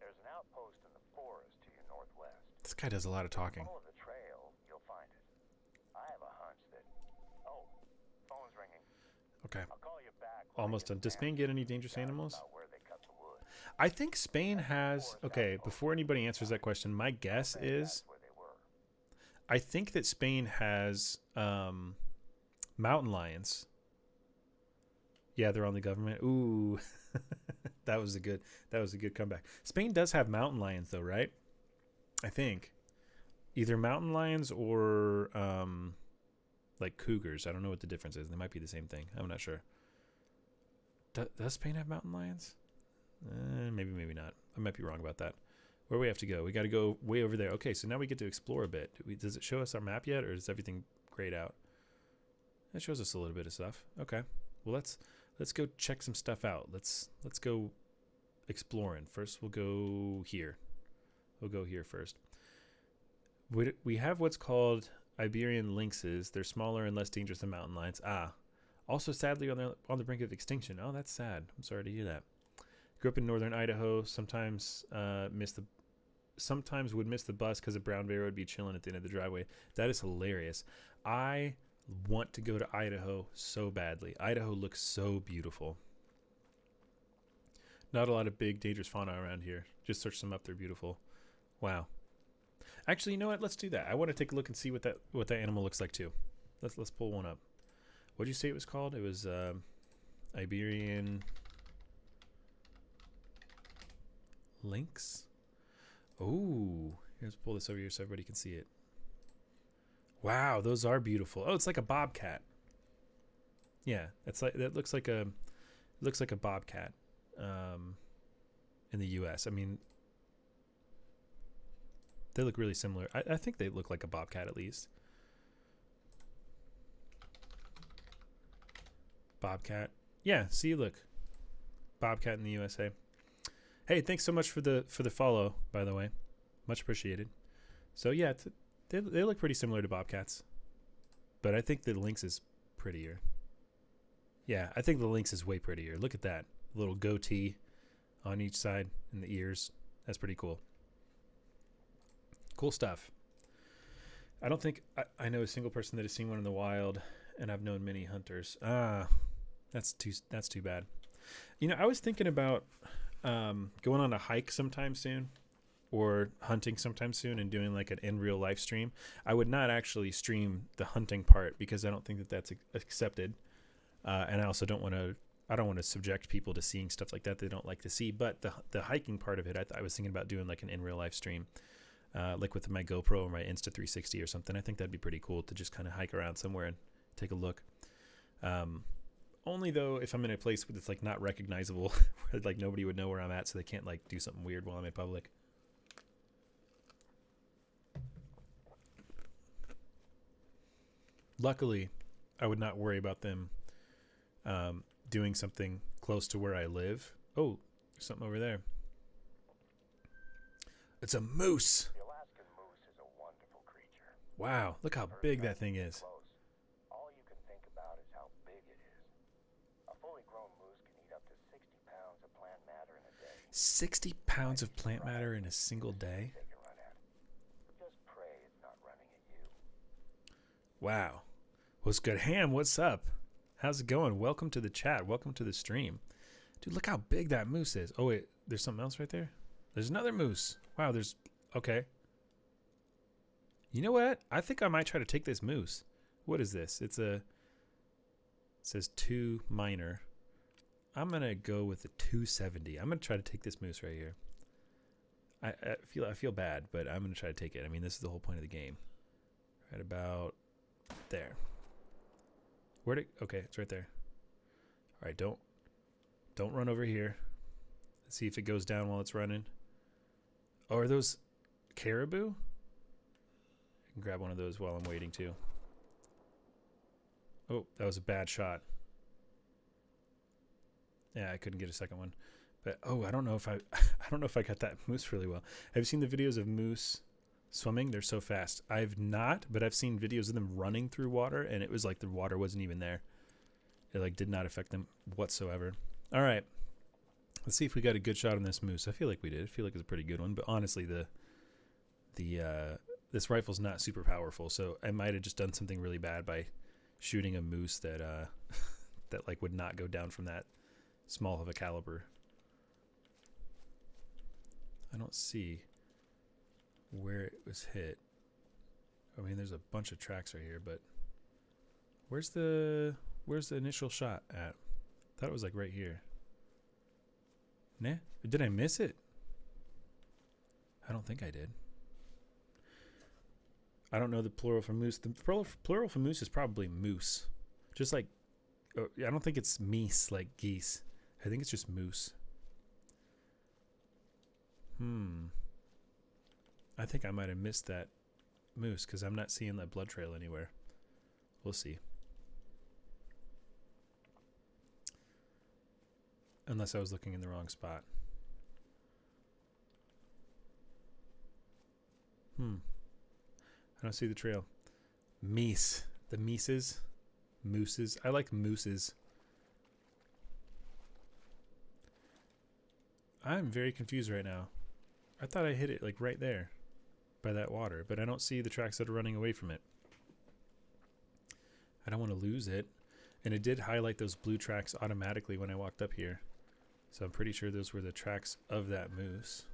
There's an outpost in the forest to your northwest. This guy does a lot of talking. Follow the trail, you'll find it. I have a hunch that... Oh, phone's ringing. Okay. I'll call you back. when I Almost get done. Does an Spain get any answer dangerous about animals? where they cut the wood. I think Spain has... Okay, before anybody answers that question, my guess is... That's where they were. I think that Spain has mountain lions. Yeah, they're on the government. Ooh, that was a good comeback. Spain does have mountain lions, though, right? I think either mountain lions or like cougars. I don't know what the difference is. They might be the same thing. I'm not sure. Does Spain have mountain lions? Maybe not. I might be wrong about that. Where do we have to go? We got to go way over there. Okay, so now we get to explore a bit. Does it show us our map yet, or is everything grayed out? It shows us a little bit of stuff. Okay, well let's go check some stuff out. Let's go exploring. First, we'll go here. We'll go here first. We have what's called Iberian lynxes. They're smaller and less dangerous than mountain lions. Also sadly on the brink of extinction. Oh, that's sad. I'm sorry to hear that. Grew up in northern Idaho. Sometimes would miss the bus because a brown bear would be chilling at the end of the driveway. That is hilarious. I want to go to Idaho so badly. Idaho looks so beautiful. Not a lot of big dangerous fauna around here. Just search them up. They're beautiful. Wow. Actually, you know what? Let's do that. I want to take a look and see what that animal looks like too. Let's pull one up. What did you say it was called? It was Iberian lynx. Oh, let's pull this over here so everybody can see it. Wow, those are beautiful. Oh, it's like a bobcat. Yeah, that looks like a bobcat in the U.S. I mean, they look really similar. I think they look like a bobcat at least. Bobcat. Yeah, see, look. Bobcat in the USA. Hey, thanks so much for the follow, by the way. Much appreciated. So yeah, they look pretty similar to bobcats, but I think the lynx is prettier. Yeah, I think the lynx is way prettier. Look at that little goatee on each side and the ears. That's pretty cool. Cool stuff. I don't think I know a single person that has seen one in the wild, and I've known many hunters. That's too bad. You know, I was thinking about going on a hike sometime soon, or hunting sometime soon, and doing like an in real life stream. I would not actually stream the hunting part because I don't think that that's accepted, and I also don't want to subject people to seeing stuff like that they don't like to see. But the hiking part of it, I was thinking about doing like an in real life stream, like with my GoPro or my Insta360 or something. I think that'd be pretty cool to just kind of hike around somewhere and take a look. Only though if I'm in a place that's like not recognizable, where like nobody would know where I'm at, so they can't like do something weird while I'm in public. Luckily, I would not worry about them doing something close to where I live. Oh, there's something over there. It's a moose. The Alaskan moose is a wonderful creature. Wow, look how big that thing is. Close. All you can think about is how big it is. A fully grown moose can eat up to 60 pounds of plant matter in a day. 60 pounds of plant matter in a single day? They can run at. Just pray it's not running at you. Wow. What's good? Ham, what's up? How's it going? Welcome to the chat. Welcome to the stream. Dude, look how big that moose is. Oh, wait. There's something else right there? There's another moose. Wow, there's... Okay. You know what? I think I might try to take this moose. What is this? It says 2 minor. I'm going to go with the 270. I'm going to try to take this moose right here. I feel bad, but I'm going to try to take it. I mean, this is the whole point of the game. Right about there. Okay, it's right there. All right, don't run over here. Let's see if it goes down while it's running. Oh, are those caribou? I can grab one of those while I'm waiting too. Oh, that was a bad shot. Yeah, I couldn't get a second one. But I don't know if I got that moose really well. Have you seen the videos of moose swimming? They're so fast. I've not, but I've seen videos of them running through water, and it was like the water wasn't even there. It like did not affect them whatsoever. All right. Let's see if we got a good shot on this moose. I feel like we did. I feel like it's a pretty good one. But honestly, this rifle's not super powerful, so I might have just done something really bad by shooting a moose that that like would not go down from that small of a caliber. I don't see where it was hit. I mean, there's a bunch of tracks right here, but where's the initial shot at? Thought it was like right here. Nah, did I miss it? I don't think I did. I don't know the plural for moose. The plural for moose is probably moose. Just like, I don't think it's meese like geese. I think it's just moose. I think I might have missed that moose because I'm not seeing that blood trail anywhere. We'll see. Unless I was looking in the wrong spot. I don't see the trail. Meese. The meeses. Mooses. I like mooses. I'm very confused right now. I thought I hit it like right there by that water, but I don't see the tracks that are running away from it. I don't want to lose it. And it did highlight those blue tracks automatically when I walked up here. So I'm pretty sure those were the tracks of that moose.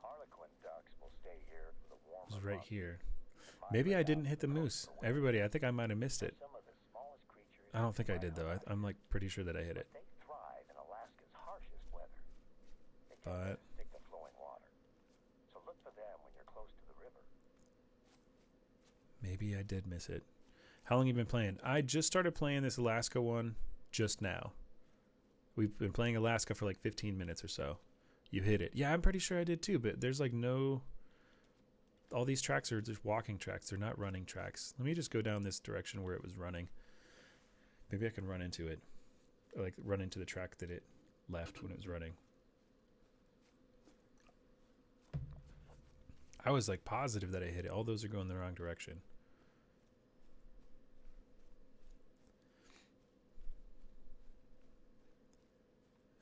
Harlequin ducks will stay here for the warmer It was right months. here. Maybe I didn't hit the moose. Everybody, I think I might have missed it. Some of the smallest creatures I don't think I did, though. I'm like pretty sure that I hit it. they thrive in Alaska's harshest weather. They tend But to stick to flowing water. So look for them when you're close to the river. maybe I did miss it. How long have you been playing? I just started playing this Alaska one just now. We've been playing Alaska for like 15 minutes or so. You hit it. Yeah, I'm pretty sure I did too, but there's like no... All these tracks are just walking tracks. They're not running tracks. Let me just go down this direction where it was running. Maybe I can run into it. Or like run into the track that it left when it was running. I was like positive that I hit it. All those are going the wrong direction.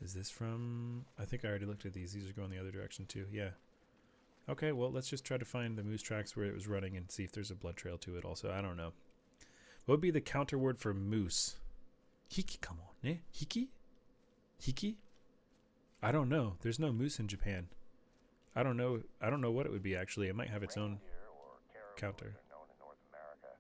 Is this from... I think I already looked at these. These are going the other direction too. Yeah. Okay, well, let's just try to find the moose tracks where it was running and see if there's a blood trail to it also. I don't know. What would be the counter word for moose? Hiki, come on. Eh? Hiki? Hiki? I don't know. There's no moose in Japan. I don't know what it would be, actually. It might have its own Reindeer or caribou, counter. as they're known in North America,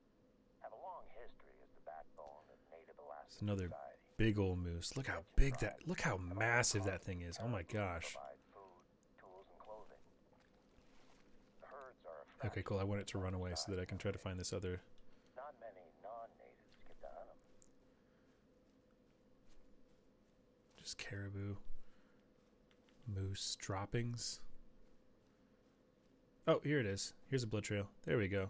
have a long history as the backbone of native Alaskan It's another society. big old moose. Look how big that... Look how massive that thing is. Oh my gosh. Provide food, tools, and clothing. The herds are a Okay, cool. I want it to run away so that I can try to find this other... Not many non-natives get to hunt them. Just caribou. Moose droppings. Oh, here it is. Here's a blood trail. There we go.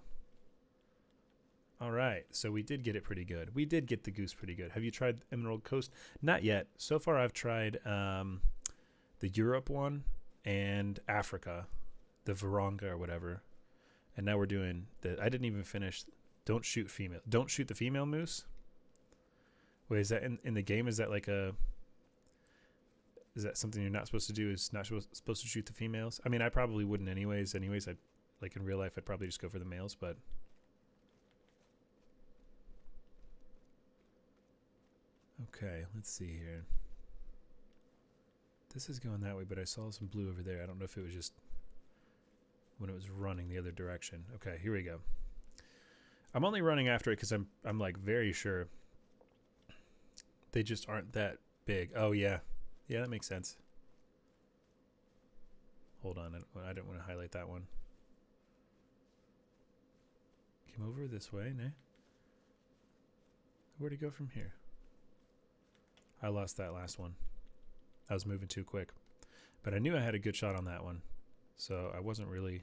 All right. So we did get it pretty good. We did get the goose pretty good. Have you tried Emerald Coast? Not yet. So far, I've tried the Europe one and Africa, the Virunga or whatever. And now we're doing the... I didn't even finish... Don't shoot female. Don't shoot the female moose? Wait, is that in the game? Is that like a... Is that something you're not supposed to do? Is not supposed to shoot the females? I mean, I probably wouldn't anyways. I'd like in real life, I'd probably just go for the males, but... Okay, let's see here. This is going that way, but I saw some blue over there. I don't know if it was just when it was running the other direction. Okay, here we go. I'm only running after it because I'm like very sure they just aren't that big. Oh yeah. Yeah, that makes sense. Hold on, I don't want to highlight that one. Came over this way, nah? Where'd it go from here? I lost that last one. I was moving too quick. But I knew I had a good shot on that one. So I wasn't really...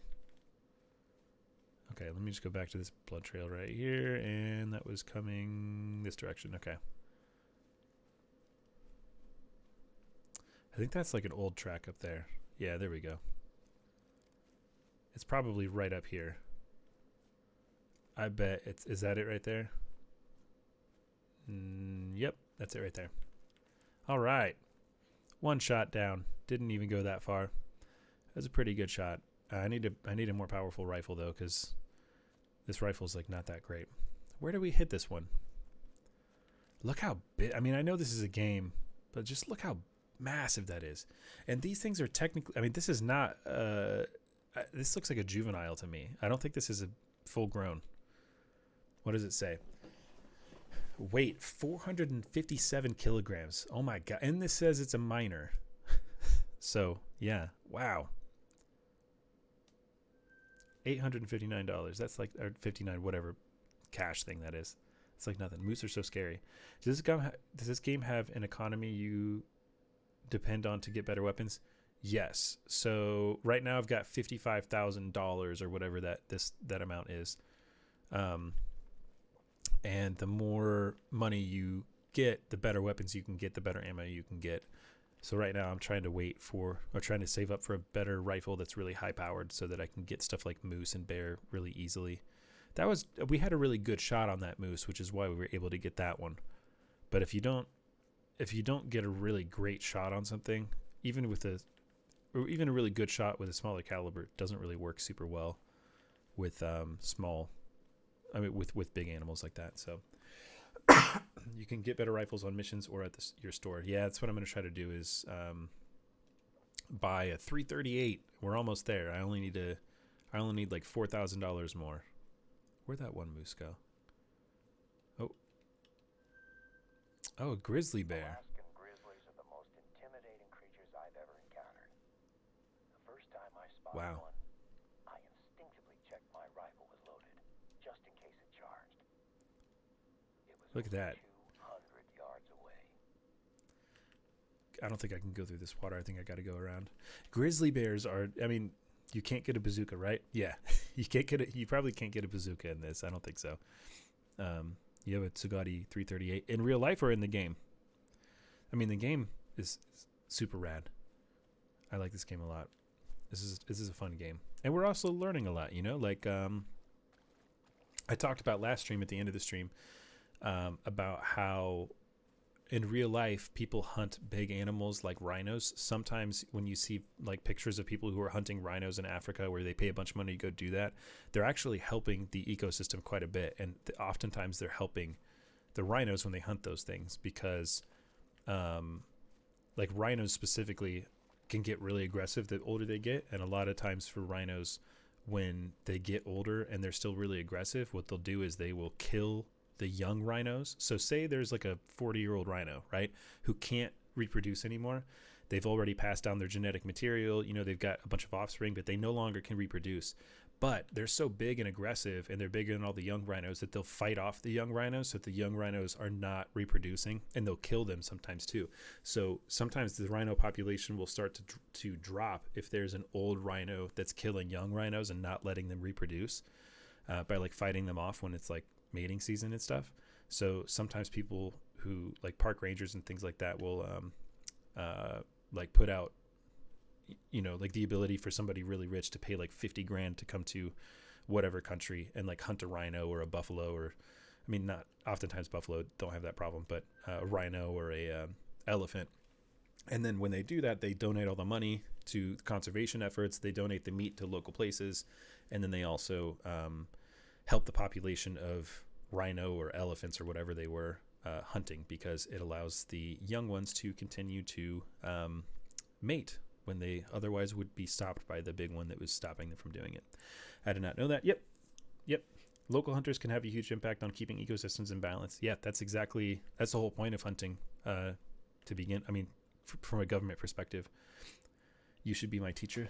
Okay, let me just go back to this blood trail right here. And that was coming this direction. Okay. I think that's like an old track up there. Yeah, there we go. It's probably right up here. I bet it's... Is that it right there? Yep, that's it right there. All right. One shot down. Didn't even go that far. That's a pretty good shot. I need a more powerful rifle though, because this rifle's like not that great. Where do we hit this one? Look how big. I mean, I know this is a game, but just look how massive that is. And these things are technically, I mean, this is not, this looks like a juvenile to me. I don't think this is a full grown. What does it say? Weight, 457 kilograms. Oh my God. And this says it's a minor. So, yeah. Wow. $859. That's like, or 59, whatever cash thing that is. It's like nothing. Moose are so scary. Does this game have an economy you depend on to get better weapons? Yes. So right now I've got $55,000 or whatever that amount is. And the more money you get, the better weapons you can get, the better ammo you can get. So right now I'm trying to save up for a better rifle that's really high powered so that I can get stuff like moose and bear really easily. We had a really good shot on that moose, which is why we were able to get that one. But if you don't get a really great shot on something, even a really good shot with a smaller caliber, it doesn't really work super well with with big animals like that. So you can get better rifles on missions or at your store. Yeah, that's what I'm going to try to do is buy a 338. We're almost there. I only need like $4,000 more. Where'd that one moose go? Oh, a grizzly bear. Alaskan grizzlies are the most intimidating creatures I've ever encountered. The first time I spotted Wow. one, I instinctively checked my rifle was loaded, just in case it charged. It was Look at that. 200 yards away. I don't think I can go through this water. I think I got to go around. Grizzly bears are, I mean, you can't get a bazooka, right? Yeah. You probably can't get a bazooka in this. I don't think so. You have a Tsugati 338 in real life or in the game? I mean, the game is super rad. I like this game a lot. This is a fun game. And we're also learning a lot, you know? Like, I talked about last stream at the end of the stream about how in real life people hunt big animals like rhinos. Sometimes when you see like pictures of people who are hunting rhinos in Africa where they pay a bunch of money to go do that, they're actually helping the ecosystem quite a bit. And oftentimes they're helping the rhinos when they hunt those things because like rhinos specifically can get really aggressive the older they get. And a lot of times for rhinos, when they get older and they're still really aggressive, what they'll do is they will kill the young rhinos. So say there's like a 40-year-old rhino, right, who can't reproduce anymore. They've already passed down their genetic material. You know, they've got a bunch of offspring, but they no longer can reproduce. But they're so big and aggressive, and they're bigger than all the young rhinos that they'll fight off the young rhinos so that the young rhinos are not reproducing, and they'll kill them sometimes too. So sometimes the rhino population will start to drop if there's an old rhino that's killing young rhinos and not letting them reproduce by like fighting them off when it's like mating season and stuff. So sometimes people who like park rangers and things like that will like put out, you know, like the ability for somebody really rich to pay like 50 grand to come to whatever country and like hunt a rhino or a buffalo, or I mean, not oftentimes buffalo don't have that problem, but a rhino or a elephant. And then when they do that, they donate all the money to conservation efforts. They donate the meat to local places. And then they also help the population of rhino or elephants or whatever they were hunting, because it allows the young ones to continue to mate when they otherwise would be stopped by the big one that was stopping them from doing it. I did not know that. Yep. Local hunters can have a huge impact on keeping ecosystems in balance. Yeah, that's the whole point of hunting to begin. I mean, from a government perspective. You should be my teacher.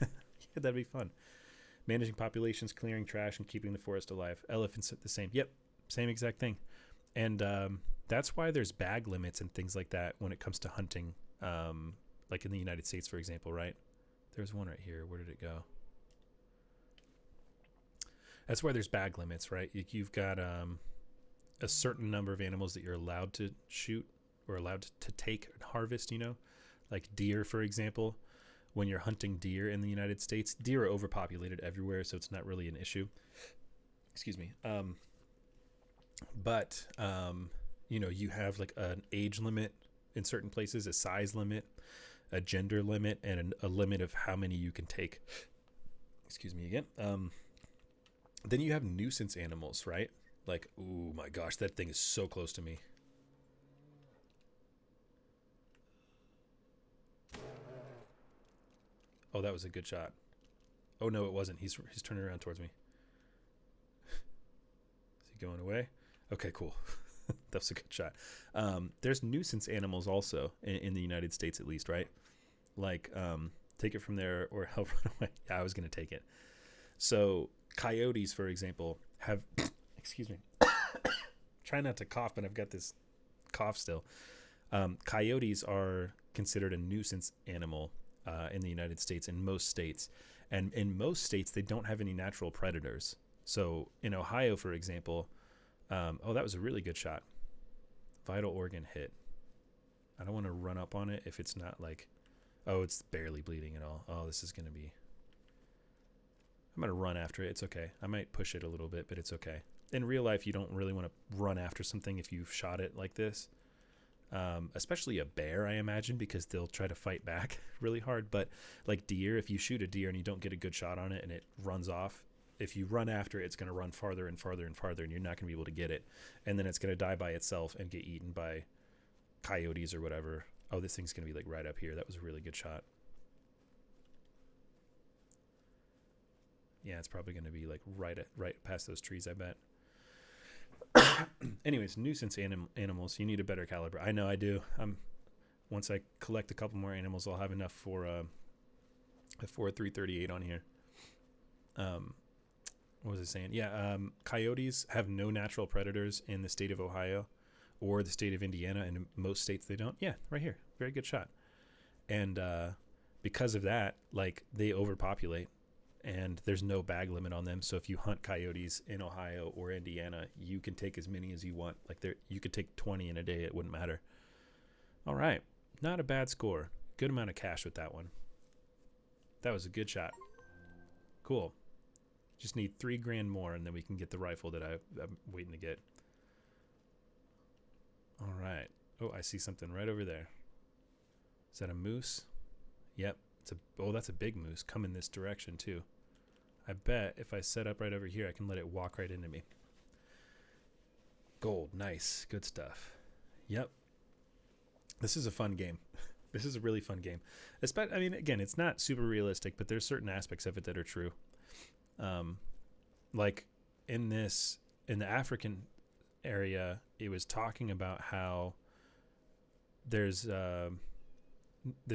Yeah, that'd be fun. Managing populations, clearing trash, and keeping the forest alive. Elephants are the same. Yep, same exact thing. And that's why there's bag limits and things like that when it comes to hunting, like in the United States, for example, right? There's one right here. Where did it go? That's why there's bag limits, right? You've got a certain number of animals that you're allowed to shoot or allowed to take and harvest, you know? Like deer, for example. When you're hunting deer in the United States, deer are overpopulated everywhere, so it's not really an issue. Excuse me. But you know, you have like an age limit in certain places, a size limit, a gender limit, and a limit of how many you can take. Excuse me again. Then you have nuisance animals, right? Like, oh my gosh, that thing is so close to me. Oh, that was a good shot. Oh no, it wasn't. He's turning around towards me. Is he going away? Okay, cool. That was a good shot. There's nuisance animals also in the United States, at least, right? Like, take it from there or help run away. Yeah, I was going to take it. So coyotes, for example, have, excuse me, try not to cough, but I've got this cough still. Coyotes are considered a nuisance animal in the United States, in most states. And in most states, they don't have any natural predators. So in Ohio, for example, oh, that was a really good shot. Vital organ hit. I don't want to run up on it if it's not like, oh, it's barely bleeding at all. Oh, this is going to be, I'm going to run after it. It's okay. I might push it a little bit, but it's okay. In real life, you don't really want to run after something if you've shot it like this. Especially a bear, I imagine, because they'll try to fight back really hard. But like deer, if you shoot a deer and you don't get a good shot on it and it runs off, if you run after it, it's going to run farther and farther and farther, and you're not going to be able to get it. And then it's going to die by itself and get eaten by coyotes or whatever. Oh, this thing's going to be like right up here. That was a really good shot. Yeah, it's probably going to be like right past those trees, I bet. Anyways, nuisance animals. You need a better caliber. I know I do. Once I collect a couple more animals, I'll have enough for a 338 on here. What was I saying? Yeah, coyotes have no natural predators in the state of Ohio or the state of Indiana, and in most states they don't. Yeah, right here. Very good shot. And because of that, like, they overpopulate, and there's no bag limit on them. So if you hunt coyotes in Ohio or Indiana, you can take as many as you want. Like, you could take 20 in a day. It wouldn't matter. All right. Not a bad score. Good amount of cash with that one. That was a good shot. Cool. Just need $3,000 more, and then we can get the rifle that I'm waiting to get. All right. Oh, I see something right over there. Is that a moose? Yep. That's a big moose coming this direction too. I bet if I set up right over here, I can let it walk right into me. Gold. Nice. Good stuff. Yep. This is a fun game. This is a really fun game. I mean, again, it's not super realistic, but there's certain aspects of it that are true. Like in the African area, it was talking about how there's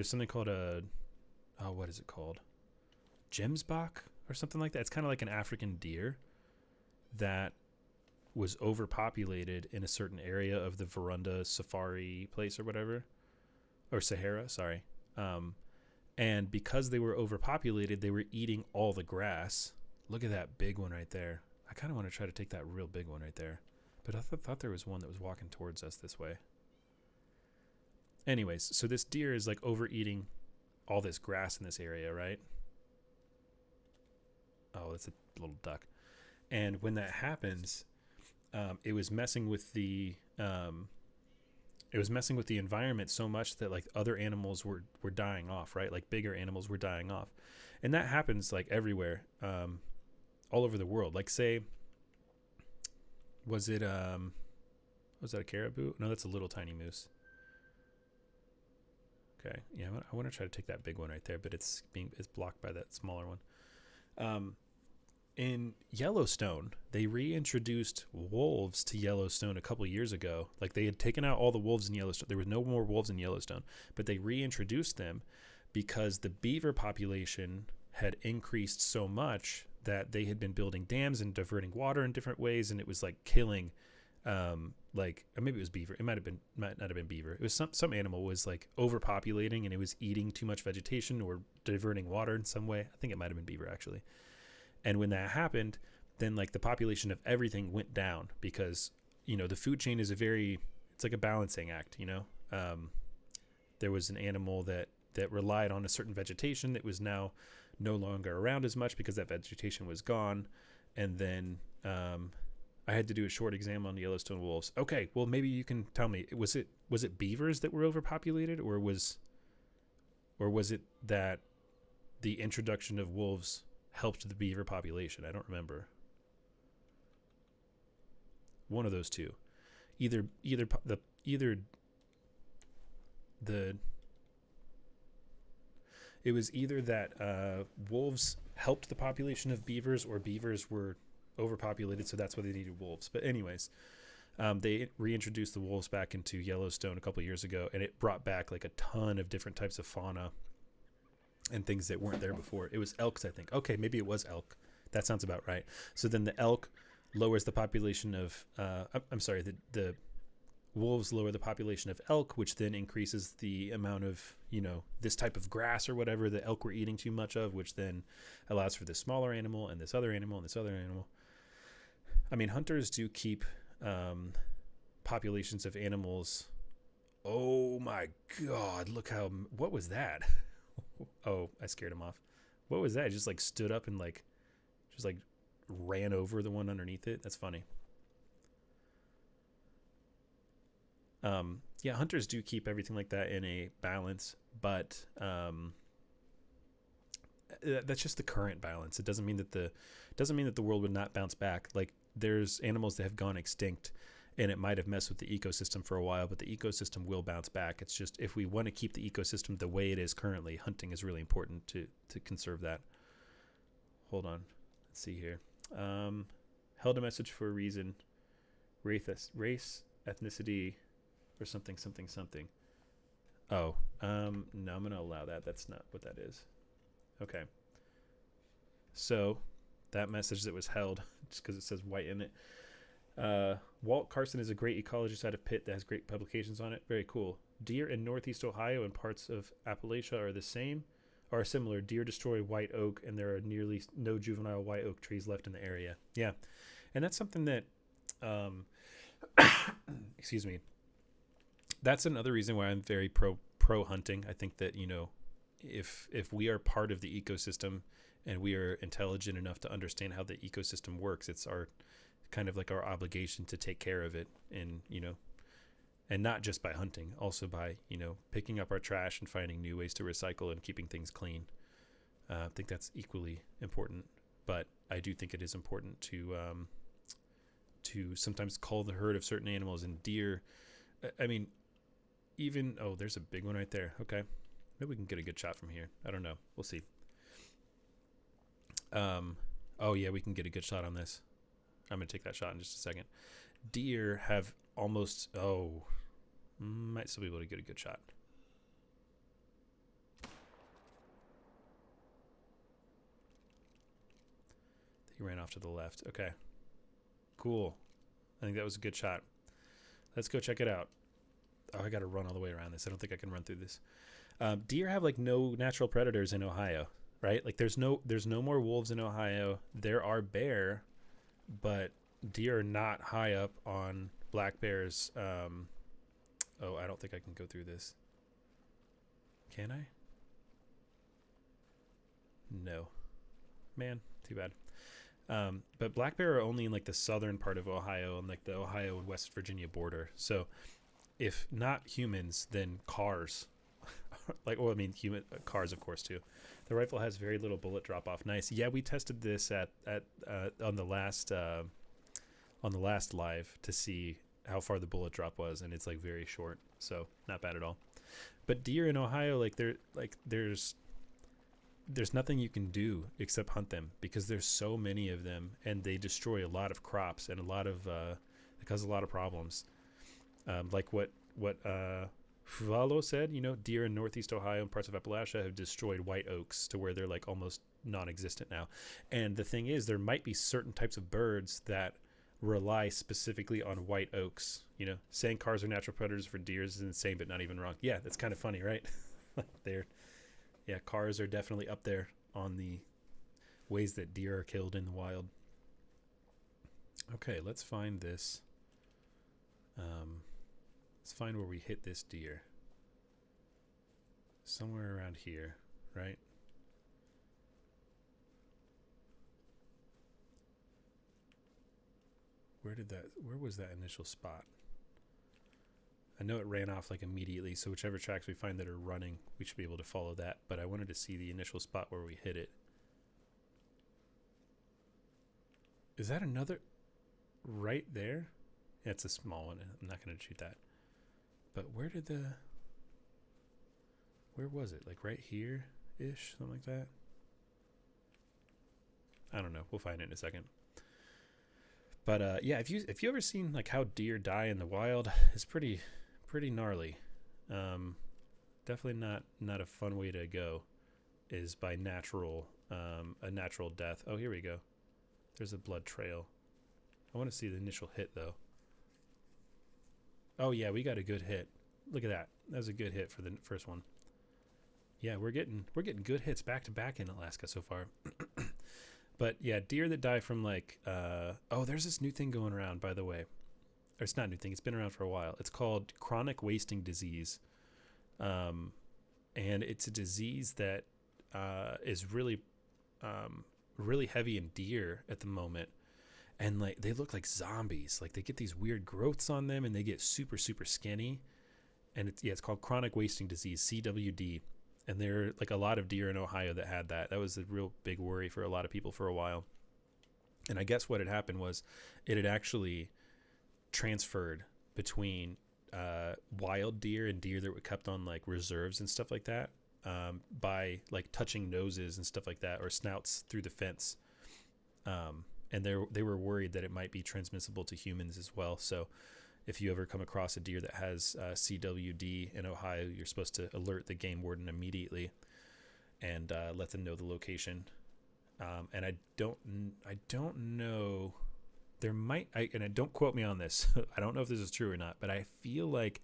something called what is it called? Gemsbok or something like that. It's kind of like an African deer that was overpopulated in a certain area of the Virunga safari place or whatever, or Sahara, sorry. And because they were overpopulated, they were eating all the grass. Look at that big one right there. I kind of want to try to take that real big one right there. But I thought there was one that was walking towards us this way. Anyways, so this deer is like overeating all this grass in this area, right? Oh, that's a little duck. And when that happens, it was messing with the environment so much that like other animals were dying off, right? Like bigger animals were dying off. And that happens like everywhere, all over the world. Like, say, was that a caribou? No, that's a little tiny moose. Okay, yeah, I want to try to take that big one right there, but it's blocked by that smaller one. In Yellowstone, they reintroduced wolves to Yellowstone a couple years ago. Like, they had taken out all the wolves in Yellowstone. There was no more wolves in Yellowstone, but they reintroduced them because the beaver population had increased so much that they had been building dams and diverting water in different ways, and it was like killing, or maybe it was beaver. It might not have been beaver. It was some animal was like overpopulating, and it was eating too much vegetation or diverting water in some way. I think it might have been beaver, actually. And when that happened, then like the population of everything went down because, the food chain is it's like a balancing act, There was an animal that relied on a certain vegetation that was now no longer around as much because that vegetation was gone. And then I I had to do a short exam on Yellowstone wolves. Okay, well maybe you can tell me. Was it beavers that were overpopulated, or was it that the introduction of wolves helped the beaver population? I don't remember. One of those two. Either it was either that wolves helped the population of beavers, or beavers were overpopulated, so that's why they needed wolves. But anyways, they reintroduced the wolves back into Yellowstone a couple of years ago, and it brought back like a ton of different types of fauna and things that weren't there before. It was elks, I think. Okay, maybe it was elk. That sounds about right. So then the elk lowers the population of the wolves lower the population of elk, which then increases the amount of, this type of grass or whatever the elk were eating too much of, which then allows for this smaller animal and this other animal and this other animal. I mean, hunters do keep populations of animals. Oh my God, what was that? Oh, I scared him off. What was that? It just like stood up and just ran over the one underneath it. That's funny. Yeah, hunters do keep everything like that in a balance, but that's just the current balance. It doesn't mean that the world would not bounce back. Like, there's animals that have gone extinct, and it might have messed with the ecosystem for a while, but the ecosystem will bounce back. It's just, if we want to keep the ecosystem the way it is currently, hunting is really important to conserve that. Hold on, let's see here. Held a message for a reason. Race, ethnicity, or something. Oh, no, I'm gonna allow that. That's not what that is. Okay. So that message that was held, just because it says white in it. Walt Carson is a great ecologist out of Pitt that has great publications on it. Very cool. Deer in Northeast Ohio and parts of Appalachia are similar. Deer destroy white oak, and there are nearly no juvenile white oak trees left in the area. Yeah. And that's something that, excuse me. That's another reason why I'm very pro hunting. I think that, if we are part of the ecosystem and we are intelligent enough to understand how the ecosystem works, it's our kind of like our obligation to take care of it, and and not just by hunting, also by picking up our trash and finding new ways to recycle and keeping things clean. I think that's equally important, but I do think it is important to sometimes cull the herd of certain animals. And deer, I mean, there's a big one right there. Okay, maybe we can get a good shot from here. I don't know. We'll see. Oh yeah, we can get a good shot on this. I'm gonna take that shot in just a second. Deer have might still be able to get a good shot. He ran off to the left. Okay, cool. I think that was a good shot. Let's go check it out. Oh, I got to run all the way around this. I don't think I can run through this. Deer have no natural predators in Ohio, right? Like, there's no more wolves in Ohio. There are bear, but deer are not high up on black bears. I don't think I can go through this. Can I? No. Man, too bad. But black bear are only in the southern part of Ohio, and the Ohio and West Virginia border. So if not humans, then cars. Cars, of course, too. The rifle has very little bullet drop off. Nice. Yeah, we tested this on the last live to see how far the bullet drop was, and it's very short, so not bad at all. But deer in Ohio, there's nothing you can do except hunt them, because there's so many of them, and they destroy a lot of crops and it causes a lot of problems. Like what Fuvalo said, deer in Northeast Ohio and parts of Appalachia have destroyed white oaks to where they're almost non-existent now. And the thing is, there might be certain types of birds that rely specifically on white oaks. Saying cars are natural predators for deer is insane, but not even wrong. Yeah, that's kind of funny, right? Cars are definitely up there on the ways that deer are killed in the wild. Okay, let's find this. Let's find where we hit this deer. Somewhere around here, right? where was that initial spot? I know it ran off like immediately, so whichever tracks we find that are running, we should be able to follow that. But I wanted to see the initial spot where we hit it. Is that another right there? Yeah, it's a small one. I'm not going to shoot that. But where was it? Like right here-ish, something like that? I don't know. We'll find it in a second. But yeah, if you ever seen like how deer die in the wild, it's pretty gnarly. Definitely not a fun way to go. Is by a natural death. Oh, here we go. There's a blood trail. I want to see the initial hit though. Oh yeah, we got a good hit. Look at that. That was a good hit for the first one. Yeah, we're getting good hits back to back in Alaska so far. But yeah, deer that die from like oh, there's this new thing going around, by the way. Or it's not a new thing, it's been around for a while. It's called chronic wasting disease. And it's a disease that is really heavy in deer at the moment. And like they look like zombies. Like they get these weird growths on them and they get super, super skinny. And it's called chronic wasting disease, CWD. And there are like a lot of deer in Ohio that had that. That was a real big worry for a lot of people for a while. And I guess what had happened was it had actually transferred between wild deer and deer that were kept on like reserves and stuff like that by like touching noses and stuff like that, or snouts through the fence. And they were worried that it might be transmissible to humans as well. So if you ever come across a deer that has CWD in Ohio, you're supposed to alert the game warden immediately and let them know the location. And I don't know. There might, and don't quote me on this. I don't know if this is true or not, but I feel like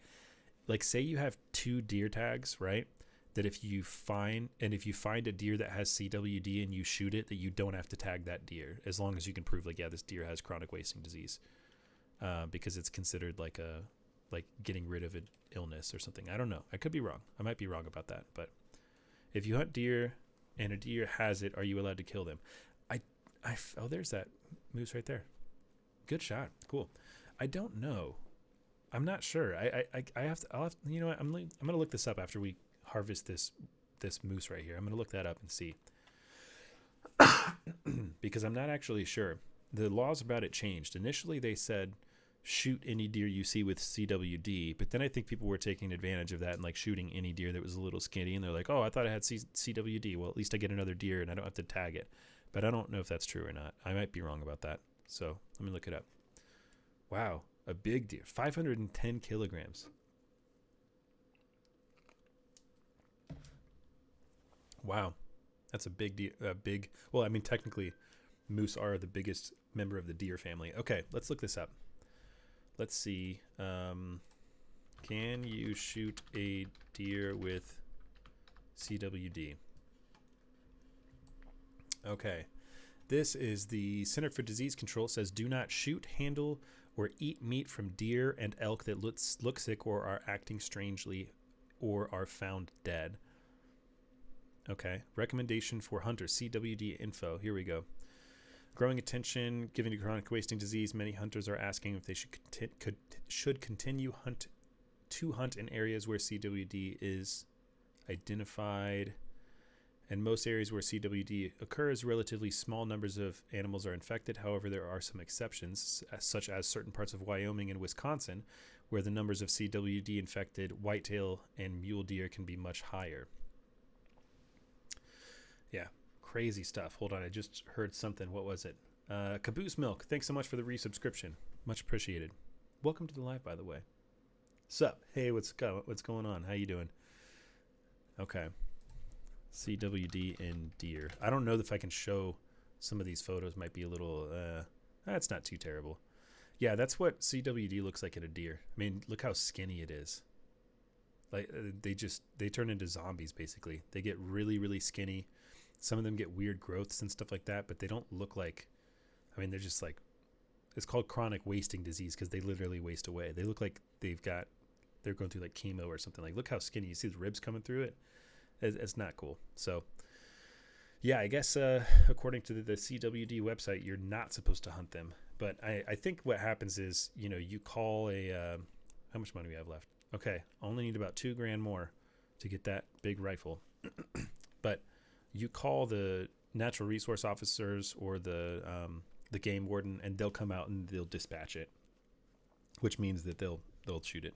say you have 2 deer tags, right? That if you find a deer that has CWD and you shoot it, that you don't have to tag that deer as long as you can prove like, yeah, this deer has chronic wasting disease. Because it's considered like getting rid of an illness or something. I don't know. I could be wrong. I might be wrong about that. But if you hunt deer and a deer has it, are you allowed to kill them? Oh, there's that moose right there. Good shot. Cool. I don't know. I'm not sure. I'll have to, you know what? I'm going to look this up after we harvest this moose right here. I'm going to look that up and see. Because I'm not actually sure. The laws about it changed. Initially, they said shoot any deer you see with CWD, but then I think people were taking advantage of that and like shooting any deer that was a little skinny, and they're like, oh, I thought I had CWD. Well, at least I get another deer and I don't have to tag it. But I don't know if that's true or not. I might be wrong about that. So let me look it up. Wow, a big deer, 510 kilograms. Wow, that's a big deer. Well, I mean, technically, moose are the biggest member of the deer family. Okay, let's look this up. Let's see. Can you shoot a deer with CWD? Okay. This is the Center for Disease Control. Says do not shoot, handle, or eat meat from deer and elk that look sick or are acting strangely or are found dead. Okay. Recommendation for hunters. CWD info. Here we go. Growing attention given to chronic wasting disease. Many hunters are asking if they should continue to hunt in areas where CWD is identified. In most areas where CWD occurs, relatively small numbers of animals are infected. However, there are some exceptions, such as certain parts of Wyoming and Wisconsin, where the numbers of CWD infected whitetail and mule deer can be much higher. Yeah, crazy stuff. Hold on, I just heard something. What was it? Caboose Milk, thanks so much for the resubscription. Much appreciated. Welcome to the live, by the way. Sup? Hey, what's going on? How you doing? Okay. CWD in deer. I don't know if I can show some of these photos. Might be a little that's not too terrible. Yeah, that's what CWD looks like in a deer. I mean, look how skinny it is. Like they turn into zombies basically. They get really, really skinny. Some of them get weird growths and stuff like that, but they don't look like, I mean, they're just like, it's called chronic wasting disease because they literally waste away. They look like they're going through like chemo or something. Like, look how skinny. You see the ribs coming through it? It's not cool. So, yeah, I guess according to the CWD website, you're not supposed to hunt them But I think what happens is, you know, you call a how much money we have left? Okay, only need about $2,000 more to get that big rifle. But you call the natural resource officers or the game warden, and they'll come out and they'll dispatch it, which means that they'll shoot it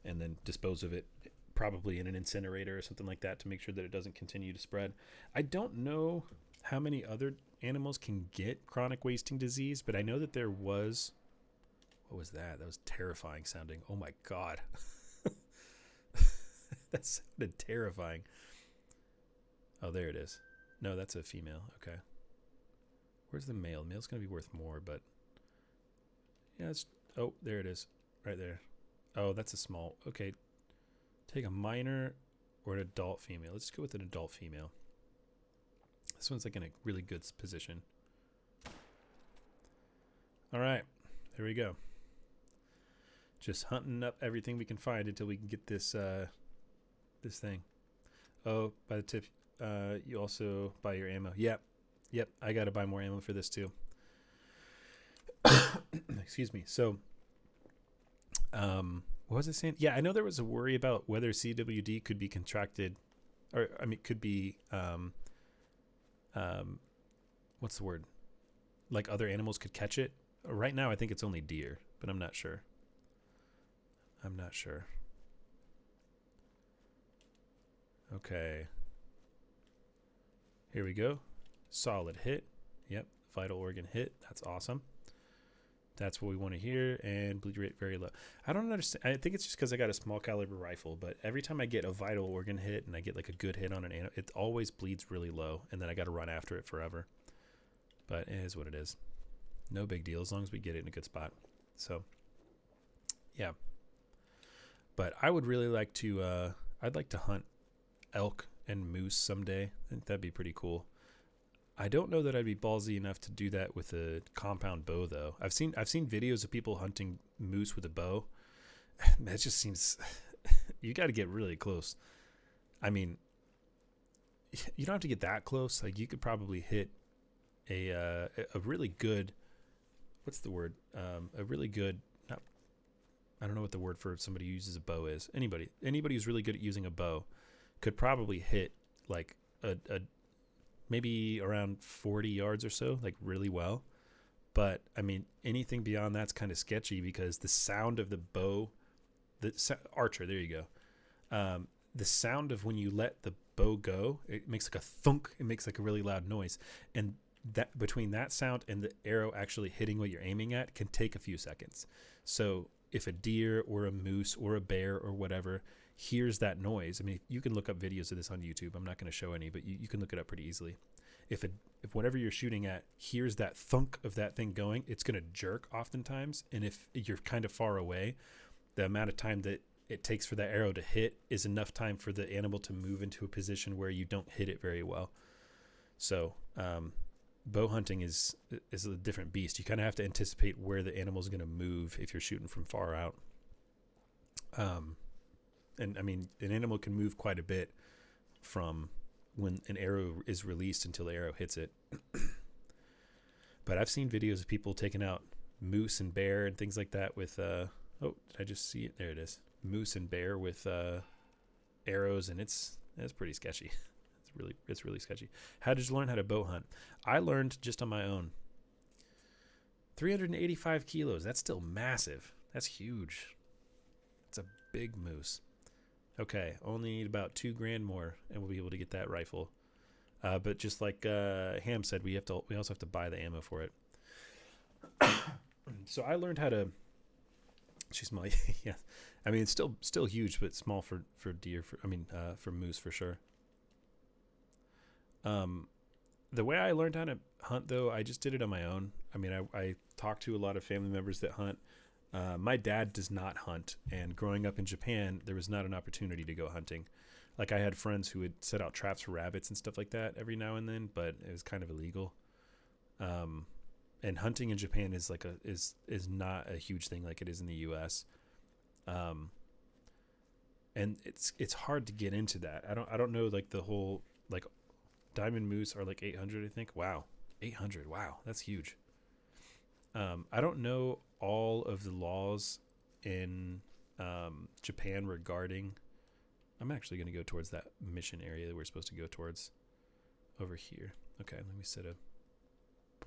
and then dispose of it, probably in an incinerator or something like that, to make sure that it doesn't continue to spread. I don't know how many other animals can get chronic wasting disease, but I know that there was. What was that? That was terrifying sounding. Oh my God. That sounded terrifying. Oh, there it is. No, that's a female. Okay. Where's the male? Male's going to be worth more, but yeah, it's, oh, there it is. Right there. Oh, that's a small. Okay. Take a minor or an adult female. Let's go with an adult female. This one's like in a really good position. All right. There we go. Just hunting up everything we can find until we can get this this thing. Oh, by the tip, you also buy your ammo. Yep. I got to buy more ammo for this too. Excuse me. So, what was I saying? Yeah, I know there was a worry about whether CWD could be contracted, or I mean, could be what's the word? Like other animals could catch it. Right now, I think it's only deer, but I'm not sure. Okay. Here we go. Solid hit. Yep. Vital organ hit. That's awesome. That's what we want to hear. And bleed rate very low. I don't understand. I think it's just because I got a small caliber rifle, but every time I get a vital organ hit and I get like a good hit on an animal, it always bleeds really low, and then I got to run after it forever. But it is what it is. No big deal as long as we get it in a good spot. So, yeah. But I would really like to, I'd like to hunt elk and moose someday. I think that'd be pretty cool. I don't know that I'd be ballsy enough to do that with a compound bow, though. I've seen videos of people hunting moose with a bow. That just seems, you got to get really close. I mean, you don't have to get that close. Like, you could probably hit a really good, what's the word? A really good, not, I don't know what the word for somebody who uses a bow is. Anybody who's really good at using a bow could probably hit like a maybe around 40 yards or so, like really well. But I mean, anything beyond that's kind of sketchy because the sound of the bow, archer, there you go. The sound of when you let the bow go, it makes like a thunk. It makes like a really loud noise. And that between that sound and the arrow actually hitting what you're aiming at can take a few seconds. So if a deer or a moose or a bear or whatever hears that noise, I mean, you can look up videos of this on YouTube. I'm not going to show any, but you can look it up pretty easily. If whatever you're shooting at hears that thunk of that thing going, it's going to jerk oftentimes. And if you're kind of far away, the amount of time that it takes for that arrow to hit is enough time for the animal to move into a position where you don't hit it very well. So, bow hunting is a different beast. You kind of have to anticipate where the animal is going to move if you're shooting from far out. And I mean, an animal can move quite a bit from when an arrow is released until the arrow hits it. But I've seen videos of people taking out moose and bear and things like that with, oh, did I just see it? There it is. Moose and bear with arrows, and it's pretty sketchy. It's really sketchy. How did you learn how to bow hunt? I learned just on my own. 385 kilos. That's still massive. That's huge. It's a big moose. Okay, only need about $2,000 more, and we'll be able to get that rifle. But just like Ham said, we also have to buy the ammo for it. So I learned how to. She's small. Yeah, I mean it's still huge, but small for deer. For moose for sure. The way I learned how to hunt, though, I just did it on my own. I mean, I talked to a lot of family members that hunt. My dad does not hunt, and growing up in Japan, there was not an opportunity to go hunting. Like, I had friends who would set out traps for rabbits and stuff like that every now and then, but it was kind of illegal. And hunting in Japan is like is not a huge thing like it is in the U.S. And it's hard to get into that. I don't know, like the whole, like, diamond moose are like 800, I think. Wow, 800. Wow, that's huge. I don't know all of the laws in Japan regarding. I'm actually going to go towards that mission area that we're supposed to go towards over here. Okay, let me set a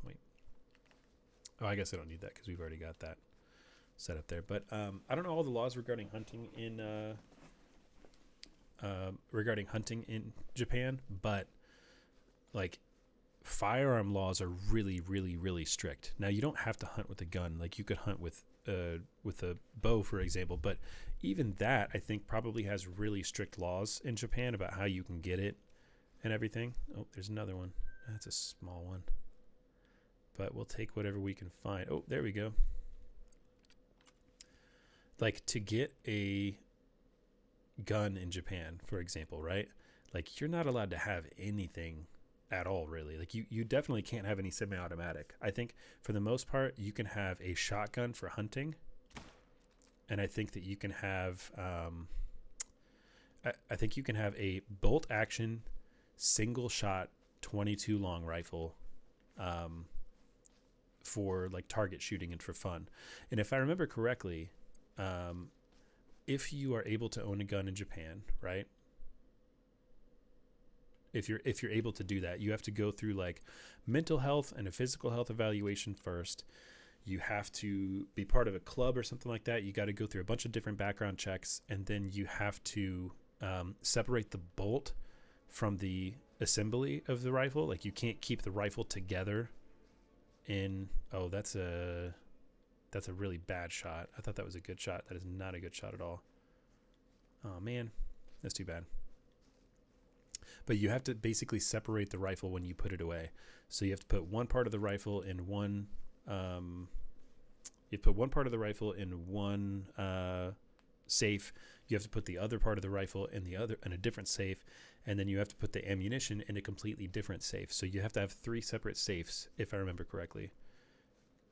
point. Oh, I guess I don't need that because we've already got that set up there. But I don't know all the laws regarding hunting in Japan, but like firearm laws are really, really, really strict. Now you don't have to hunt with a gun. Like you could hunt with a bow, for example. But even that, I think, probably has really strict laws in Japan about how you can get it and everything. Oh, there's another one. That's a small one. But we'll take whatever we can find. Oh, there we go. Like to get a gun in Japan, for example, right? Like you're not allowed to have anything at all, really. Like you definitely can't have any semi-automatic. I think for the most part, you can have a shotgun for hunting. And I think that you can have, I think you can have a bolt action single shot 22 long rifle, for like target shooting and for fun. And if I remember correctly, if you are able to own a gun in Japan, right? If you're able to do that, you have to go through like mental health and a physical health evaluation first. You have to be part of a club or something like that. You got to go through a bunch of different background checks, and then you have to separate the bolt from the assembly of the rifle. Like you can't keep the rifle together in, oh, that's a really bad shot. I thought that was a good shot. That is not a good shot at all. Oh man, that's too bad. But you have to basically separate the rifle when you put it away. So you have to put one part of the rifle in one, safe. You have to put the other part of the rifle in a different safe, and then you have to put the ammunition in a completely different safe. So you have to have 3 separate safes, if I remember correctly.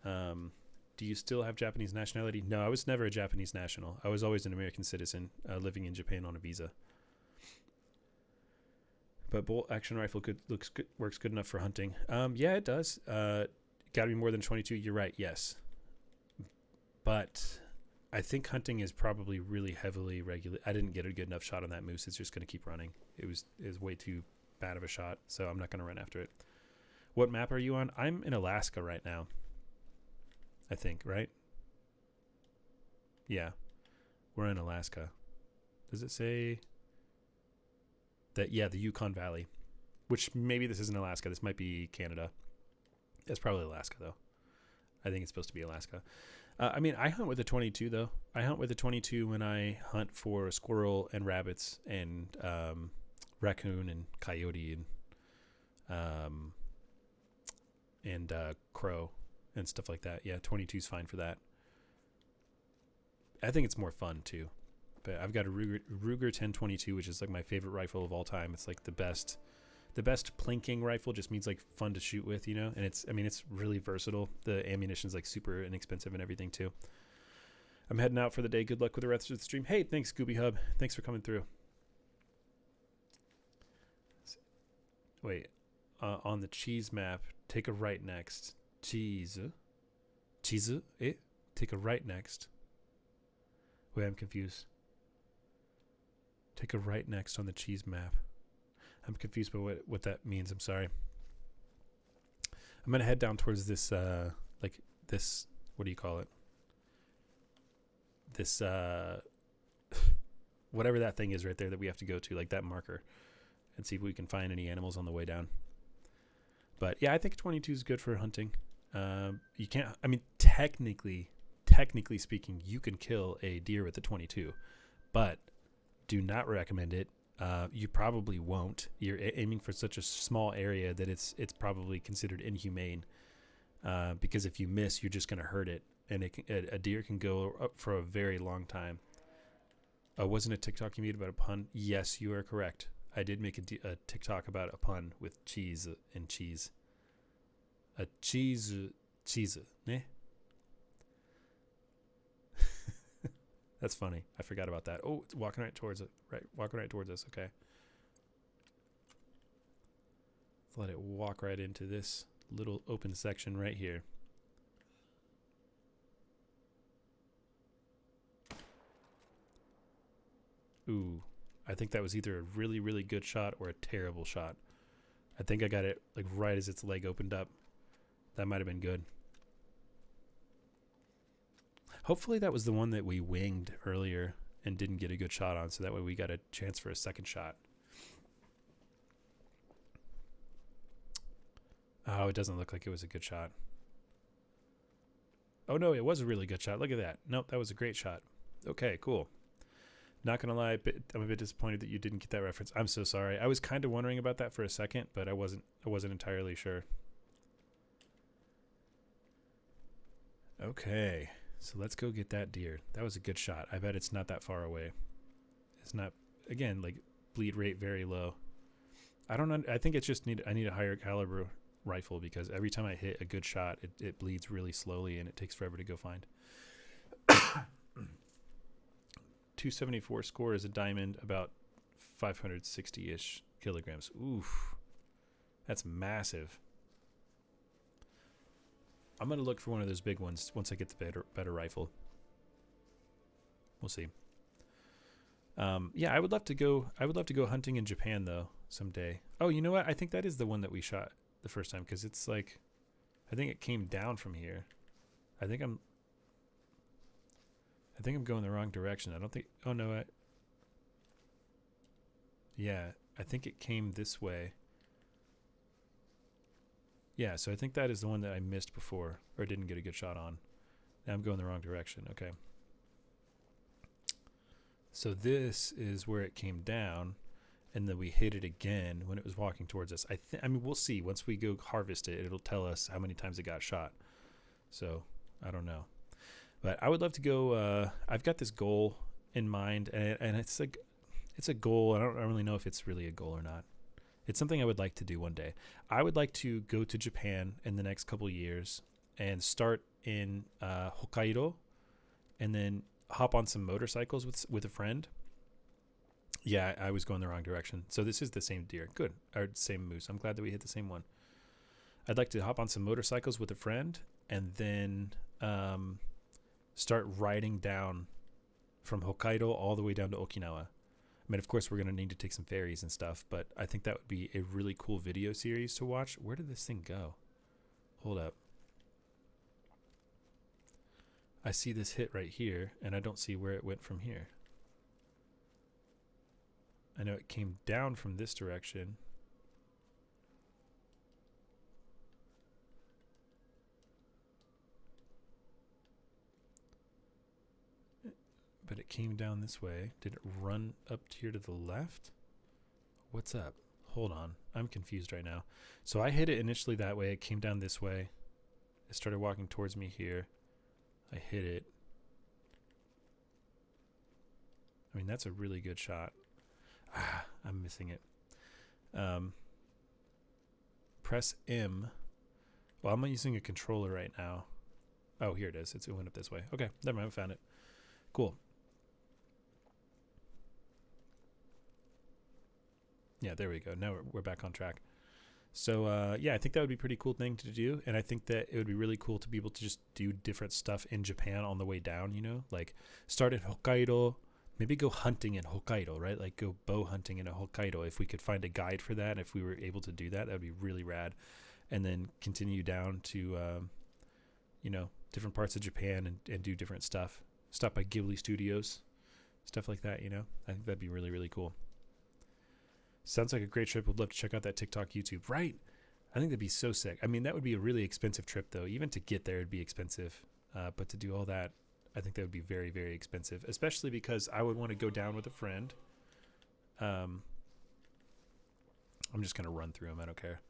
Do you still have Japanese nationality? No, I was never a Japanese national. I was always an American citizen living in Japan on a visa. But bolt action rifle works good enough for hunting. Yeah, it does. Got to be more than 22. You're right. Yes, but I think hunting is probably really heavily regulated. I didn't get a good enough shot on that moose. It's just going to keep running. It was way too bad of a shot, so I'm not going to run after it. What map are you on? I'm in Alaska right now. I think, right? Yeah, we're in Alaska. Does it say that? Yeah, the Yukon Valley, which maybe this isn't Alaska. This might be Canada. It's probably Alaska, though. I think it's supposed to be Alaska. I mean, I hunt with a 22, though. I hunt with a 22 when I hunt for squirrel and rabbits and raccoon and coyote and crow and stuff like that. Yeah, 22 is fine for that. I think it's more fun, too. But I've got a Ruger 1022, which is like my favorite rifle of all time. It's like the best plinking rifle. Just means like fun to shoot with, you know. And it's really versatile. The ammunition's like super inexpensive and everything too. I'm heading out for the day. Good luck with the rest of the stream. Hey, thanks Scooby Hub. Thanks for coming through. Wait, on the cheese map, take a right next. Cheese, take a right next. Wait, I'm confused. Take a right next on the cheese map. I'm confused by what that means. I'm sorry. I'm going to head down towards this, this, what do you call it? This, whatever that thing is right there that we have to go to, like that marker, and see if we can find any animals on the way down. But yeah, I think 22 is good for hunting. You can't, I mean, technically speaking, you can kill a deer with a 22, but do not recommend it. You probably won't. You're aiming for such a small area that it's probably considered inhumane. Because if you miss, you're just going to hurt it, and a deer can go up for a very long time. Wasn't a TikTok you made about a pun? Yes, you are correct. I did make a TikTok about a pun with cheese and cheese. A cheese, ne? That's funny. I forgot about that. Oh, it's walking right towards it. Right, walking right towards us. Okay. Let's let it walk right into this little open section right here. Ooh, I think that was either a really, really good shot or a terrible shot. I think I got it like right as its leg opened up. That might have been good. Hopefully that was the one that we winged earlier and didn't get a good shot on, so that way we got a chance for a second shot. Oh, it doesn't look like it was a good shot. Oh, no, it was a really good shot. Look at that. Nope, that was a great shot. Okay, cool. Not going to lie, I'm a bit disappointed that you didn't get that reference. I'm so sorry. I was kind of wondering about that for a second, but I wasn't entirely sure. Okay, so let's go get that deer. That was a good shot. I bet it's not that far away. It's not, again, like bleed rate very low. I don't know. I think it's just I need a higher caliber rifle because every time I hit a good shot, it bleeds really slowly and it takes forever to go find. 274 score is a diamond, about 560-ish kilograms. Oof. That's massive. I'm going to look for one of those big ones once I get the better rifle. We'll see. Yeah, I would love to go hunting in Japan though someday. Oh, you know what? I think that is the one that we shot the first time because it's like I think it came down from here. I think I'm going the wrong direction. I don't think oh no, yeah, I think it came this way. Yeah, so I think that is the one that I missed before or didn't get a good shot on. Now I'm going the wrong direction. Okay. So this is where it came down, and then we hit it again when it was walking towards us. I mean, we'll see. Once we go harvest it, it'll tell us how many times it got shot. So I don't know. But I would love to go. I've got this goal in mind, and it's a goal. I don't really know if it's really a goal or not. It's something I would like to do one day. I would like to go to Japan in the next couple of years and start in Hokkaido, and then hop on some motorcycles with a friend. Yeah, I was going the wrong direction. So this is the same deer. Good. Or same moose. I'm glad that we hit the same one. I'd like to hop on some motorcycles with a friend and then start riding down from Hokkaido all the way down to Okinawa. I mean, of course, we're going to need to take some ferries and stuff, but I think that would be a really cool video series to watch. Where did this thing go? Hold up. I see this hit right here, and I don't see where it went from here. I know it came down from this direction. But it came down this way. Did it run up here to the left? What's up? Hold on. I'm confused right now. So I hit it initially that way. It came down this way. It started walking towards me here. I hit it. I mean, that's a really good shot. I'm missing it. Press M. Well, I'm using a controller right now. Oh, here it is. It went up this way. Okay, never mind. I found it. Cool. Yeah, there we go. Now we're back on track. So, yeah, I think that would be a pretty cool thing to do. And I think that it would be really cool to be able to just do different stuff in Japan on the way down, you know? Like, start at Hokkaido, maybe go hunting in Hokkaido, right? Like, go bow hunting in Hokkaido. If we could find a guide for that, if we were able to do that, that would be really rad. And then continue down to, you know, different parts of Japan and do different stuff. Stop by Ghibli Studios, stuff like that, you know? I think that'd be really, really cool. Sounds like a great trip. Would love to check out that TikTok, YouTube. Right. I think that'd be so sick. I mean, that would be a really expensive trip, though. Even to get there, it'd be expensive. But to do all that, I think that would be very, very expensive, especially because I would want to go down with a friend. I'm just going to run through them. I don't care.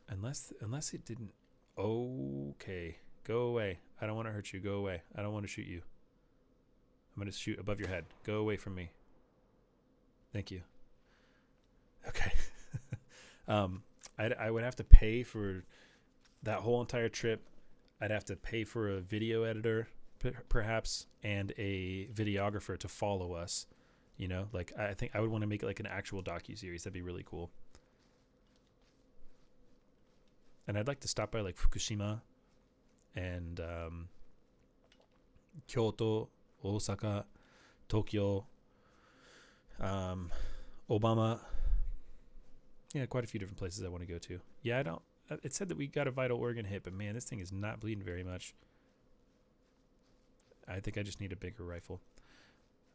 Unless it didn't. Okay. Go away. I don't want to hurt you. Go away. I don't want to shoot you. I'm going to shoot above your head. Go away from me. Thank you. Okay. I would have to pay for that whole entire trip. I'd have to pay for a video editor, perhaps, and a videographer to follow us. You know, like I think I would want to make it like an actual docuseries. That'd be really cool. And I'd like to stop by like Fukushima and Kyoto, Osaka, Tokyo, Obama. Yeah, quite a few different places I want to go to. Yeah, I don't. It said that we got a vital organ hit, but man, this thing is not bleeding very much. I think I just need a bigger rifle.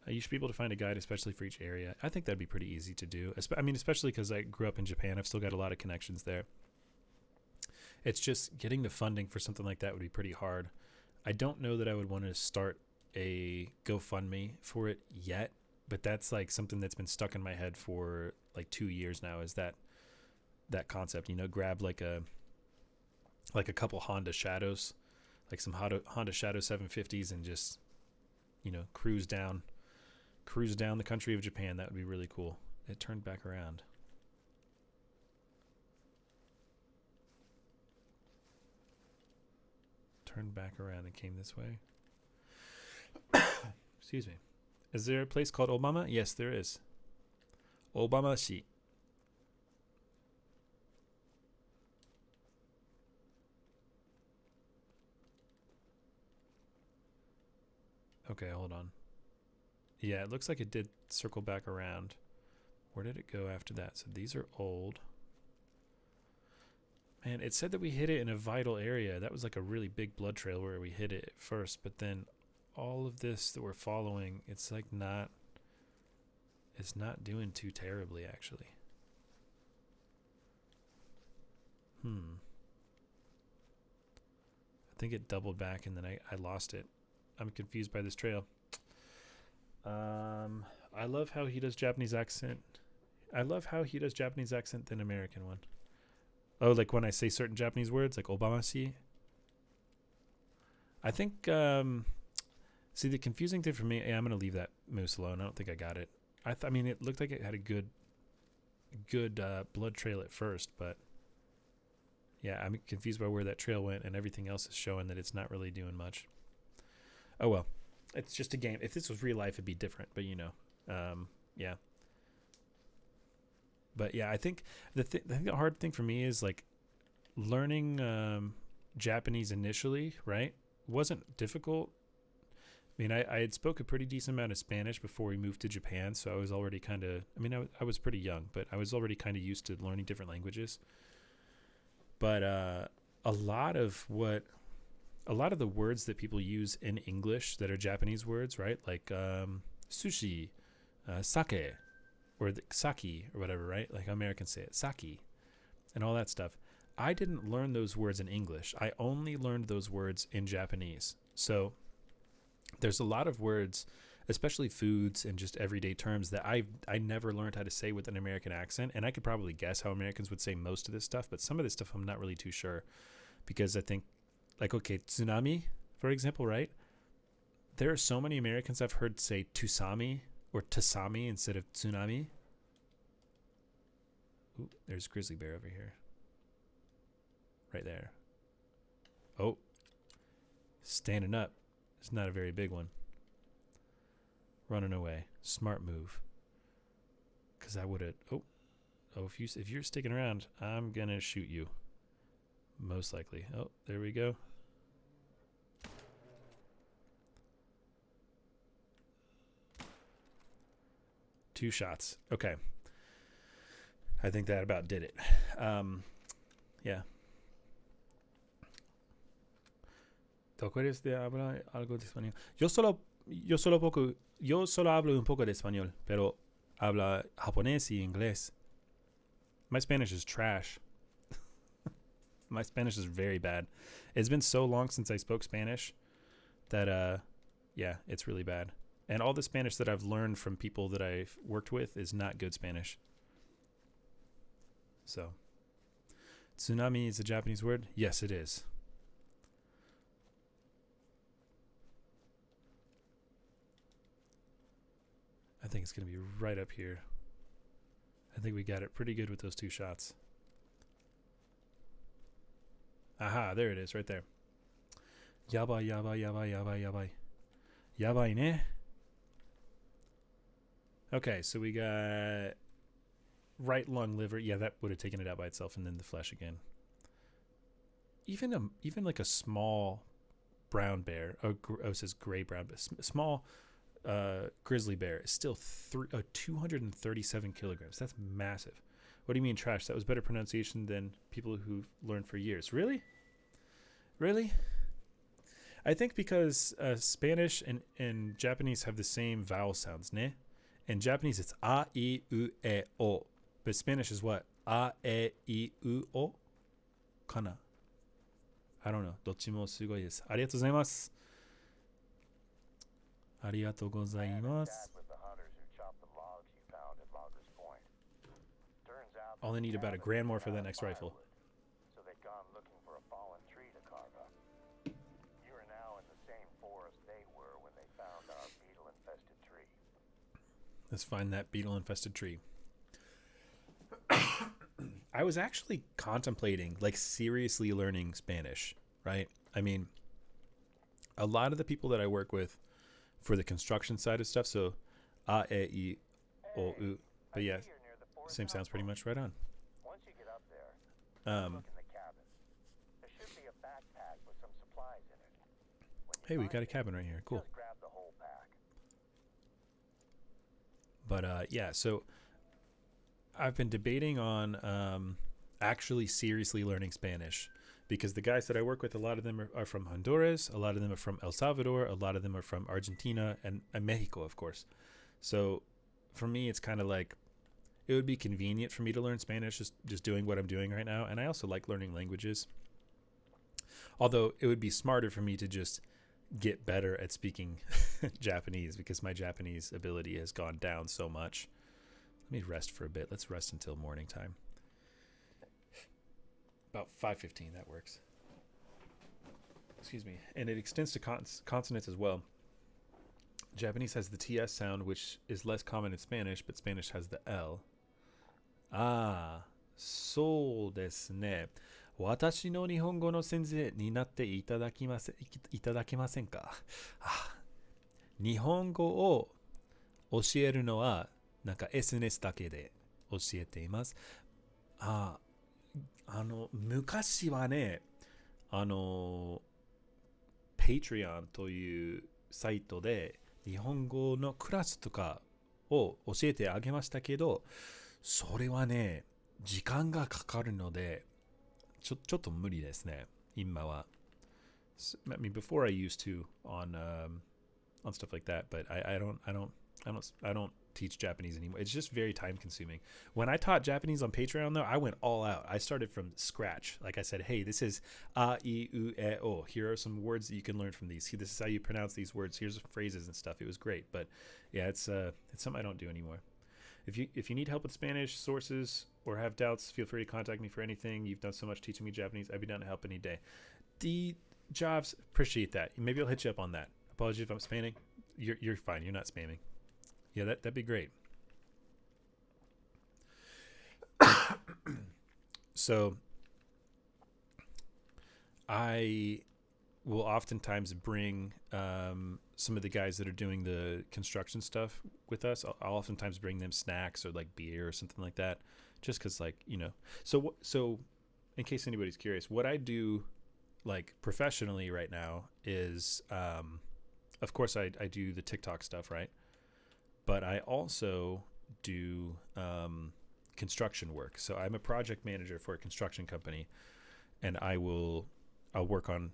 You should be able to find a guide, especially for each area. I think that'd be pretty easy to do. I mean, especially because I grew up in Japan. I've still got a lot of connections there. It's just getting the funding for something like that would be pretty hard. I don't know that I would want to start a GoFundMe for it yet, but that's like something that's been stuck in my head for like 2 years now, is that concept, grab like a couple Honda Shadows, like some Honda Shadow 750s, and just, cruise down the country of Japan. That would be really cool. It turned back around. Turned back around and came this way. Excuse me. Is there a place called Obama? Yes, there is. Obama-shi. Okay, hold on. Yeah, it looks like it did circle back around. Where did it go after that? So these are old. Man, it said that we hit it in a vital area. That was like a really big blood trail where we hit it at first, but then all of this that we're following, it's not doing too terribly, actually. I think it doubled back and then I lost it. I'm confused by this trail. I love how he does Japanese accent. I love how he does Japanese accent than American one. Oh, like when I say certain Japanese words, like Obama-shi. I think, see, the confusing thing for me, I'm going to leave that moose alone. I don't think I got it. I mean, it looked like it had a good blood trail at first, but yeah, I'm confused by where that trail went, and everything else is showing that it's not really doing much. Oh, well, it's just a game. If this was real life, it'd be different, but yeah. But yeah, I think the hard thing for me is like learning Japanese initially, right? Wasn't difficult. I mean, I had spoke a pretty decent amount of Spanish before we moved to Japan, so I was already kind of, I was pretty young, but I was already kind of used to learning different languages. But a lot of the words that people use in English that are Japanese words, right? Like sushi, sake, or the sake or whatever, right? Like Americans say it, sake, and all that stuff. I didn't learn those words in English. I only learned those words in Japanese. So there's a lot of words, especially foods and just everyday terms, that I never learned how to say with an American accent. And I could probably guess how Americans would say most of this stuff, but some of this stuff I'm not really too sure, because I think, like, okay, tsunami, for example, right? There are so many Americans I've heard say tusami or tasami instead of tsunami. Ooh, there's a grizzly bear over here. Right there. Oh, standing up. It's not a very big one. Running away. Smart move. Because I would have... Oh, if you're sticking around, I'm going to shoot you. Most likely. Oh, there we go. Two shots. Okay. I think that about did it. Yeah. ¿Te acuerdas de hablar algo de español? Yo solo hablo un poco de español, pero habla japonés y inglés. My Spanish is trash. My Spanish is very bad. It's been so long since I spoke Spanish that, yeah, it's really bad. And all the Spanish that I've learned from people that I've worked with is not good Spanish. So, tsunami is a Japanese word? Yes, it is. I think it's going to be right up here. I think we got it pretty good with those two shots. Aha, there it is, right there. Yabai, yabai, yabai, yabai, yabai. Yabai ne? Okay, so we got right lung, liver. Yeah, that would have taken it out by itself, and then the flesh again. Even like a small brown bear. Oh, it says gray brown, but small grizzly bear is still 237 kilograms. That's massive. What do you mean trash? That was better pronunciation than people who've learned for years. Really? Really? I think because Spanish and Japanese have the same vowel sounds, ne? In Japanese, it's a, I, u, e, o. But Spanish is what? A, e, I, u, o? Kana. I don't know. どっちもすごいです。ありがとうございます。ありがとうございます。 With the hunters who chopped the logs you found at Loggers Point. Turns out All they need about a grand more for that next rifle. so they'd gone looking for a fallen tree to carve up. You are now in the same forest they were when they found our beetle-infested tree. Let's find that beetle-infested tree. I was actually contemplating, like, seriously learning Spanish, right? I mean, a lot of the people that I work with for the construction side of stuff, so a, e, I, o, u. But yeah, You're near the forest same sounds pretty much right on. Once you get up there, Um, look in the cabin. There should be a backpack with some supplies in it. When you hey, we find got a it, cabin right here. Cool. just grab the whole pack. But yeah, so I've been debating on actually seriously learning Spanish because the guys that I work with, a lot of them are from Honduras, a lot of them are from El Salvador, a lot of them are from Argentina and Mexico, of course. So for me, it's kind of like it would be convenient for me to learn Spanish just doing what I'm doing right now. And I also like learning languages. Although it would be smarter for me to just get better at speaking Japanese because my Japanese ability has gone down so much. Let me rest for a bit. Let's rest until morning time. About 5:15, that works. Excuse me. And it extends to consonants as well. Japanese has the TS sound, which is less common in Spanish, but Spanish has the L. Ah, そうですね。私の日本語の先生になっていただけませんか。日本語を教えるのはなんか SNS だけで教えています。昔はね、Patreon というサイトで日本語のクラスとかを教えてあげましたけど、それはね、時間がかかるので、ちょっと無理ですね、今は。I mean, before I used to on stuff like that, but I don't teach Japanese anymore. It's just very time consuming. When I taught Japanese on Patreon though, I went all out. I started from scratch. Like I said, hey, this is a, I, u, e, o. Here are some words that you can learn from these. This is how you pronounce these words. Here's phrases and stuff. It was great, but yeah, it's something I don't do anymore. If you need help with Spanish sources or have doubts, feel free to contact me for anything. You've done so much teaching me Japanese. I'd be down to help any day. D Jobs, appreciate that. Maybe I'll hit you up on that. Apologies if I'm spamming. You're fine. You're not spamming. Yeah, that'd be great. So I will oftentimes bring some of the guys that are doing the construction stuff with us. I'll oftentimes bring them snacks or like beer or something like that, just because, like, you know. So in case anybody's curious, what I do like professionally right now is, of course, I do the TikTok stuff, right? But I also do construction work. So I'm a project manager for a construction company, and I'll work on,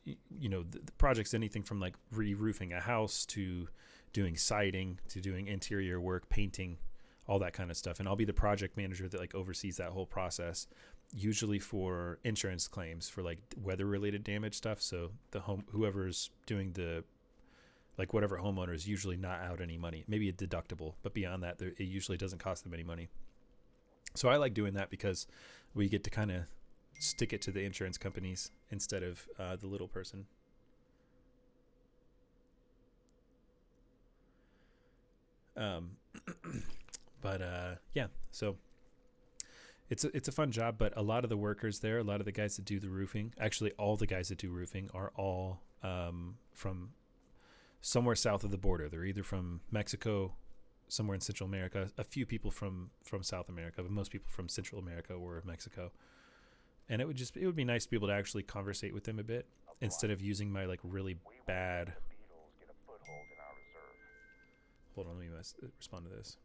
you know, the projects, anything from like re-roofing a house to doing siding to doing interior work, painting, all that kind of stuff. And I'll be the project manager that like oversees that whole process, usually for insurance claims for like weather-related damage stuff. So whoever's doing the, like, whatever homeowner is usually not out any money, maybe a deductible, but beyond that, it usually doesn't cost them any money. So I like doing that because we get to kind of stick it to the insurance companies instead of the little person. But yeah, so it's a fun job, but a lot of the workers there, a lot of the guys that do the roofing, actually all the guys that do roofing are all from somewhere south of the border. They're either from Mexico, somewhere in Central America, a few people from South America, but most people from Central America or Mexico. And it would be nice to be able to actually conversate with them a bit instead of using my like really bad Beetles get a foothold in our Hold on, let me respond to this.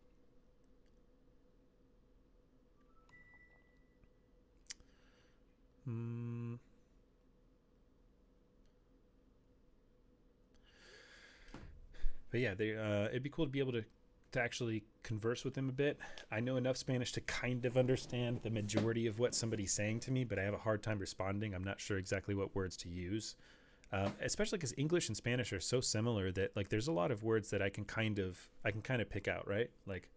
But yeah, it'd be cool to be able to actually converse with them a bit. I know enough Spanish to kind of understand the majority of what somebody's saying to me, but I have a hard time responding. I'm not sure exactly what words to use, especially because English and Spanish are so similar that like there's a lot of words that I can kind of pick out, right? Like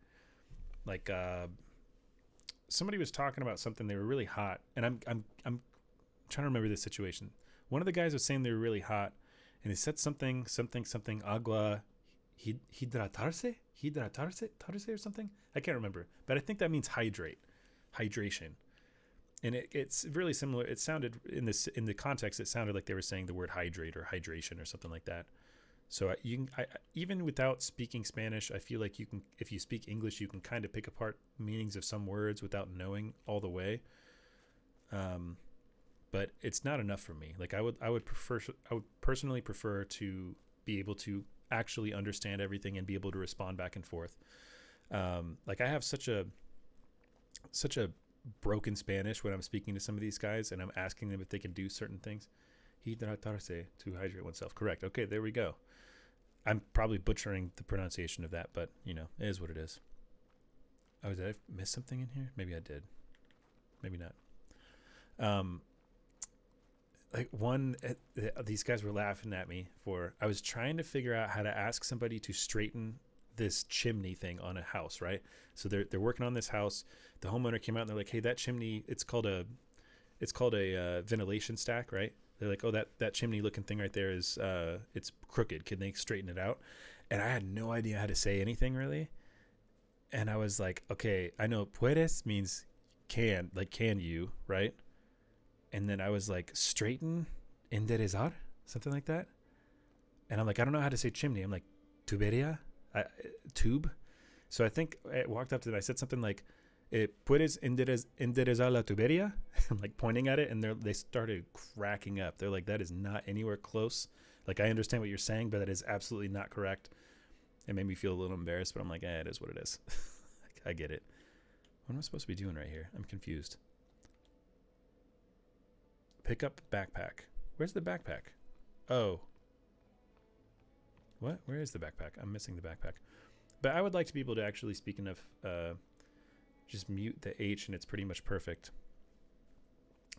somebody was talking about something, they were really hot, and I'm trying to remember this situation. One of the guys was saying they were really hot, and they said something agua hidratarse or something. I can't remember, but I think that means hydration, and it's really similar. It sounded in the context, it sounded like they were saying the word hydrate or hydration or something like that. So I even without speaking Spanish, I feel like you can, if you speak English, you can kind of pick apart meanings of some words without knowing all the way. But it's not enough for me. Like I would personally prefer to be able to actually understand everything and be able to respond back and forth. Like I have such a broken Spanish when I'm speaking to some of these guys and I'm asking them if they can do certain things. Hidratarse, to hydrate oneself. Correct. Okay, there we go. I'm probably butchering the pronunciation of that, but you know, it is what it is. Oh, did I miss something in here? Maybe I did. Maybe not. Like these guys were laughing at me for, I was trying to figure out how to ask somebody to straighten this chimney thing on a house, right? So they're working on this house. The homeowner came out and they're like, hey, that chimney, it's called a ventilation stack, right? They're like, oh, that chimney looking thing right there is it's crooked. Can they straighten it out? And I had no idea how to say anything really. And I was like, okay, I know puedes means can, like can you, right? And then I was like, straighten, enderezar, something like that. And I'm like, I don't know how to say chimney. I'm like, tuberia, tube. So I think I walked up to them. I said something like, puedes enderezar la tuberia? I'm like pointing at it, and they started cracking up. They're like, that is not anywhere close. Like, I understand what you're saying, but that is absolutely not correct. It made me feel a little embarrassed, but I'm like, it is what it is. I get it. What am I supposed to be doing right here? I'm confused. Pick up backpack. Where's the backpack? Oh. What? Where is the backpack? I'm missing the backpack. But I would like to be able to actually speak enough, just mute the H and it's pretty much perfect.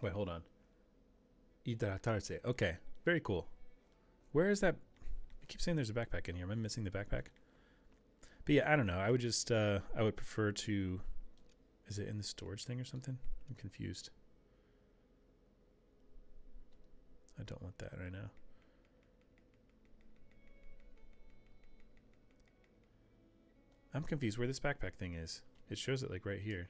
Wait, hold on. Hidratarse. Okay, very cool. Where is that? I keep saying there's a backpack in here. Am I missing the backpack? But yeah, I don't know. I would just, I would prefer to, is it in the storage thing or something? I'm confused. I don't want that right now. I'm confused where this backpack thing is. It shows it like right here.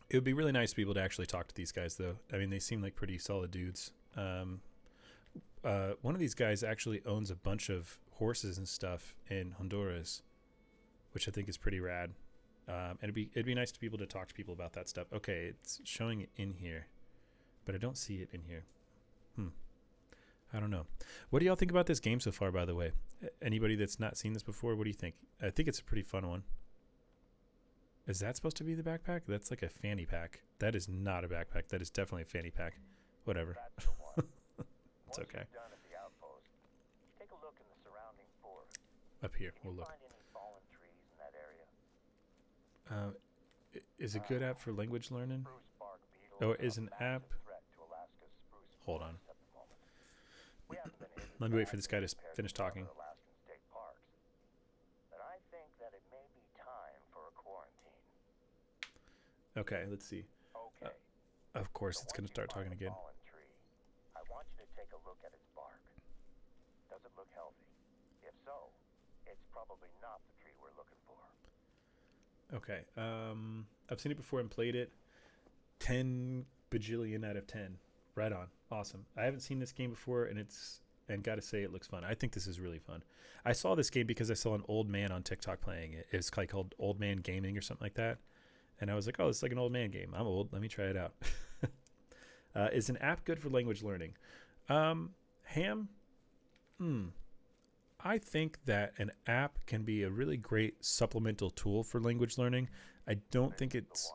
It would be really nice to be able to actually talk to these guys though. I mean, they seem like pretty solid dudes. One of these guys actually owns a bunch of horses and stuff in Honduras, which I think is pretty rad. And it'd be nice to be able to talk to people about that stuff. Okay, it's showing it in here, but I don't see it in here. I don't know. What do y'all think about this game so far, by the way? Anybody that's not seen this before, what do you think? I think it's a pretty fun one. Is that supposed to be the backpack? That's like a fanny pack. That is not a backpack. That is definitely a fanny pack. Whatever. It's okay. Done at the outpost, take a look in the surrounding forest. Up here, we'll look. Find any fallen trees in that area? Is it good app for language learning? Spruce bark beetles Oh, are is a an massive app? threat to Alaska's spruce Hold on. forests at the moment. We haven't been hit Let me wait for this guy to compared finish to talking. other Alaskan state parks. But I think that it may be time for a quarantine. Okay, let's see. Okay. Of course, so it's going to once you start find talking the again. fallen tree, I want you to take a look at its bark. Does it look healthy? If so, it's probably not the tree we're looking for. Okay. I've seen it before and played it. 10 bajillion out of 10. Right on. Awesome. I haven't seen this game before, and gotta say it looks fun. I think this is really fun. I saw this game because I saw an old man on TikTok playing it. It's like called Old Man Gaming or something like that. And I was like, oh, it's like an old man game. I'm old. Let me try it out. Is an app good for language learning? Ham? I think that an app can be a really great supplemental tool for language learning. I don't think it's...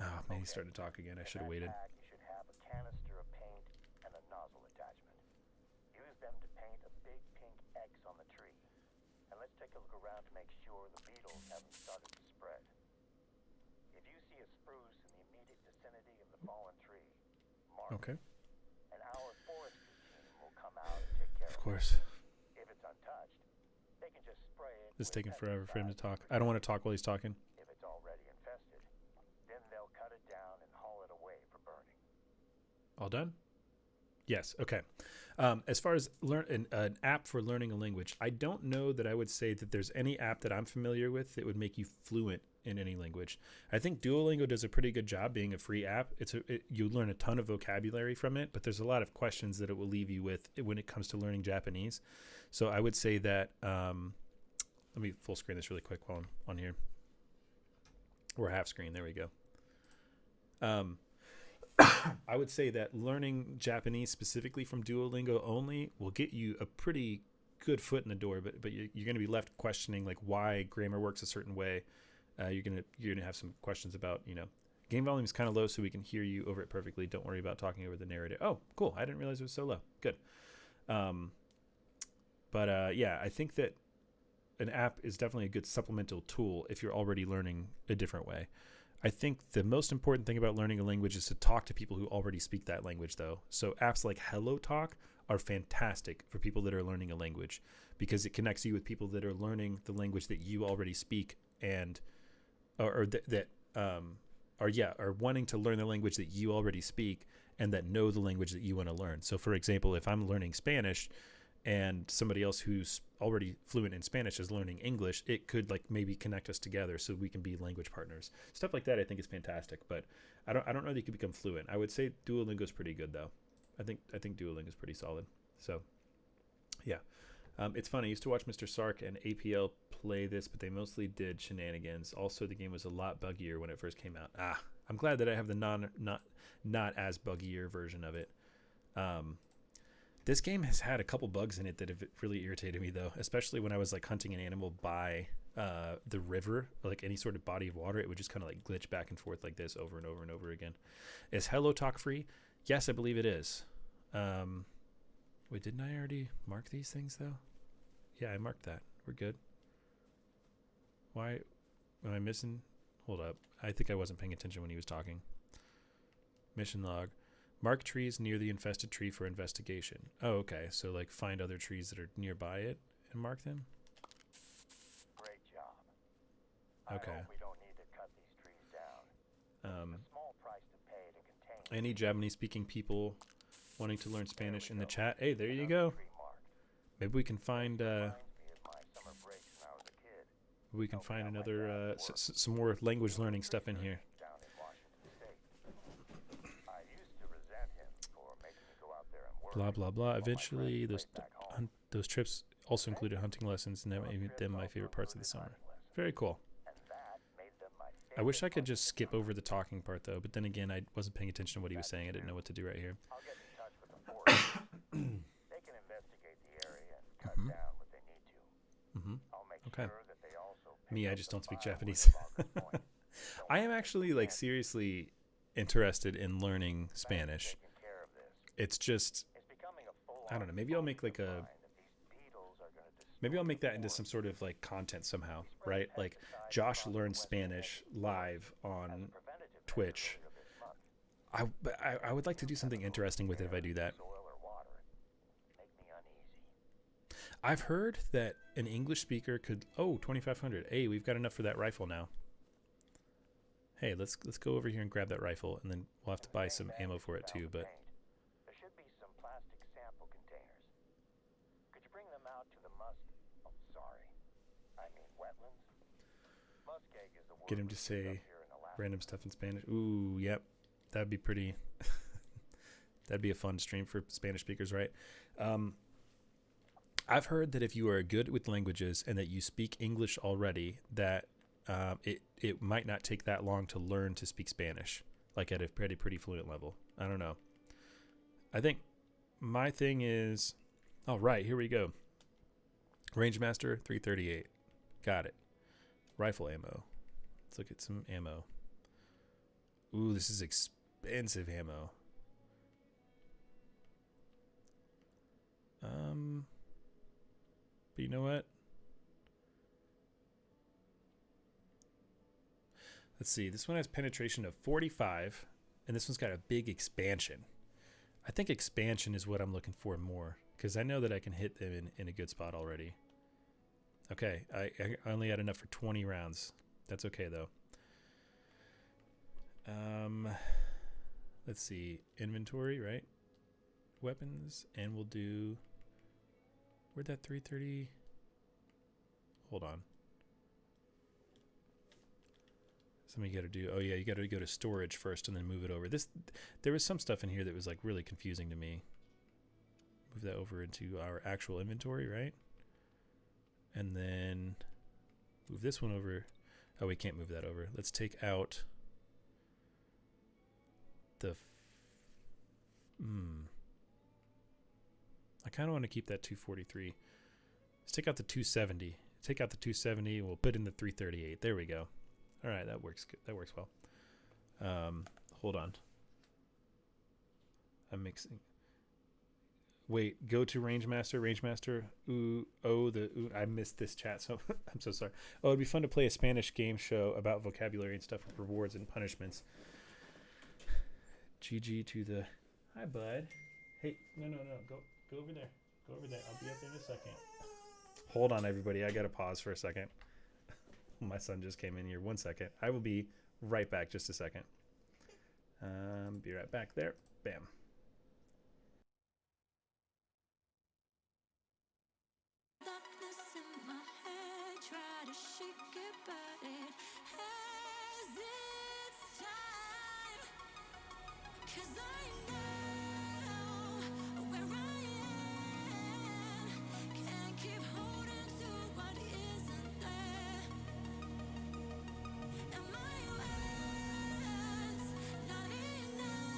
Oh, man, he started to talk again. I should have waited. You should have a canister of paint and a nozzle attachment. Use them to paint a big pink X on the tree. And let's take a look around to make sure the beetles haven't started to spread. If you see a spruce in the immediate vicinity of the fallen tree, mark Okay. it. And our forestry team will come out and take care Of of course. it. If it's untouched, they can just spray it. It's with taking forever for him to pesticide. talk. I don't want to talk while he's talking. If it's already infested, then they'll cut it down and haul it away for burning. All done? Yes. Okay. As far as an app for learning a language, I don't know that I would say that there's any app that I'm familiar with that would make you fluent in any language. I think Duolingo does a pretty good job being a free app. You learn a ton of vocabulary from it, but there's a lot of questions that it will leave you with when it comes to learning Japanese. So I would say that, let me full screen this really quick while I'm on here. Or half screen. There we go. I would say that learning Japanese specifically from Duolingo only will get you a pretty good foot in the door, but you're going to be left questioning like why grammar works a certain way. You're gonna have some questions about, game volume is kind of low, so we can hear you over it perfectly. Don't worry about talking over the narrator. Oh, cool! I didn't realize it was so low. Good. Yeah, I think that an app is definitely a good supplemental tool if you're already learning a different way. I think the most important thing about learning a language is to talk to people who already speak that language, though. So apps like HelloTalk are fantastic for people that are learning a language because it connects you with people that are learning the language that you already speak and are wanting to learn the language that you already speak and that know the language that you want to learn. So, for example, if I'm learning Spanish and somebody else who's already fluent in Spanish is learning English, it could like maybe connect us together so we can be language partners. Stuff like that I think is fantastic, but I don't know that you could become fluent. I would say Duolingo is pretty good though. I think Duolingo is pretty solid. So yeah. It's funny. I used to watch Mr. Sark and APL play this, but they mostly did shenanigans. Also, the game was a lot buggier when it first came out. I'm glad that I have the not as buggier version of it. This game has had a couple bugs in it that have really irritated me, though, especially when I was like hunting an animal by the river, like any sort of body of water. It would just kind of like glitch back and forth like this over and over and over again. Is HelloTalk free? Yes, I believe it is. Wait, didn't I already mark these things, though? Yeah, I marked that. We're good. Why am I missing? Hold up. I think I wasn't paying attention when he was talking. Mission log. Mark trees near the infested tree for investigation. Oh, okay. So, like, find other trees that are nearby it and mark them? Great job. Okay. I hope we don't need to cut these trees down. A small price to pay to contain Any Japanese-speaking people wanting to learn Spanish in the chat? Hey, there you go. tree mark. Maybe we can find Reminds me of my summer breaks when I was a kid. we can find another some more language learning stuff in here. Down in Washington State. I used to resent him for making me go out there and work. Blah blah blah. while my Eventually, friends those played back home. those trips also included hunting lessons, and that made them my favorite parts of the summer. Very cool. And that made them my I wish I favorite could part. just skip over the talking part though, but then again, I wasn't paying attention to what he was saying. I didn't know what to do right here. I'll get in touch with the forest. They can investigate the area and cut down what they need to. Mm-hmm. I'll make Okay. sure that they also Me, pick I up just the don't speak file Japanese. with the Falcon point. I am actually like seriously interested in learning Spanish. Taking care of this. It's just It's becoming a I don't know. Maybe I'll make like a find that these beetles are gonna destroy maybe I'll make that into the some sort of like content somehow, right? Like Josh learns Spanish live on preventative Twitch. measure of this month. I would like to do something interesting with it if I do that. Soil or water make me uneasy. I've heard that an English speaker could 2500. Hey, we've got enough for that rifle now. Hey, let's go over here and grab that rifle, and then we'll have to buy some ammo for it too. But There should be some plastic sample containers. Could you bring them out to the wetlands? Muskeg is the word get him we to use say up here in Alaska. random stuff in Spanish. Ooh, yep, that'd be pretty. That'd be a fun stream for Spanish speakers, right? I've heard that if you are good with languages and that you speak English already, that it might not take that long to learn to speak Spanish, like at a pretty fluent level. I don't know. I think my thing is, all right, here we go. Rangemaster 338. Got it. Rifle ammo. Let's look at some ammo. Ooh, this is expensive ammo. But you know what? Let's see. This one has penetration of 45, and this one's got a big expansion. I think expansion is what I'm looking for more, because I know that I can hit them in a good spot already. Okay, I only had enough for 20 rounds. That's okay, though. Let's see. Inventory, right? Weapons, and we'll do... Where'd that 330... Hold on. Something you got to do. Oh, yeah, you got to go to storage first and then move it over. There was some stuff in here that was like really confusing to me. Move that over into our actual inventory, right? And then move this one over. Oh, we can't move that over. Let's take out the... I kind of want to keep that 243. Let's take out the 270. Take out the 270 and we'll put in the 338. There we go. All right, that works good. That works well. Hold on. I'm mixing. Wait, go to Rangemaster. Rangemaster. I missed this chat, so I'm so sorry. Oh, it'd be fun to play a Spanish game show about vocabulary and stuff, rewards and punishments. GG to the... Hi, bud. Hey, no. Go over there. Go over there. I'll be up there in a second. Hold on, everybody. I got to pause for a second. My son just came in here. 1 second. I will be right back. Just a second. Be right back there. Bam. Darkness in my head, try to shake it, but it has its time. 'Cause I know where I am. Can't keep holding to what isn't there. And my words not enough.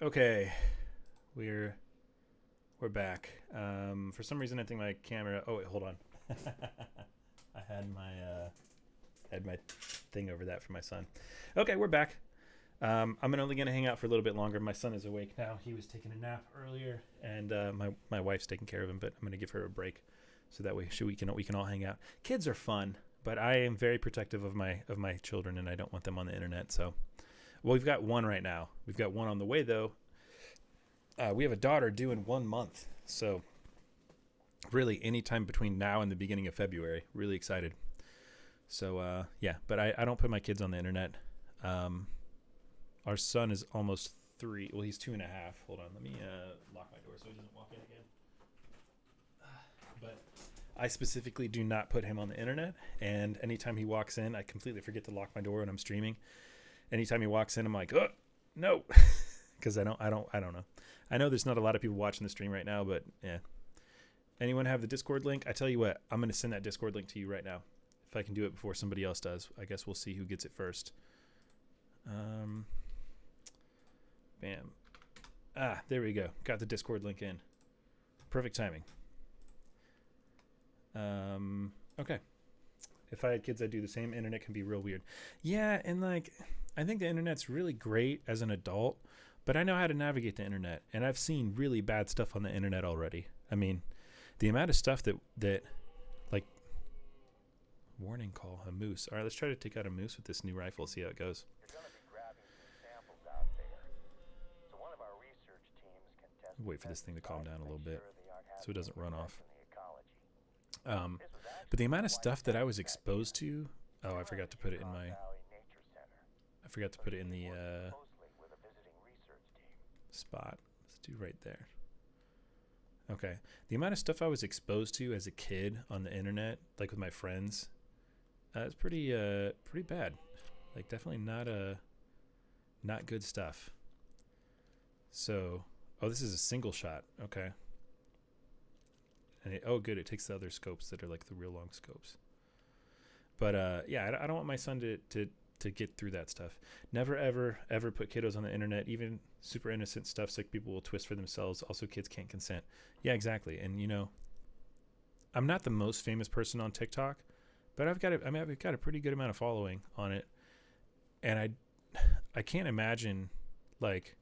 Okay, we're back. For some reason, I think my camera. Oh wait, hold on. I had my thing over that for my son. Okay, we're back. I'm only gonna hang out for a little bit longer. My son is awake now. He was taking a nap earlier, and my wife's taking care of him. But I'm gonna give her a break, so that way we can all hang out. Kids are fun, but I am very protective of my children, and I don't want them on the internet. So, well, we've got one right now. We've got one on the way though. We have a daughter due in 1 month, so really anytime between now and the beginning of February. Really excited. So yeah, but I don't put my kids on the internet. Our son is almost 3. Well, he's 2.5. Hold on, let me lock my door so he doesn't walk in again. But I specifically do not put him on the internet, and anytime he walks in, I completely forget to lock my door when I'm streaming. Anytime he walks in, I'm like, oh no, because I don't know. I know there's not a lot of people watching the stream right now, but yeah. Anyone have the Discord link? I tell you what, I'm going to send that Discord link to you right now. If I can do it before somebody else does, I guess we'll see who gets it first. Bam. There we go. Got the Discord link in. Perfect timing. Okay. If I had kids, I'd do the same. Internet can be real weird. Yeah, and like, I think the internet's really great as an adult, but I know how to navigate the internet, and I've seen really bad stuff on the internet already. I mean, the amount of stuff that like, warning call, a moose. All right, let's try to take out a moose with this new rifle, see how it goes. You're going to be grabbing some samples out there. So one of our research teams can test. Wait for this thing to calm down a little bit so it doesn't run off. This was actually But the amount of stuff that I was exposed to. Oh, I forgot to put it in my. Valley Nature Center. I forgot to put it in the Closely with a visiting research team. spot. Let's do right there. Okay. The amount of stuff I was exposed to as a kid on the internet, like with my friends, it's pretty bad. Like definitely not good stuff. So, oh, this is a single shot. Okay. And oh, good. It takes the other scopes that are like the real long scopes. But yeah, I don't want my son to get through that stuff. Never, ever put kiddos on the internet, even super innocent stuff so like people will twist for themselves. Also, kids can't consent. Yeah, exactly. And, you know, I'm not the most famous person on TikTok, but I've got a pretty good amount of following on it. And I can't imagine, like,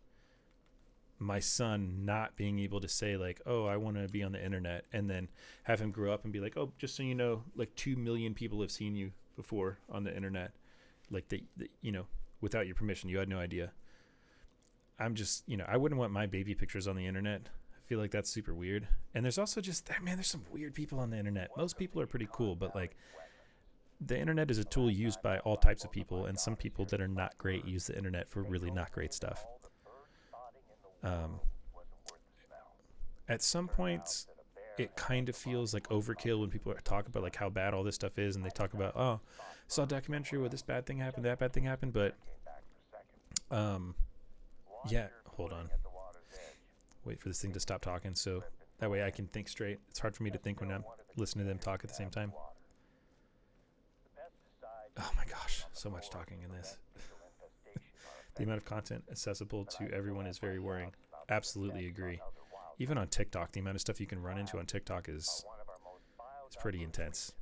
my son not being able to say, like, oh, I want to be on the internet, and then have him grow up and be like, oh, just so you know, like 2 million people have seen you before on the internet. Like, the you know, without your permission, you had no idea. I'm just, you know, I wouldn't want my baby pictures on the internet. I feel like that's super weird. And there's also just, man, there's some weird people on the internet. Most people are pretty cool, but like, the internet is a tool used by all types of people, and some people that are not great use the internet for really not great stuff. At some points, it kind of feels like overkill when people talk about like how bad all this stuff is, and they talk about, oh, I saw a documentary where this bad thing happened, that bad thing happened, but yeah, hold on. Wait for this thing to stop talking so that way I can think straight. It's hard for me to think when I'm listening to them talk at the same time. Oh my gosh, so much talking in this. The amount of content accessible to everyone is very worrying. Absolutely agree. Even on TikTok, the amount of stuff you can run into on TikTok is pretty intense.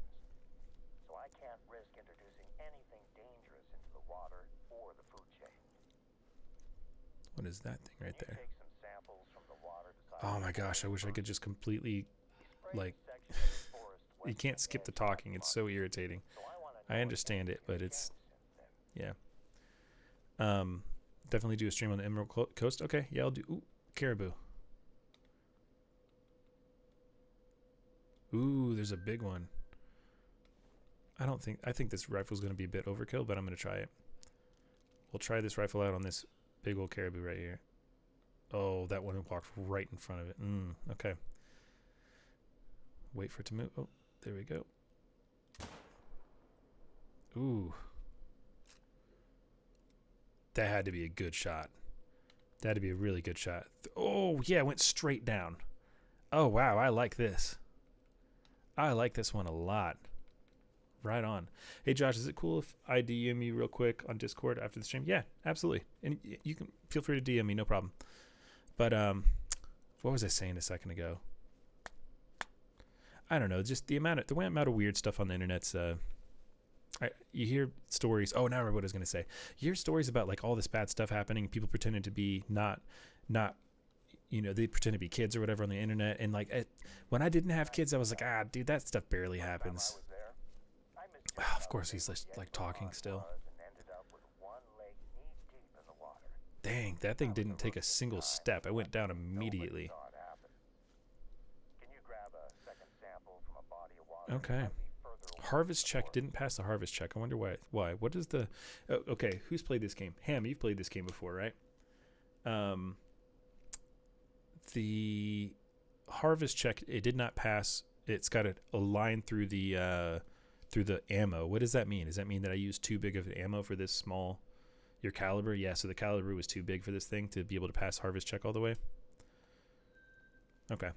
So I can't risk introducing anything dangerous into the water or the food chain. What is that thing right there? Take some samples from the water to Oh my gosh, I wish I could just completely, like, you can't skip the talking. It's so irritating. I understand it, but it's, yeah. Definitely do a stream on the Emerald Coast. Okay, yeah, I'll do. Ooh, caribou. Ooh, there's a big one. I think this rifle's going to be a bit overkill, but I'm going to try it. We'll try this rifle out on this big old caribou right here. Oh, that one walked right in front of it. Okay. Wait for it to move. Oh, there we go. Ooh. That had to be a good shot. That had to be a really good shot. Oh, yeah, it went straight down. Oh, wow, I like this. I like this one a lot. Right on. Hey, Josh, is it cool if I DM you real quick on Discord after the stream? Yeah, absolutely. And you can feel free to DM me, no problem. But what was I saying a second ago? I don't know. Just the amount of weird stuff on the internet's. You hear stories. Oh, now I remember what I was going to say. You hear stories about like all this bad stuff happening. People pretending to be not, they pretend to be kids or whatever on the internet. And like, when I didn't have kids, I was like, dude, that stuff barely happens. Of course, he's like talking still. Dang, that thing didn't take a single step. I went down immediately. Okay. Harvest check didn't pass the harvest check. I wonder why. What is the... okay, who's played this game? Ham, you've played this game before, right? The harvest check, it did not pass. It's got a line through the ammo. What does that mean? Does that mean that I used too big of an ammo for this small... Your caliber? Yeah, so the caliber was too big for this thing to be able to pass harvest check all the way. Okay.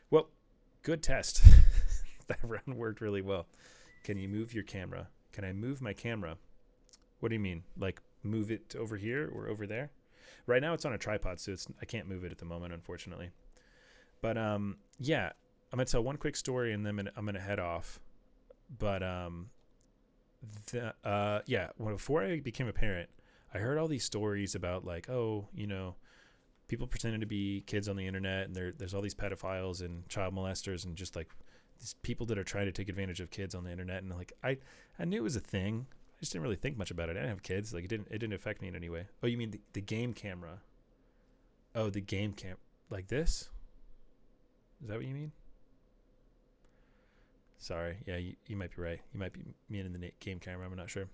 Well, good test. That round worked really well. Can you move your camera? Can I move my camera? What do you mean? Like move it over here or over there? Right now it's on a tripod, so I can't move it at the moment, unfortunately. But yeah, I'm gonna tell one quick story and then I'm gonna head off. But before I became a parent, I heard all these stories about like, people pretending to be kids on the internet, and there's all these pedophiles and child molesters and just like these people that are trying to take advantage of kids on the internet. And like, I knew it was a thing. I just didn't really think much about it. I didn't have kids. Like it didn't affect me in any way. Oh, you mean the game camera? Oh, the game cam, like this? Is that what you mean? Sorry. Yeah, you might be right. You might be meaning the game camera. I'm not sure.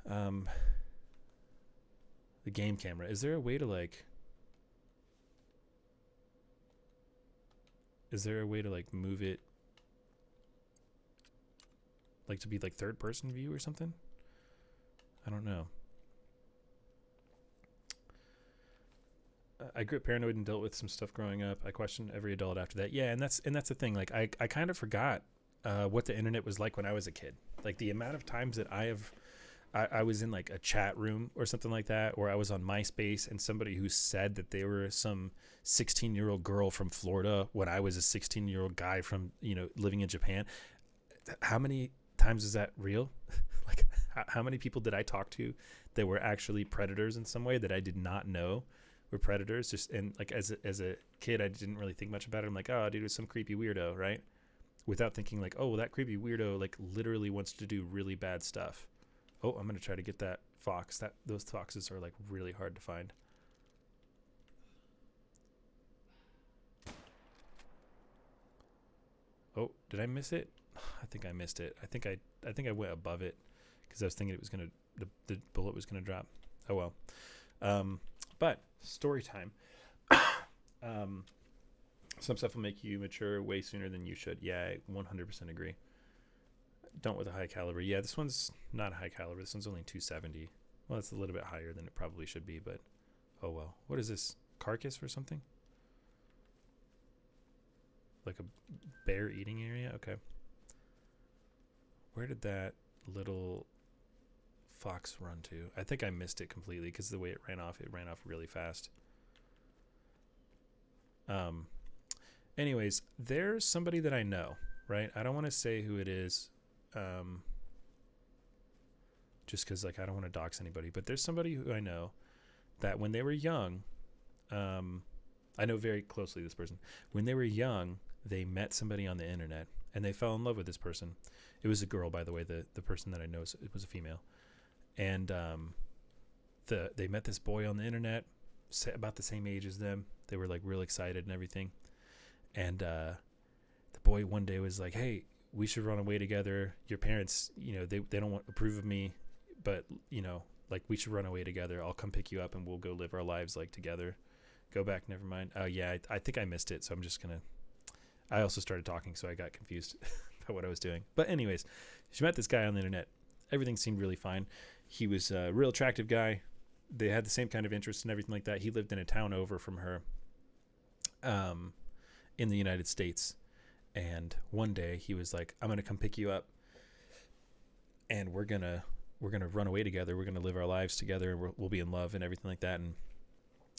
The game camera. Is there a way to like... Is there a way to like move it, like to be like third person view or something? I don't know. I grew up paranoid and dealt with some stuff growing up. I questioned every adult after that. Yeah, and that's the thing. Like I kind of forgot what the internet was like when I was a kid. Like the amount of times that I was in like a chat room or something like that, or I was on MySpace and somebody who said that they were some 16-year-old girl from Florida when I was a 16-year-old guy from, living in Japan. How many times is that real? Like how many people did I talk to that were actually predators in some way that I did not know were predators? Just, and like as a kid, I didn't really think much about it. I'm like, oh, dude, it's some creepy weirdo, right? Without thinking like, oh, well, that creepy weirdo like literally wants to do really bad stuff. Oh, I'm going to try to get that fox. Those foxes are like really hard to find. Oh, did I miss it? I think I missed it. I think I went above it because I was thinking it was going to, the bullet was going to drop. Oh well. But story time. Some stuff will make you mature way sooner than you should. Yeah, I 100% agree. Don't with a high caliber. Yeah, this one's not a high caliber. This one's only 270. Well, it's a little bit higher than it probably should be, but oh well. What is this? Carcass or something? Like a bear eating area? Okay. Where did that little fox run to? I think I missed it completely because the way it ran off really fast. Anyways, there's somebody that I know, right? I don't want to say who it is. Just because like I don't want to dox anybody, but there's somebody who I know that when they were young, I know very closely this person. When they were young, they met somebody on the internet and they fell in love with this person. It was a girl, by the way. The person that I know it was a female, and they met this boy on the internet, about the same age as them. They were like real excited and everything, and the boy one day was like, "Hey, we should run away together. Your parents, they don't approve of me, but like we should run away together. I'll come pick you up and we'll go live our lives like together." Go back. Never mind. Oh yeah, I think I missed it. So I'm just gonna. I also started talking, so I got confused about what I was doing. But anyways, she met this guy on the internet. Everything seemed really fine. He was a real attractive guy. They had the same kind of interests and everything like that. He lived in a town over from her, in the United States. And one day he was like, "I'm gonna come pick you up, and we're gonna run away together. We're gonna live our lives together, and we'll be in love and everything like that." And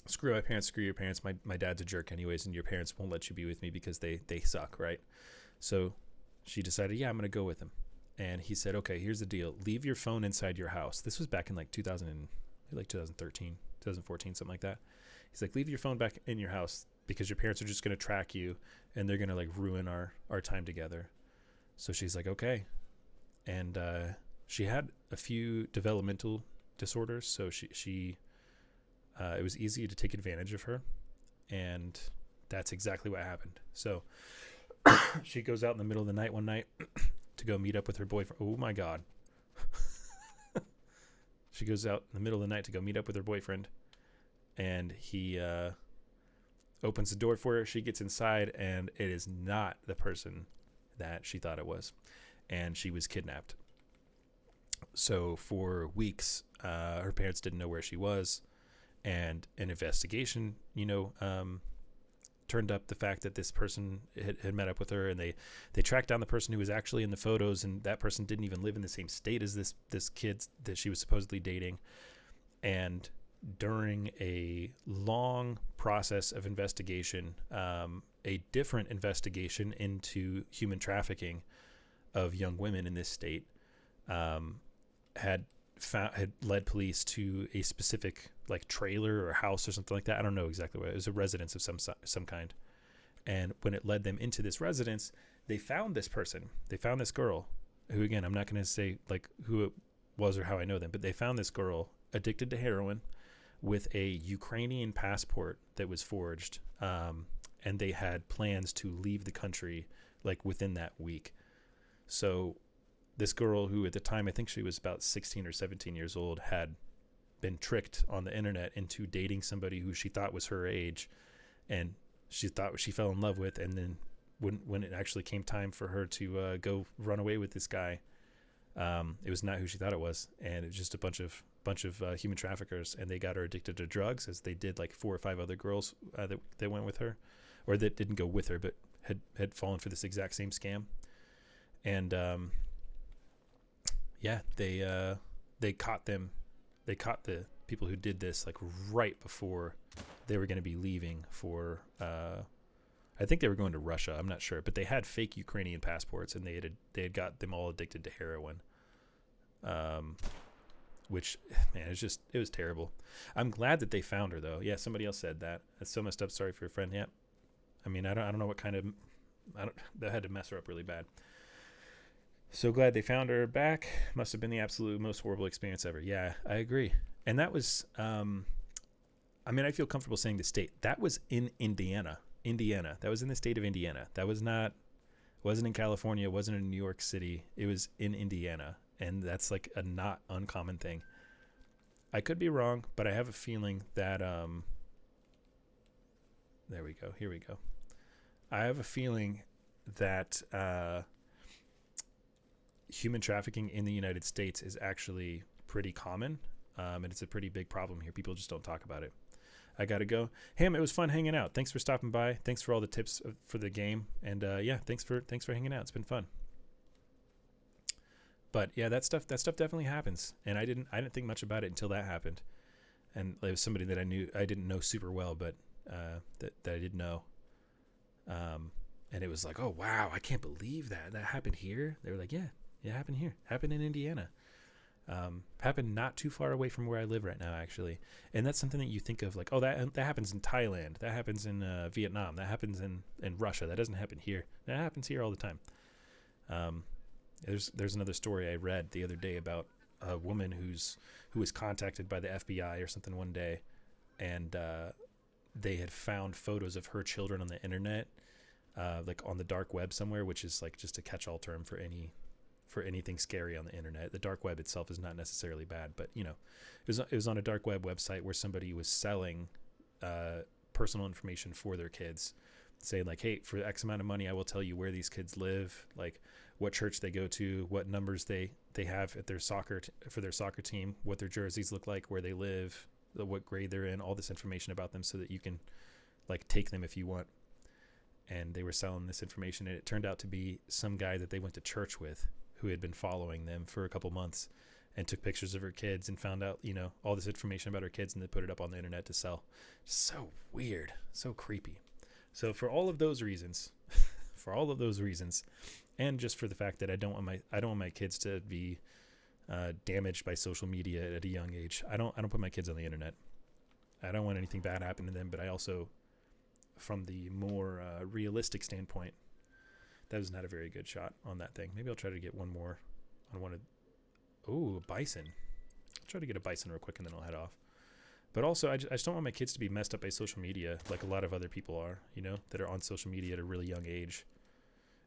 screw my parents, screw your parents. My dad's a jerk anyways, and your parents won't let you be with me because they suck, right? So she decided, yeah, I'm going to go with him. And he said, okay, here's the deal. Leave your phone inside your house. This was back in like 2013, 2014, something like that. He's like, leave your phone back in your house because your parents are just going to track you and they're going to like ruin our time together. So she's like, okay. And she had a few developmental disorders. So she it was easy to take advantage of her. And that's exactly what happened. So she goes out in the middle of the night one night to go meet up with her boyfriend. Oh my God. She goes out in the middle of the night to go meet up with her boyfriend. And he opens the door for her. She gets inside, and it is not the person that she thought it was. And she was kidnapped. So for weeks, her parents didn't know where she was. And an investigation, turned up the fact that this person had met up with her, and they tracked down the person who was actually in the photos, and that person didn't even live in the same state as this kid that she was supposedly dating. And during a long process of investigation, a different investigation into human trafficking of young women in this state had led police to a specific like trailer or house or something like that. I don't know exactly what it was. A residence of some kind. And when it led them into this residence, they found this person. They found this girl who, again, I'm not going to say like who it was or how I know them, but they found this girl addicted to heroin with a Ukrainian passport that was forged. And they had plans to leave the country like within that week. So this girl, who at the time, I think she was about 16 or 17 years old, had been tricked on the internet into dating somebody who she thought was her age, and she thought she fell in love with. And then when it actually came time for her to go run away with this guy, it was not who she thought it was, and it was just a bunch of human traffickers, and they got her addicted to drugs, as they did like 4 or 5 other girls that went with her, or that didn't go with her, but had fallen for this exact same scam. And they caught them. They caught the people who did this like right before they were going to be leaving for. I think they were going to Russia. I'm not sure, but they had fake Ukrainian passports, and they had got them all addicted to heroin. Which, man, it was terrible. I'm glad that they found her, though. Yeah, somebody else said that. That's so messed up. Sorry for your friend. Yeah, I mean, I don't know what kind of. That had to mess her up really bad. So glad they found her back. Must have been the absolute most horrible experience ever. Yeah, I agree. And that was, I mean, I feel comfortable saying the state. That was in Indiana. That was in the state of Indiana. That wasn't in California. Wasn't in New York City. It was in Indiana. And that's like a not uncommon thing. I could be wrong, but I have a feeling that, there we go. Here we go. I have a feeling that, human trafficking in the United States is actually pretty common, and it's a pretty big problem here. People just don't talk about it. I gotta go. Ham, it was fun hanging out. Thanks for stopping by. Thanks for all the tips for the game, and yeah, thanks for hanging out. It's been fun. But yeah, that stuff definitely happens, and I didn't think much about it until that happened, and it was somebody that I didn't know super well, but that I did know. And it was like, oh wow, I can't believe that happened here. They were like, yeah. It happened here. Happened in Indiana. Happened not too far away from where I live right now, actually. And that's something that you think of like, oh, that happens in Thailand. That happens in Vietnam. That happens in Russia. That doesn't happen here. That happens here all the time. There's another story I read the other day about a woman who was contacted by the FBI or something one day, and they had found photos of her children on the internet, like on the dark web somewhere, which is like just a catch-all term for anything scary on the internet. The dark web itself is not necessarily bad, but it was on a dark web website where somebody was selling personal information for their kids, saying like, hey, for X amount of money, I will tell you where these kids live, like what church they go to, what numbers they have at their for their soccer team, what their jerseys look like, where they live, what grade they're in, all this information about them, so that you can like take them if you want. And they were selling this information, and it turned out to be some guy that they went to church with, who had been following them for a couple months, and took pictures of her kids and found out, all this information about her kids and then put it up on the internet to sell. So weird, so creepy. So for all of those reasons, and just for the fact that I don't want my kids to be damaged by social media at a young age. I don't put my kids on the internet. I don't want anything bad happen to them, but I also, from the more realistic standpoint, that was not a very good shot on that thing. Maybe I'll try to get one more on one of... Oh, a bison. I'll try to get a bison real quick and then I'll head off. But also, I just don't want my kids to be messed up by social media like a lot of other people are, that are on social media at a really young age.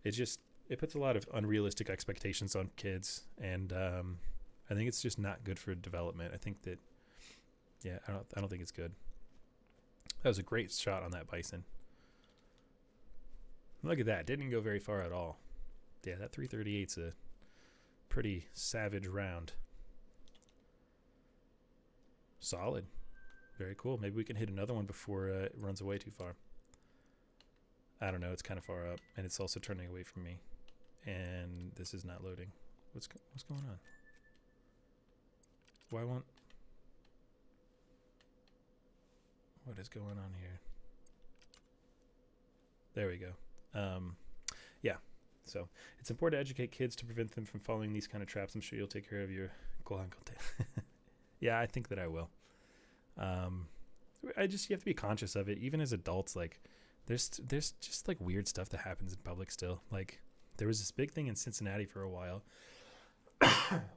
It puts a lot of unrealistic expectations on kids, and I think it's just not good for development. I think that, I don't think it's good. That was a great shot on that bison. Look at that. Didn't go very far at all. Yeah, that 338's a pretty savage round. Solid. Very cool. Maybe we can hit another one before it runs away too far. I don't know. It's kind of far up, and it's also turning away from me. And this is not loading. What's going on? Why won't... What is going on here? There we go. Yeah. So it's important to educate kids to prevent them from falling these kind of traps. I'm sure you'll take care of your Yeah, I think that I will. You have to be conscious of it. Even as adults, like there's just like weird stuff that happens in public still. Like there was this big thing in Cincinnati for a while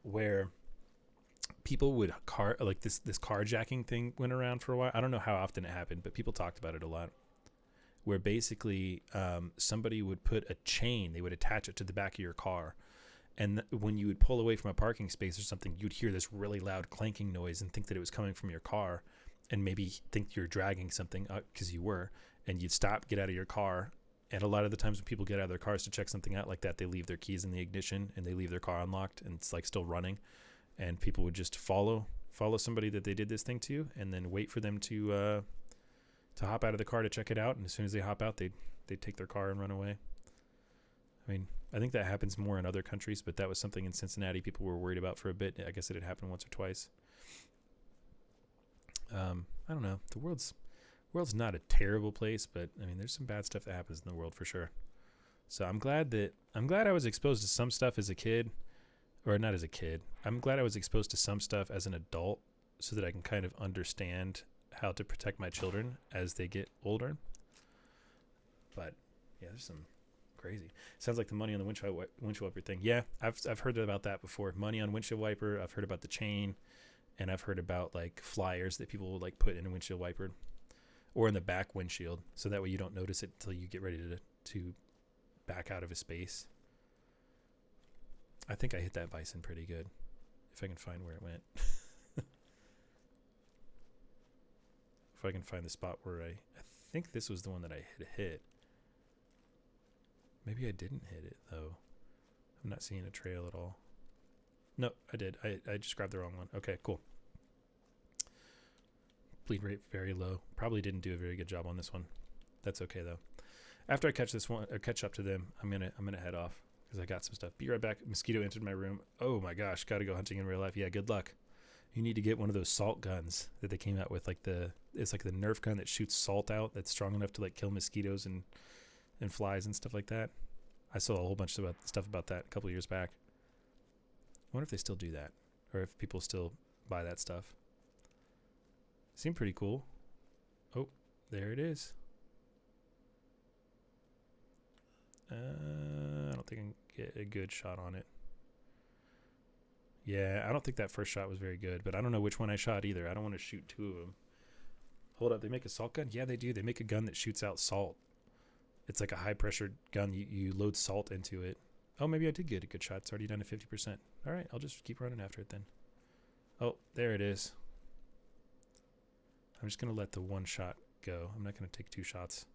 where people would this carjacking thing went around for a while. I don't know how often it happened, but people talked about it a lot. Where basically somebody would put a chain, they would attach it to the back of your car. And when you would pull away from a parking space or something, you'd hear this really loud clanking noise and think that it was coming from your car and maybe think you're dragging something because you were. And you'd stop, get out of your car. And a lot of the times when people get out of their cars to check something out like that, they leave their keys in the ignition and they leave their car unlocked and it's like still running. And people would just follow somebody that they did this thing to and then wait for them to hop out of the car to check it out, and as soon as they hop out, they'd take their car and run away. I mean, I think that happens more in other countries, but that was something in Cincinnati people were worried about for a bit. I guess it had happened once or twice. I don't know. The world's not a terrible place, but I mean, there's some bad stuff that happens in the world for sure. So I'm glad I was exposed to some stuff as a kid, or not as a kid. I'm glad I was exposed to some stuff as an adult, so that I can kind of understand how to protect my children as they get older. But yeah, there's some crazy. Sounds like the money on the windshield wiper thing. Yeah, I've heard about that before. Money on windshield wiper. I've heard about the chain, and I've heard about like flyers that people will like put in a windshield wiper or in the back windshield, so that way you don't notice it until you get ready to back out of a space. I think I hit that bison pretty good, if I can find where it went. If I can find the spot where I think this was the one that I hit. Maybe I didn't hit it though. I'm not seeing a trail at all. No, I did. I just grabbed the wrong one. Okay, cool. Bleed rate very low. Probably didn't do a very good job on this one. That's okay though. After I catch this one or catch up to them, I'm gonna head off because I got some stuff. Be right back. Mosquito entered my room. Oh my gosh, gotta go hunting in real life. Yeah, good luck. You need to get one of those salt guns that they came out with, it's like the Nerf gun that shoots salt out that's strong enough to like kill mosquitoes and flies and stuff like that. I saw a whole bunch of stuff about that a couple of years back. I wonder if they still do that, or if people still buy that stuff. Seemed pretty cool. Oh, there it is. I don't think I can get a good shot on it. Yeah, I don't think that first shot was very good, but I don't know which one I shot either. I don't want to shoot two of them. Hold up, they make a salt gun? Yeah, they do. They make a gun that shoots out salt. It's like a high-pressure gun. You load salt into it. Oh, maybe I did get a good shot. It's already down to 50%. All right, I'll just keep running after it then. Oh, there it is. I'm just going to let the one shot go. I'm not going to take two shots,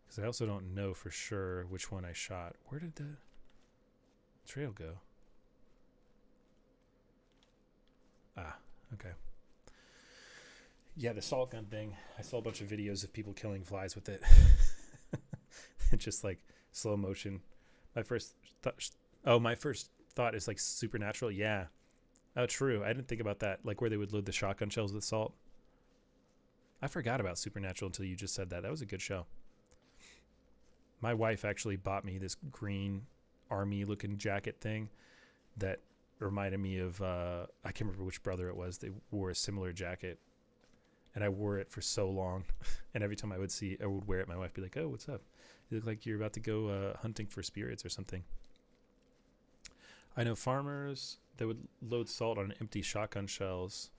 because I also don't know for sure which one I shot. Where did the trail go? Ah, okay. Yeah, the salt gun thing. I saw a bunch of videos of people killing flies with it. Just like slow motion. My first thought is like supernatural. Yeah. Oh, true. I didn't think about that. Like where they would load the shotgun shells with salt. I forgot about Supernatural until you just said that. That was a good show. My wife actually bought me this green army-looking jacket thing that reminded me of, I can't remember which brother it was. They wore a similar jacket, and I wore it for so long. And every time I would wear it, my wife would be like, oh, what's up? You look like you're about to go hunting for spirits or something. I know farmers that would load salt on empty shotgun shells.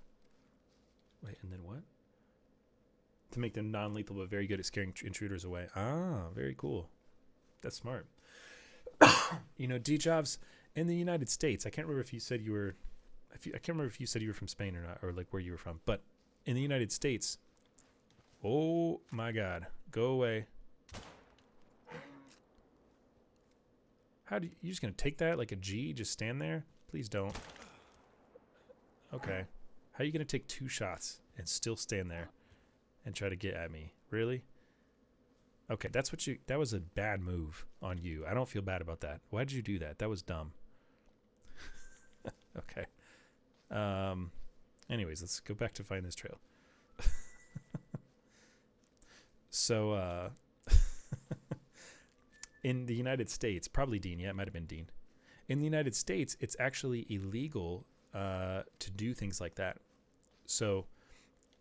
Wait, and then what? To make them non-lethal, but very good at scaring intruders away. Ah, very cool. That's smart. You know, D-Jobs, in the United States, I can't remember if you said you were, I can't remember if you said you were from Spain or not, or like where you were from. But in the United States, oh my God, go away. How do you just gonna take that like a G? Just stand there? Please don't. Okay. How are you gonna take 2 shots and still stand there and try to get at me? Really? Okay, that was a bad move on you. I don't feel bad about that. Why did you do that? That was dumb. Okay. Anyways, let's go back to find this trail. So, in the United States, probably Dean. Yeah, it might have been Dean. In the United States, it's actually illegal to do things like that. So,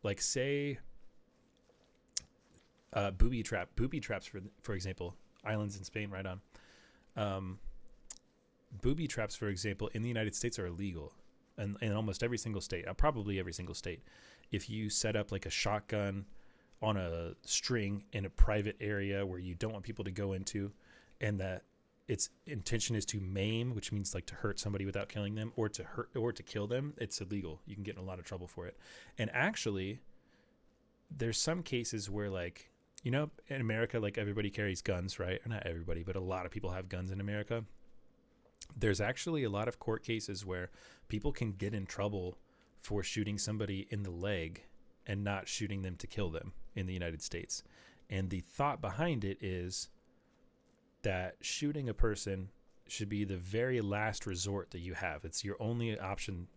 like say, booby traps for example, islands in Spain, right on. Booby traps, for example, in the United States are illegal, and in almost every single state, probably every single state. If you set up like a shotgun on a string in a private area where you don't want people to go into, and that its intention is to maim, which means like to hurt somebody without killing them, or to kill them, it's illegal. You can get in a lot of trouble for it. And actually, there's some cases where, like, you know, in America, like everybody carries guns, right? Or not everybody, but a lot of people have guns in America. There's actually a lot of court cases where people can get in trouble for shooting somebody in the leg and not shooting them to kill them in the United States. And the thought behind it is that shooting a person should be the very last resort that you have. It's your only option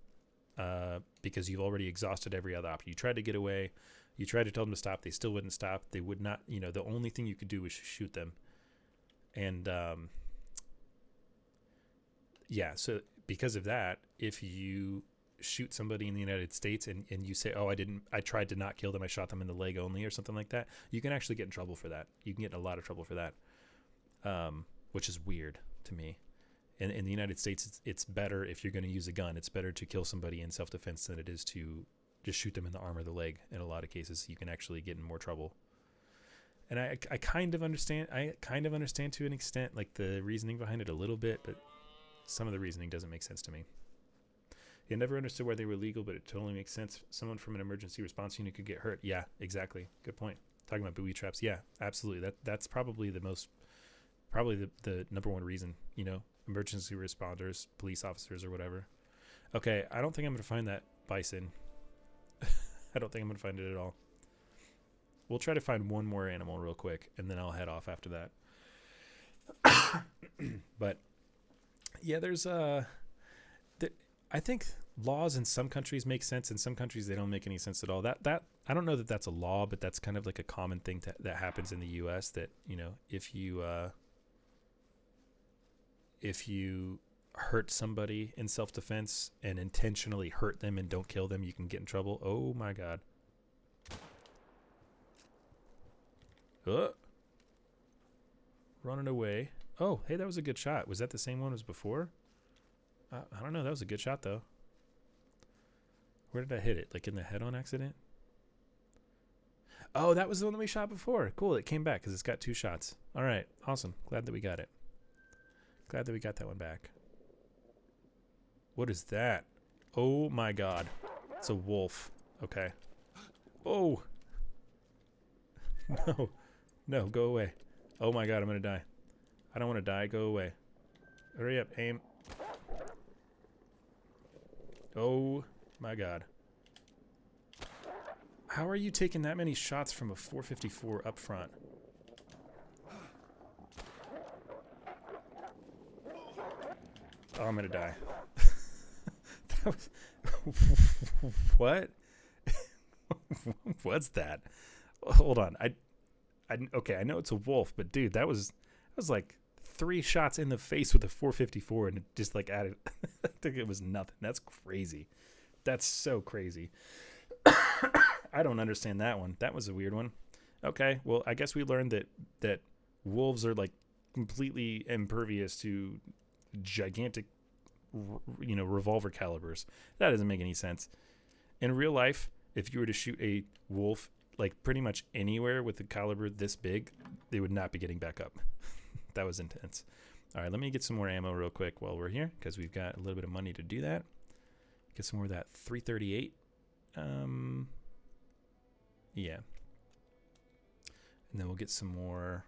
because you've already exhausted every other option. You tried to get away. You tried to tell them to stop. They still wouldn't stop. They would not, you know, the only thing you could do was shoot them. And, yeah, so because of that, if you shoot somebody in the United States and you say, oh, I tried to not kill them, I shot them in the leg only or something like that, you can actually get in trouble for that. You can get in a lot of trouble for that, which is weird to me. In the United States, it's better if you're going to use a gun. It's better to kill somebody in self-defense than it is to just shoot them in the arm or the leg. In a lot of cases, you can actually get in more trouble. And I kind of understand. I kind of understand to an extent, like the reasoning behind it a little bit, but some of the reasoning doesn't make sense to me. I never understood why they were legal, but it totally makes sense. Someone from an emergency response unit could get hurt. Yeah, exactly. Good point. Talking about booby traps. Yeah, absolutely. That's probably the number one reason, you know, emergency responders, police officers or whatever. Okay, I don't think I'm going to find that bison. I don't think I'm going to find it at all. We'll try to find one more animal real quick, and then I'll head off after that. But yeah, there's I think laws in some countries make sense. In some countries, they don't make any sense at all. That I don't know that that's a law, but that's kind of like a common thing that happens in the U.S. That, you know, if you hurt somebody in self-defense and intentionally hurt them and don't kill them, you can get in trouble. Oh my God. Running away. Oh, hey, that was a good shot. Was that the same one as before? I don't know. That was a good shot, though. Where did I hit it? Like in the head on accident? Oh, that was the one that we shot before. Cool. It came back because it's got 2 shots. All right. Awesome. Glad that we got it. Glad that we got that one back. What is that? Oh, my God. It's a wolf. Okay. Oh. No. No, go away. Oh, my God. I'm going to die. I don't want to die. Go away. Hurry up. Aim. Oh, my God. How are you taking that many shots from a 454 up front? Oh, I'm going to die. What? What's that? Hold on. Okay, I know it's a wolf, but dude, that was like 3 shots in the face with a 454, and it just like added. I think it was nothing. That's crazy. That's so crazy. I don't understand that one. That was a weird one. Okay, well, I guess we learned that wolves are like completely impervious to gigantic, revolver calibers. That doesn't make any sense. In real life, if you were to shoot a wolf like pretty much anywhere with a caliber this big, they would not be getting back up. That was intense. All right, let me get some more ammo real quick while we're here, because we've got a little bit of money to do that. Get some more of that 338. Yeah. And then we'll get some more.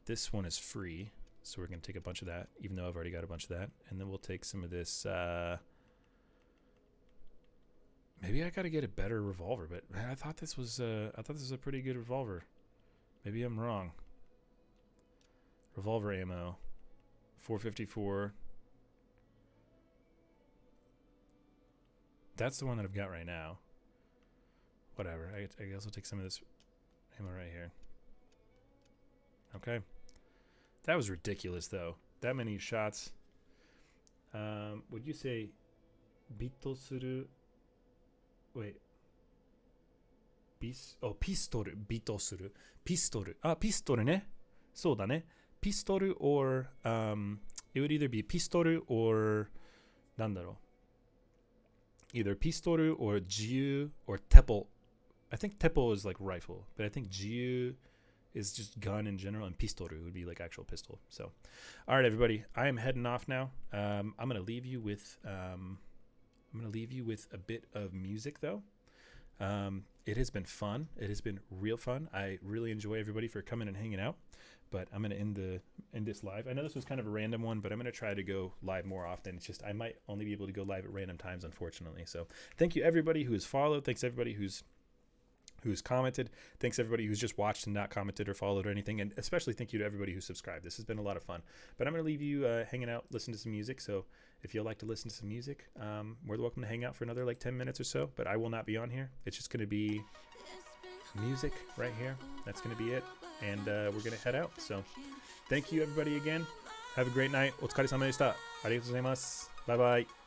This one is free, so we're going to take a bunch of that, even though I've already got a bunch of that. And then we'll take some of this. Maybe I got to get a better revolver, but man, I thought this was a pretty good revolver. Maybe I'm wrong. Revolver ammo, 454. That's the one that I've got right now. Whatever. I guess I'll take some of this ammo right here. Okay. That was ridiculous, though. That many shots. Would you say Bito suru? Wait. Pistol. Bito suru. Pistol. Pistol ね。そうだね。Pistol or it would either be pistol or なんだろう。Either pistol or jiu or teppo. I think teppo is like rifle, but I think jiu is just gun in general, and pistol would be like actual pistol. So, all right, everybody, I am heading off now. I'm gonna leave you with a bit of music, though. It has been fun. It has been real fun. I really enjoy everybody for coming and hanging out. But I'm gonna end this live. I know this was kind of a random one, but I'm gonna try to go live more often. It's just I might only be able to go live at random times, unfortunately. So thank you everybody who's followed. Thanks everybody who's commented. Thanks everybody who's just watched and not commented or followed or anything. And especially thank you to everybody who subscribed. This has been a lot of fun. But I'm going to leave you hanging out, listening to some music. So if you'd like to listen to some music, we're welcome to hang out for another like 10 minutes or so. But I will not be on here. It's just going to be music right here. That's going to be it. And we're going to head out. So thank you everybody again. Have a great night. お疲れ様でした。ありがとうございます。Bye bye.